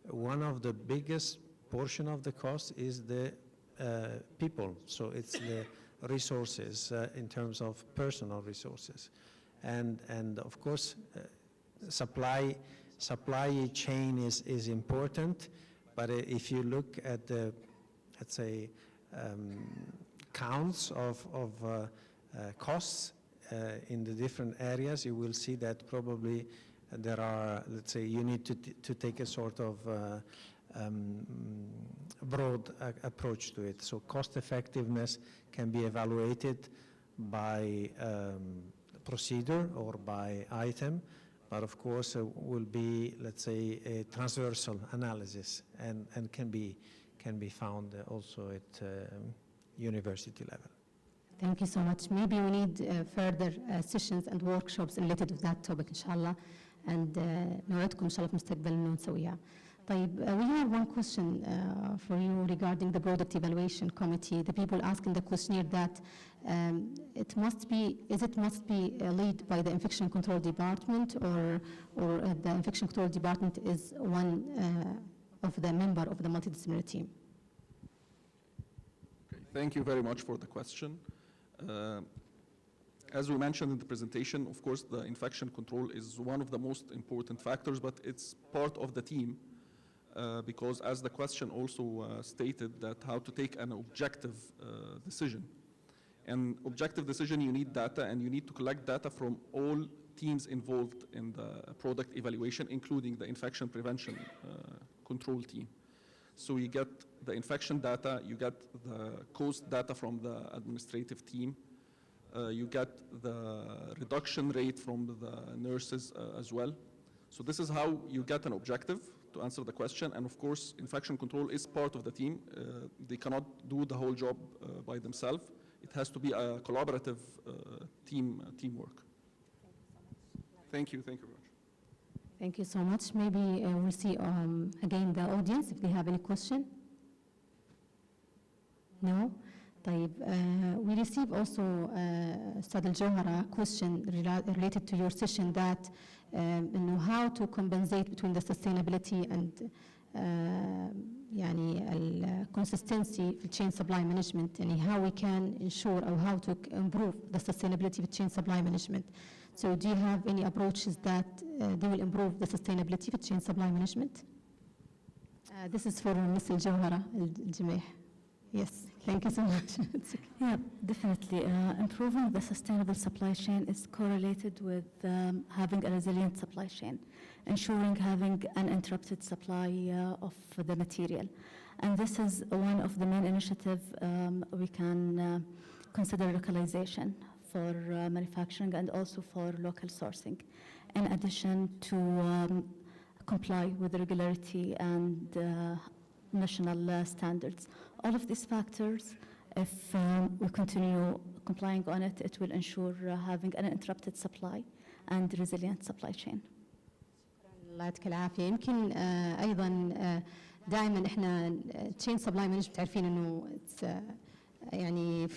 one of the biggest portion of the cost is the people. So it's the resources in terms of personal resources. And of course, supply chain is important, but if you look at the, let's say, counts of costs in the different areas, you will see that probably there are, let's say, you need to take a sort of broad approach to it. So cost effectiveness can be evaluated by procedure or by item, but of course will be, let's say, a transversal analysis and can be found also at university level. Thank you so much. Maybe we need further sessions and workshops related to that topic إن شاء الله, and نوعدكم إن شاء الله في المستقبل إنه نسويها. طيب, we have one question for you regarding the product evaluation committee. The people ask in the questionnaire that it must be led by the infection control department, or the infection control department is one of the member of the multidisciplinary team. Okay, thank you very much for the question. As we mentioned in the presentation, of course, the infection control is one of the most important factors, but it's part of the team. Because as the question also stated, that how to take an objective decision. And objective decision, you need data, and you need to collect data from all teams involved in the product evaluation, including the infection prevention control team. So you get the infection data, you get the cost data from the administrative team, you get the reduction rate from the nurses as well. So this is how you get an objective to answer the question. And of course, infection control is part of the team. They cannot do the whole job by themselves. It has to be a collaborative teamwork. Thank you very much. Thank you so much. Maybe we'll see again the audience if they have any question. No? طيب, we receive also Ustad Al-Jawhara question related to your session that how to compensate between the sustainability and يعني consistency في chain supply management, يعني how we can ensure or how to improve the sustainability of chain supply management. So do you have any approaches that they will improve the sustainability of chain supply management? This is for Ms. Al-Jawhara Al-Jameh. Yes, thank you so much. Yeah, definitely. Improving the sustainable supply chain is correlated with having a resilient supply chain, ensuring having uninterrupted supply of the material. And this is one of the main initiatives we can consider localization for manufacturing and also for local sourcing, in addition to comply with regularity and national standards. All of these factors, if we continue complying on it, it will ensure having an uninterrupted supply and resilient supply chain. الله يعطيك العافية. يمكن أيضا دائما إحنا chain supply management تعرفين إنه يعني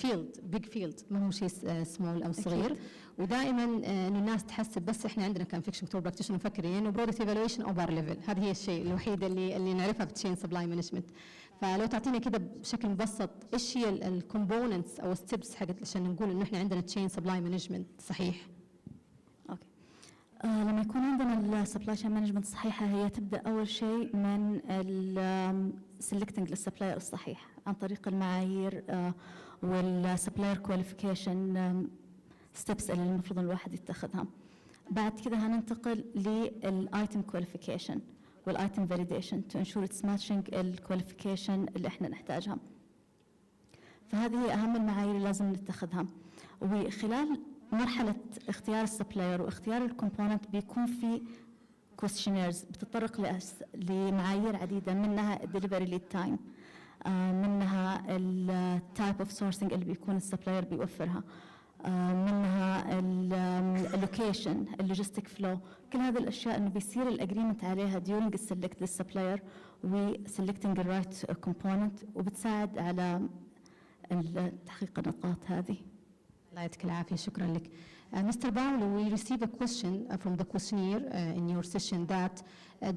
big field ما هو شيء small أو صغير. ودائما انه الناس تحسب بس احنا عندنا كانفكشن كنترول براكتيشنر مفكرين وبرودكت ايفالويشن اوفر ليفل. هذا هي الشيء الوحيد اللي نعرفها في تشين سبلاي مانجمنت. فلو تعطينا كده بشكل مبسط ايش هي الكومبوننتس او الستبس حقت عشان نقول انه احنا عندنا تشين سبلاي مانجمنت صحيح. اوكي. لما يكون عندنا السبلاي تشين مانجمنت صحيحه هي تبدا اول شيء من السلكتنج للسبلاير الصحيح عن طريق المعايير والسبلاير كواليفيكيشن ستيبس اللي المفروض الواحد يتخذها. بعد كده هننتقل للايتم كواليفيكيشن والايتم فاليديشن تو انشور اتس ماتشنج الكواليفيكيشن اللي احنا نحتاجها. فهذه هي اهم المعايير اللي لازم نتخذها. وخلال مرحله اختيار السبلاير واختيار الكومبوننت بيكون في كويستشنيرز بتطرق لمعايير عديده منها الدليفري ليد تايم. منها التايب اوف سورسنج اللي بيكون السبلاير بيوفرها، منها اللوكيشن، اللوجيستيك فلو، كل هذه الاشياء انه بيصير الاجريمنت عليها during السلكت للسبلاير وسلكتنج الرايت كومبوننت، وبتساعد على تحقيق النقاط هذه. الله يعطيك العافية، شكرا لك. Mr. Paolo, we receive a question from the questionnaire in your session that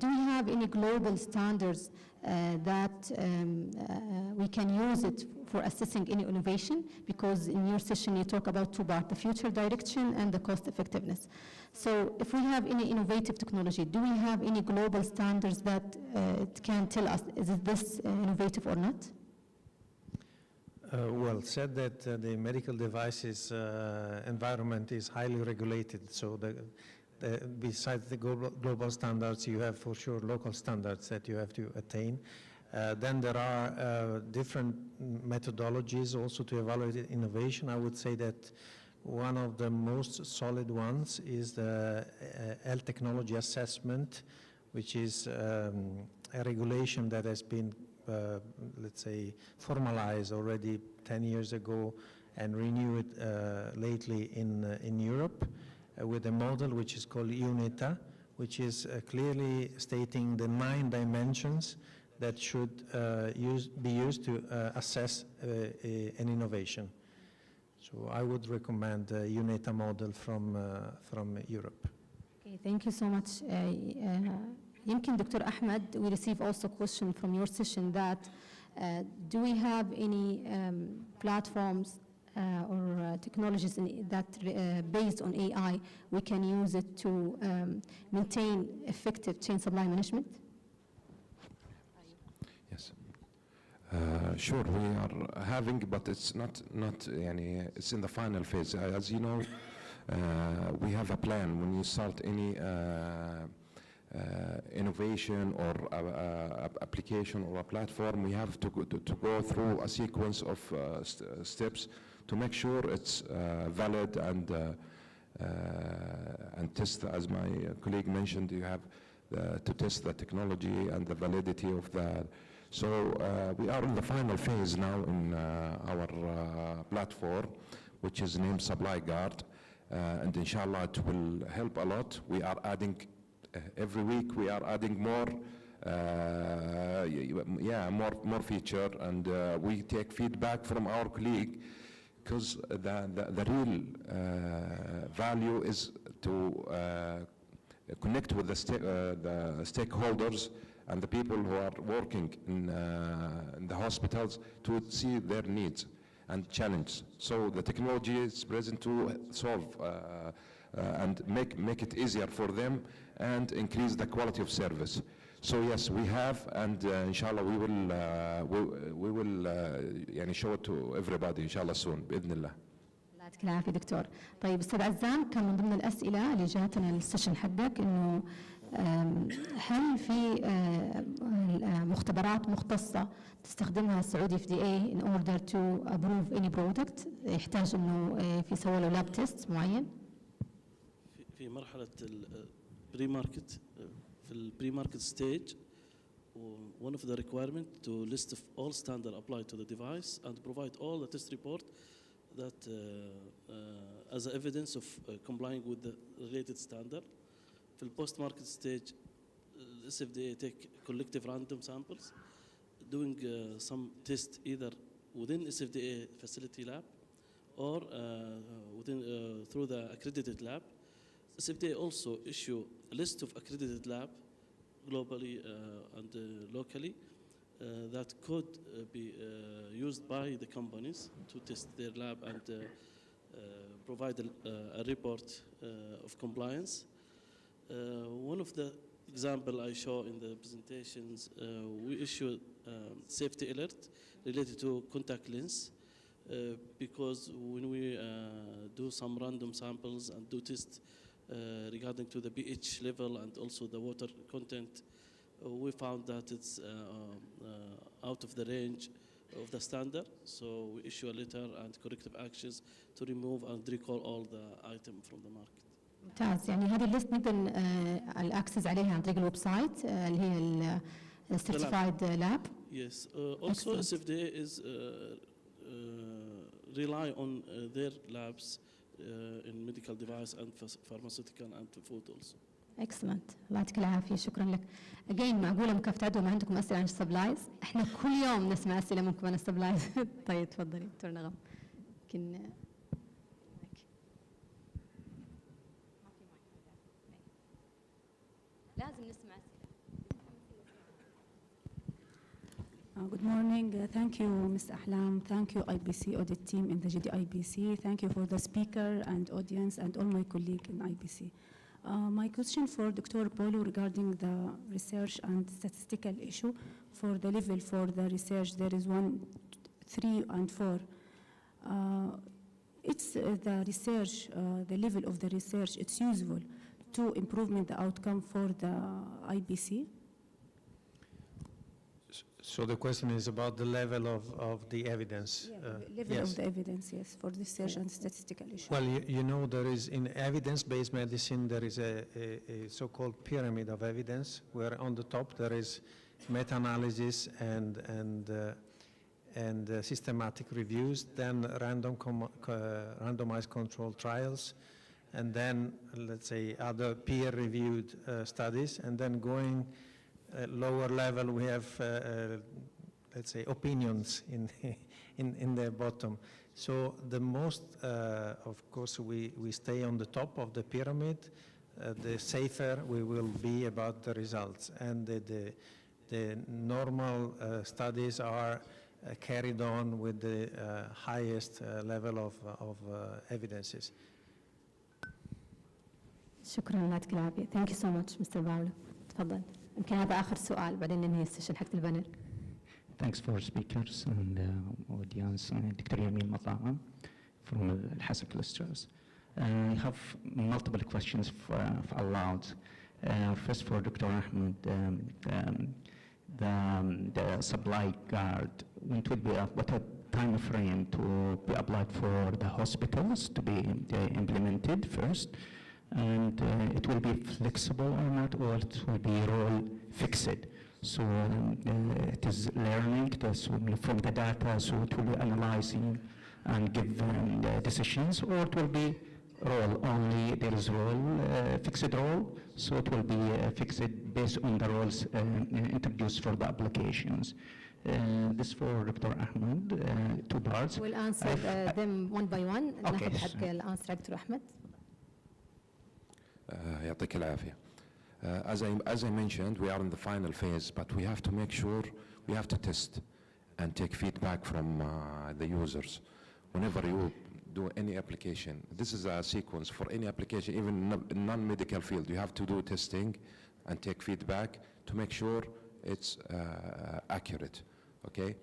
do we have any global standards that we can use it for assessing any innovation? Because in your session you talk about two parts, the future direction and the cost effectiveness. So if we have any innovative technology, do we have any global standards that it can tell us is this innovative or not? Well, said that the medical devices environment is highly regulated, so besides the global standards, you have for sure local standards that you have to attain. Then there are different methodologies also to evaluate innovation. I would say that one of the most solid ones is the health technology assessment, which is a regulation that has been let's say, formalized already 10 years ago and renewed lately in Europe with a model which is called UNITA, which is clearly stating the 9 dimensions that should be used to assess an innovation. So I would recommend the UNITA model from Europe. Okay, thank you so much. يمكن Dr. Ahmed, we receive also a question from your session that do we have any platforms or technologies that based on AI we can use it to maintain effective chain supply management? Yes. Sure, we are having, but it's not it's in the final phase. As you know, we have a plan when you start any innovation or application or a platform. We have to go through a sequence of steps to make sure it's valid and test. As my colleague mentioned, you have to test the technology and the validity of that. So we are in the final phase now in our platform, which is named Supply Guard, and inshallah it will help a lot. We are adding every week we are adding more feature, and we take feedback from our colleague, because the real value is to connect with the stakeholders and the people who are working in the hospitals to see their needs and challenges. So the technology is present to solve and make it easier for them and increase the quality of service. So yes, we have, and inshallah we will show it to everybody inshallah soon بإذن الله. الله يعطيك العافية دكتور. طيب أستاذ عزام، كان من ضمن الأسئلة اللي جاتنا للسيشن حقك إنه هل في مختبرات مختصة تستخدمها السعودي FDA in order to approve any product يحتاج إنه في سووا له lab test معين؟ في مرحلة البري ماركت، في البري ماركت ستيج one of the requirement to list of all standard applied to the device and provide all the test report that as evidence of complying with the related standard. في البوست ماركت ستيج SFDA take collective random samples doing some test either within SFDA facility lab or within through the accredited lab. SFDA also issue a list of accredited lab globally and locally that could be used by the companies to test their lab and provide a report of compliance. One of the example I show in the presentations, we issue safety alert related to contact lens because when we do some random samples and do tests regarding to the pH level and also the water content, we found that it's out of the range of the standard. So we issue a letter and corrective actions to remove and recall all the item from the market. ممتاز. يعني هذه الليست نقدر الاكسس عليها عن طريق الويب سايت اللي هي certified lab? Yes. Also, Excellent. SFDA is rely on their labs in medical device and pharmaceutical and food also. Excellent. الله يعطيك العافية، شكرا لك. Again معقولة ممكن تعدوا ما عندكم أسئلة عن السبلايز؟ احنا كل يوم نسمع أسئلة منكم عن السبلايز. طيب تفضلي دكتور نغم. يمكن لازم نسمع أسئلة. Good morning. Thank you, Ms. Ahlam. Thank you, IBC audit team in the GDIBC. Thank you for the speaker and audience and all my colleagues in IBC. My question for Dr. Polo regarding the research and statistical issue. For the level for the research, there is 1, 3, and 4. It's the research, the level of the research, it's useful to improvement the outcome for the IBC. So the question is about the level of the evidence. Level yes. of the evidence, yes, for research and statistical issue. Well, you know, there is in evidence-based medicine, there is a so-called pyramid of evidence, where on the top there is meta-analysis and systematic reviews, then randomized controlled trials, and then, let's say, other peer-reviewed studies, and then going lower level, we have, let's say, opinions in the bottom. So the most, of course, we stay on the top of the pyramid, the safer we will be about the results. And the normal studies are carried on with the highest level of evidences. شكرا الله يعطيك العافية. Thank you so much, Mr. Paolo. تفضل. يمكن هذا آخر سؤال بعدين ننهي السيشن حق البانل. Thanks for speakers and audience. Dr. Yamin Mata'a from Al-Hassan Clusters. I have multiple questions allowed. First for Dr. Ahmed, the supply guard, when it will be what a time frame to be applied for the hospitals to be implemented first? And it will be flexible or not, or it will be role fixed. So it is learning from the data, so it will be analyzing and give the decisions, or it will be role only. There is role, fixed role, so it will be fixed based on the roles introduced for the applications. This for Dr. Ahmed, 2 parts. We'll answer them one by one. ناخذ حق الأنسر دكتور أحمد. يعطيك العافية. As I mentioned, we are in the final phase, but we have to make sure, we have to test and take feedback from the users. Whenever you do any application, this is a sequence for any application, even in non-medical field, you have to do testing and take feedback to make sure it's accurate, okay?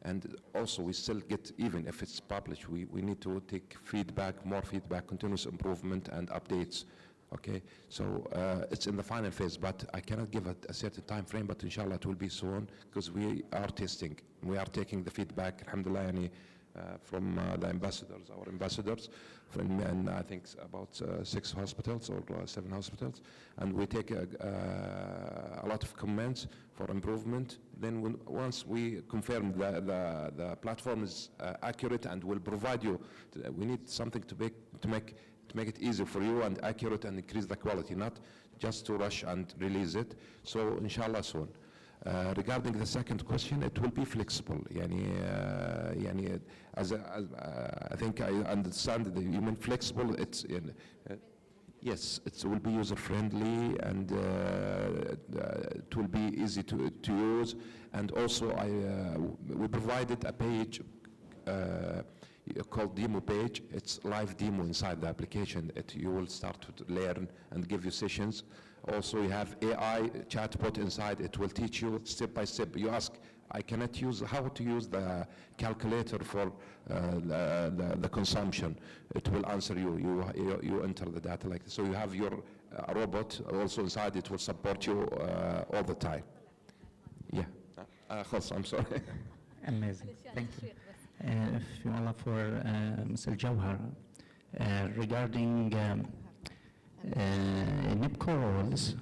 And also we still get, even if it's published, we need to take feedback, more feedback, continuous improvement and updates. Okay, so it's in the final phase, but I cannot give a certain time frame, but inshallah it will be soon, because we are testing. We are taking the feedback, alhamdulillah, from the ambassadors, our ambassadors, and I think about 6 hospitals or 7 hospitals, and we take a lot of comments for improvement. Then once we confirm the platform is accurate and will provide you, we need something to make it easy for you and accurate and increase the quality, not just to rush and release it. So inshallah soon. Regarding the second question, it will be flexible. As I think I understand that you mean flexible. It's yes, it will be user friendly and it will be easy to use. And also, we provided a page called demo page. It's live demo inside the application. You will start to learn and give you sessions. Also, you have AI chatbot inside. It will teach you step by step. You ask, I cannot use how to use the calculator for the consumption. It will answer you. You enter the data like this. So you have your robot also inside. It will support you all the time. Yeah. I'm sorry. Amazing. Thank you. Fiona for Mr. Jawhar, regarding NIPCO roles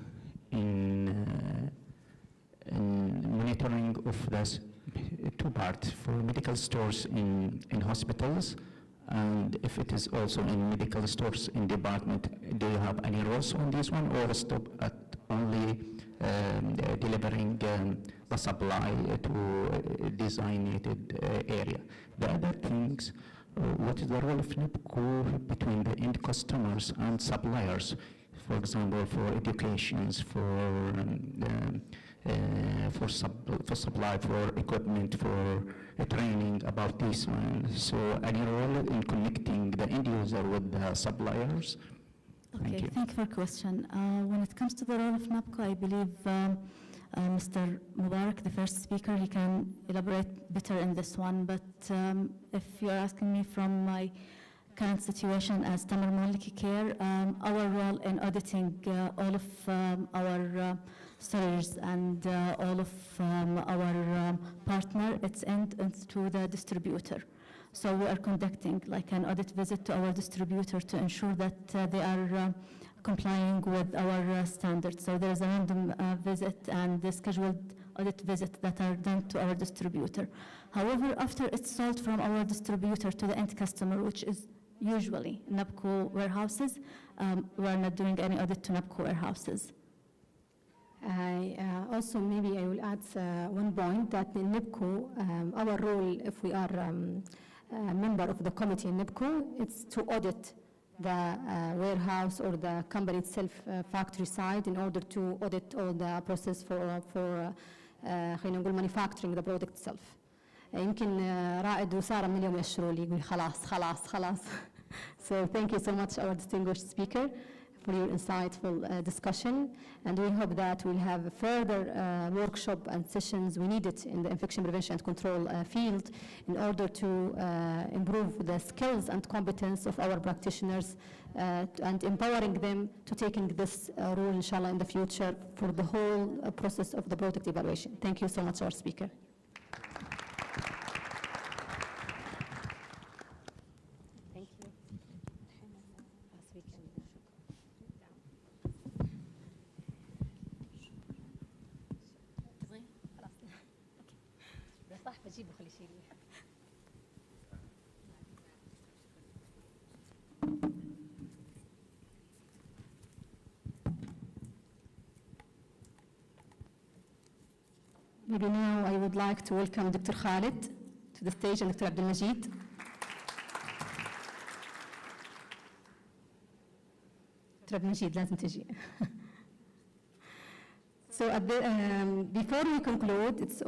in monitoring of the two parts for medical stores in hospitals, and if it is also in medical stores in department, do you have any rules on this one, or stop at only delivering the supply to a designated area? The other things, what is the role of NIPCO between the end customers and suppliers? For example, for educations, for supply, for equipment, for training about this one. So any role in connecting the end user with the suppliers? Okay, thank you for your question. When it comes to the role of NAPCO, I believe Mr. Mubarak, the first speaker, he can elaborate better in this one. But if you're asking me from my current situation as Tamar Maliki Care, our role in auditing all of our stores and all of our partner, it's to the distributor. So we are conducting like an audit visit to our distributor to ensure that they are complying with our standards. So there is a random visit and the scheduled audit visit that are done to our distributor. However, after it's sold from our distributor to the end customer, which is usually NAPCO warehouses, we are not doing any audit to NAPCO warehouses. Also, maybe I will add one point that in NIPCO, our role, if we are a member of the committee in NIPCO, it's to audit the warehouse or the company itself, factory side, in order to audit all the process for خلينا نقول manufacturing the product itself. يمكن رائد وسارة من اليوم يشروا لي يقول خلاص. So thank you so much, our distinguished speaker, for your insightful discussion, and we hope that we'll have further workshop and sessions we need it in the infection prevention and control field in order to improve the skills and competence of our practitioners and empowering them to taking this role, inshallah, in the future for the whole process of the product evaluation. Thank you so much, our speaker. Maybe now I would like to welcome Dr. Khalid to the stage and Dr. Abdul Majid. Dr. Abdul Majid, لازم تجي. So before we conclude, it's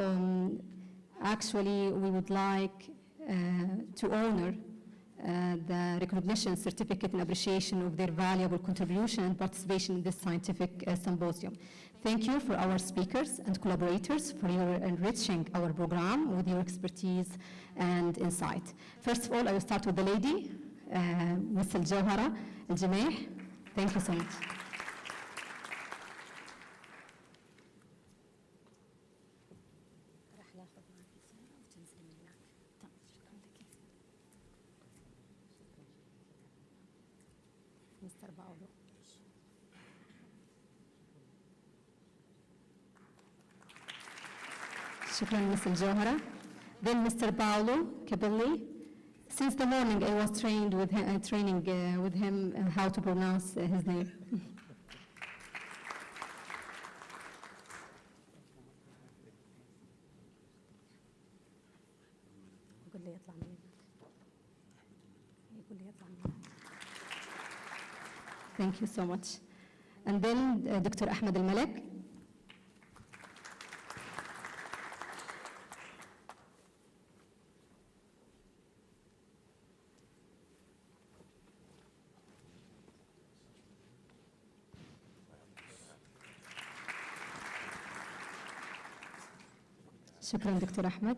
actually we would like to honor the recognition certificate and appreciation of their valuable contribution and participation in this scientific symposium. Thank you for our speakers and collaborators for your enriching our program with your expertise and insight. First of all, I will start with the lady, Ms. Al-Jawhara Al-Jameh. Thank you so much. شكرا Ms. Al-Jawhara. Then Mr. Paolo Capelli. Since the morning I was training with him how to pronounce his name. Thank you so much. And then Dr. Ahmed Al-Malek. شكرا دكتور أحمد.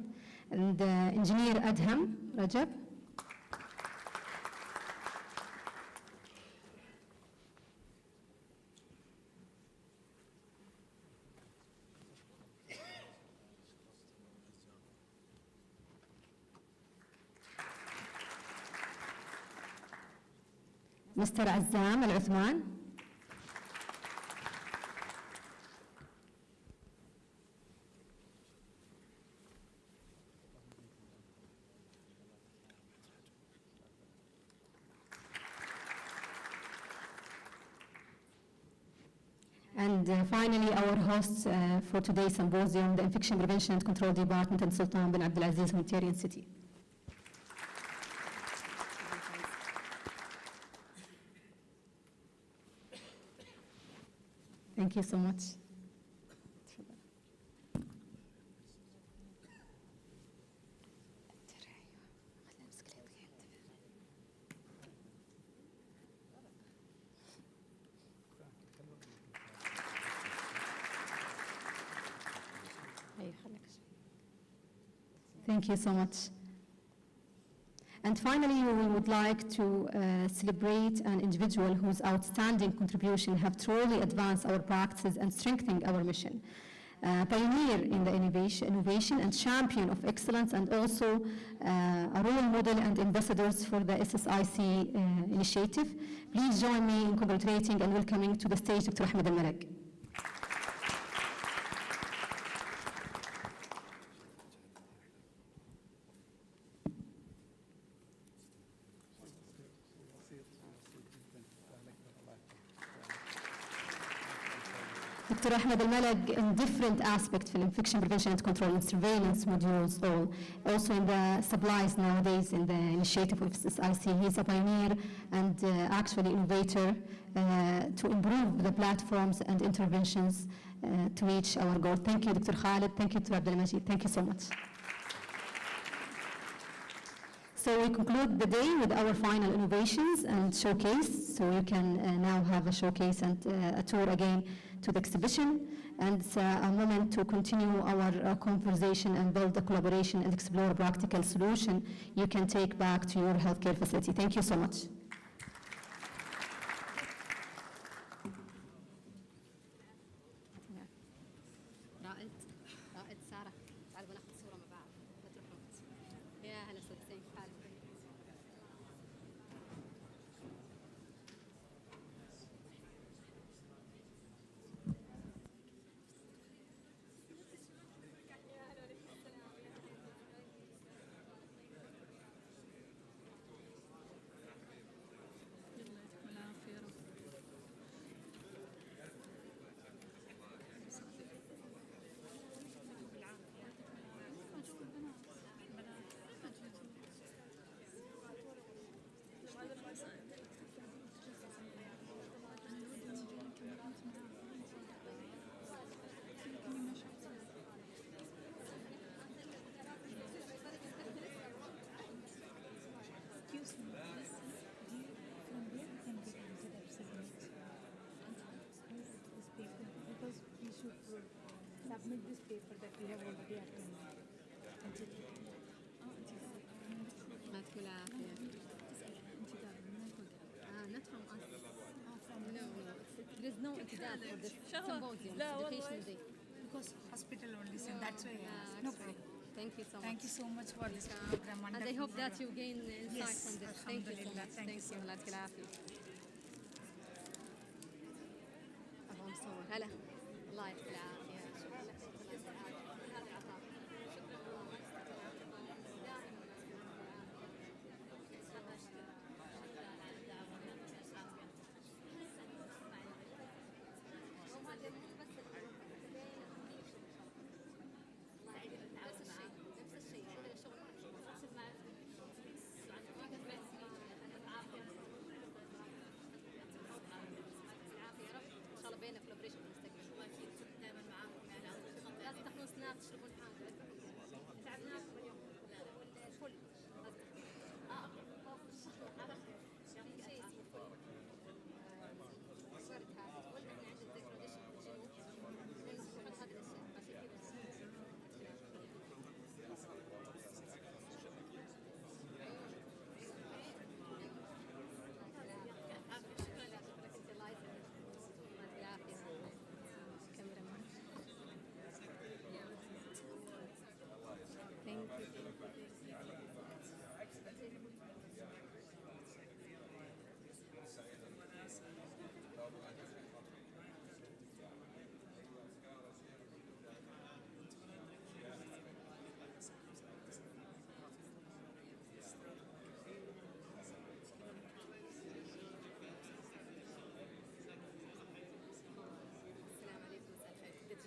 And engineer Adham Rajab. Mr. Azzam Al-Uthman. And finally, our hosts for today's symposium, the Infection Prevention and Control Department and Sultan bin Abdulaziz Humanitarian City. Thank you so much. Thank you so much. And finally, we would like to celebrate an individual whose outstanding contribution have truly advanced our practices and strengthened our mission. Pioneer in the innovation and champion of excellence, and also a role model and ambassadors for the SSIC initiative. Please join me in congratulating and welcoming to the stage Dr. Ahmed Al-Malak. Dr. Ahmed Al-Malak in different aspects for infection prevention and control and surveillance modules, also in the supplies nowadays in the initiative of SSIC. He's a pioneer and actually innovator to improve the platforms and interventions to reach our goal. Thank you, Dr. Khalid. Thank you, Dr. Abdelmajid. Thank you so much. So we conclude the day with our final innovations and showcase. So you can now have a showcase and a tour again to the exhibition. And it's a moment to continue our conversation and build a collaboration and explore a practical solution you can take back to your healthcare facility. Thank you so much. Submit this paper that we have already attended. not from us. No, there is no intidad for this symposium, educational day. Because hospital only, so that's why I asked. No problem. Thank you so much. Thank you so much for this program. And I hope that you gain insight from this. Thank you so much. Thank you so much. أبغى مصور. هلا. الله يعطيك العافية.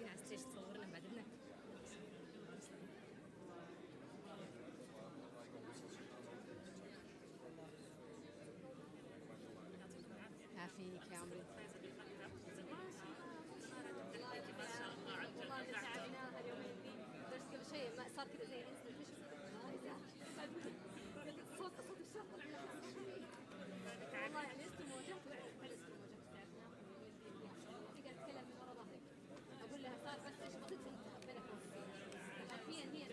تجينا على الستيج تصورنا بعد اذنك. عافيك يا عمري. والله تعبناها اليومين ذي، درس قبل شيء ما صار كذا زي صوت الشرط والله يعني استموجت وعلى استموجت تعبنا. هي قاعدة تتكلم من ورا ظهرك، اقول لها صار بس ايش بغيت بينكم حرفيا هي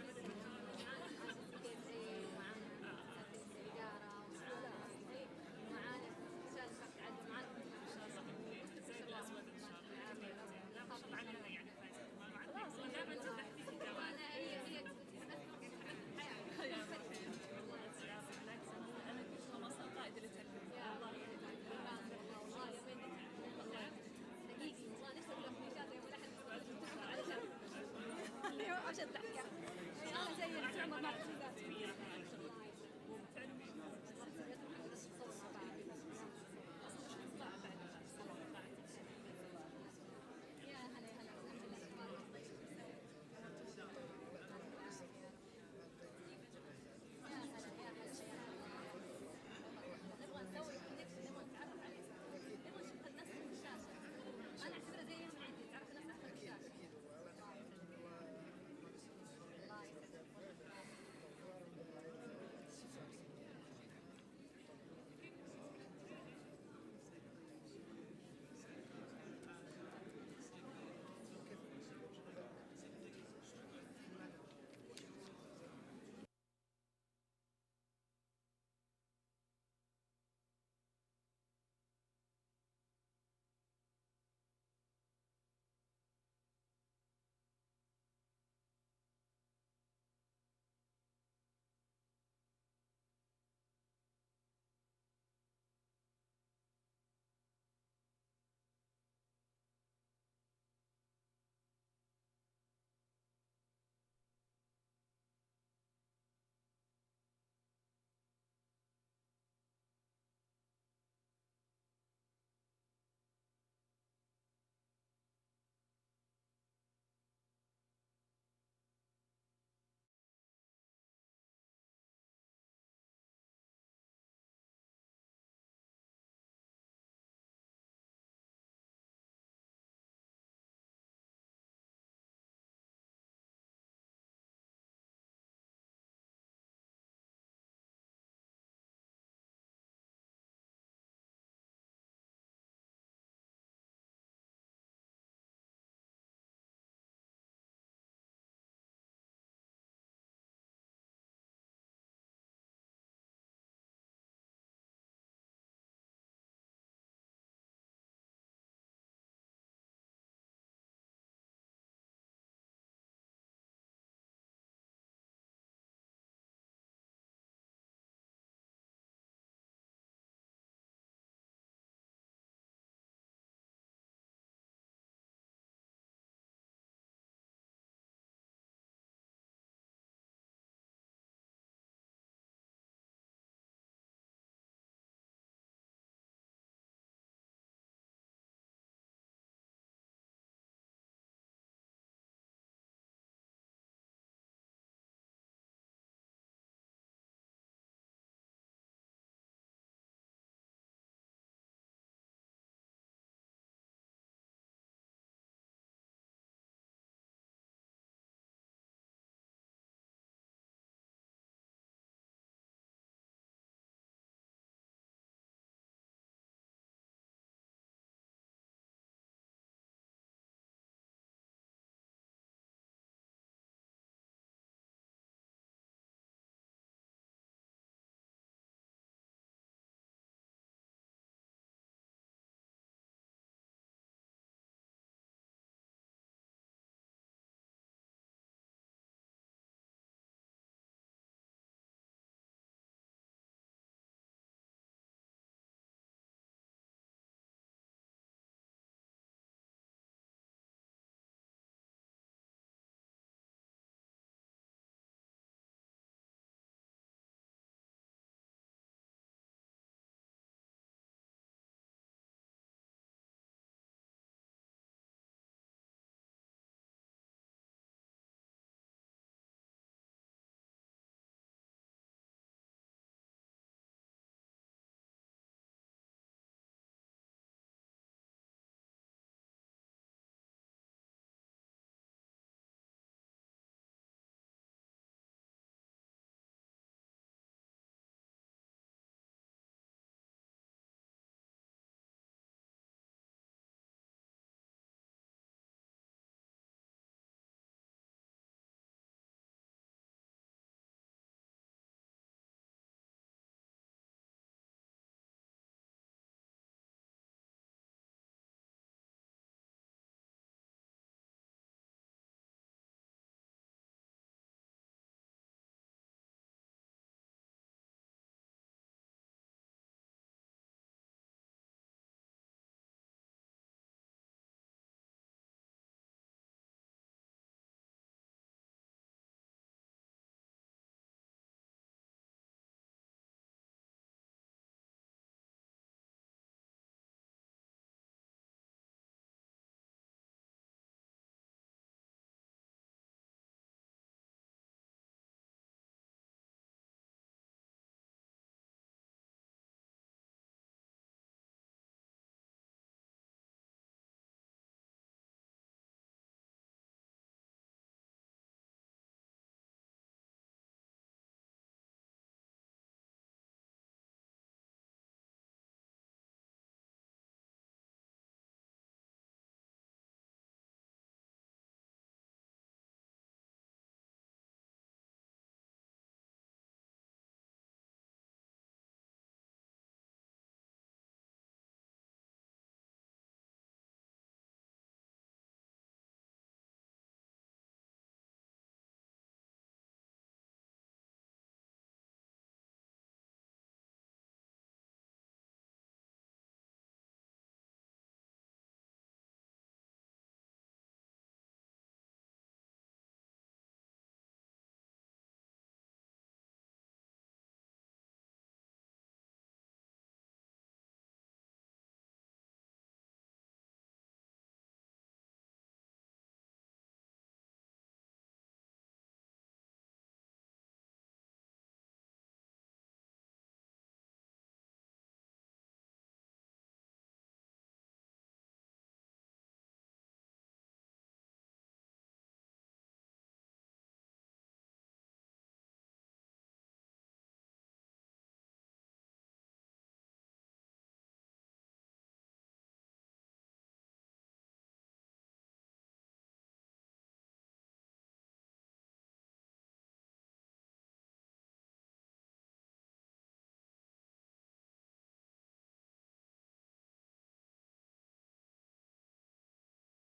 عشان تحكي. أنا زي عمر ما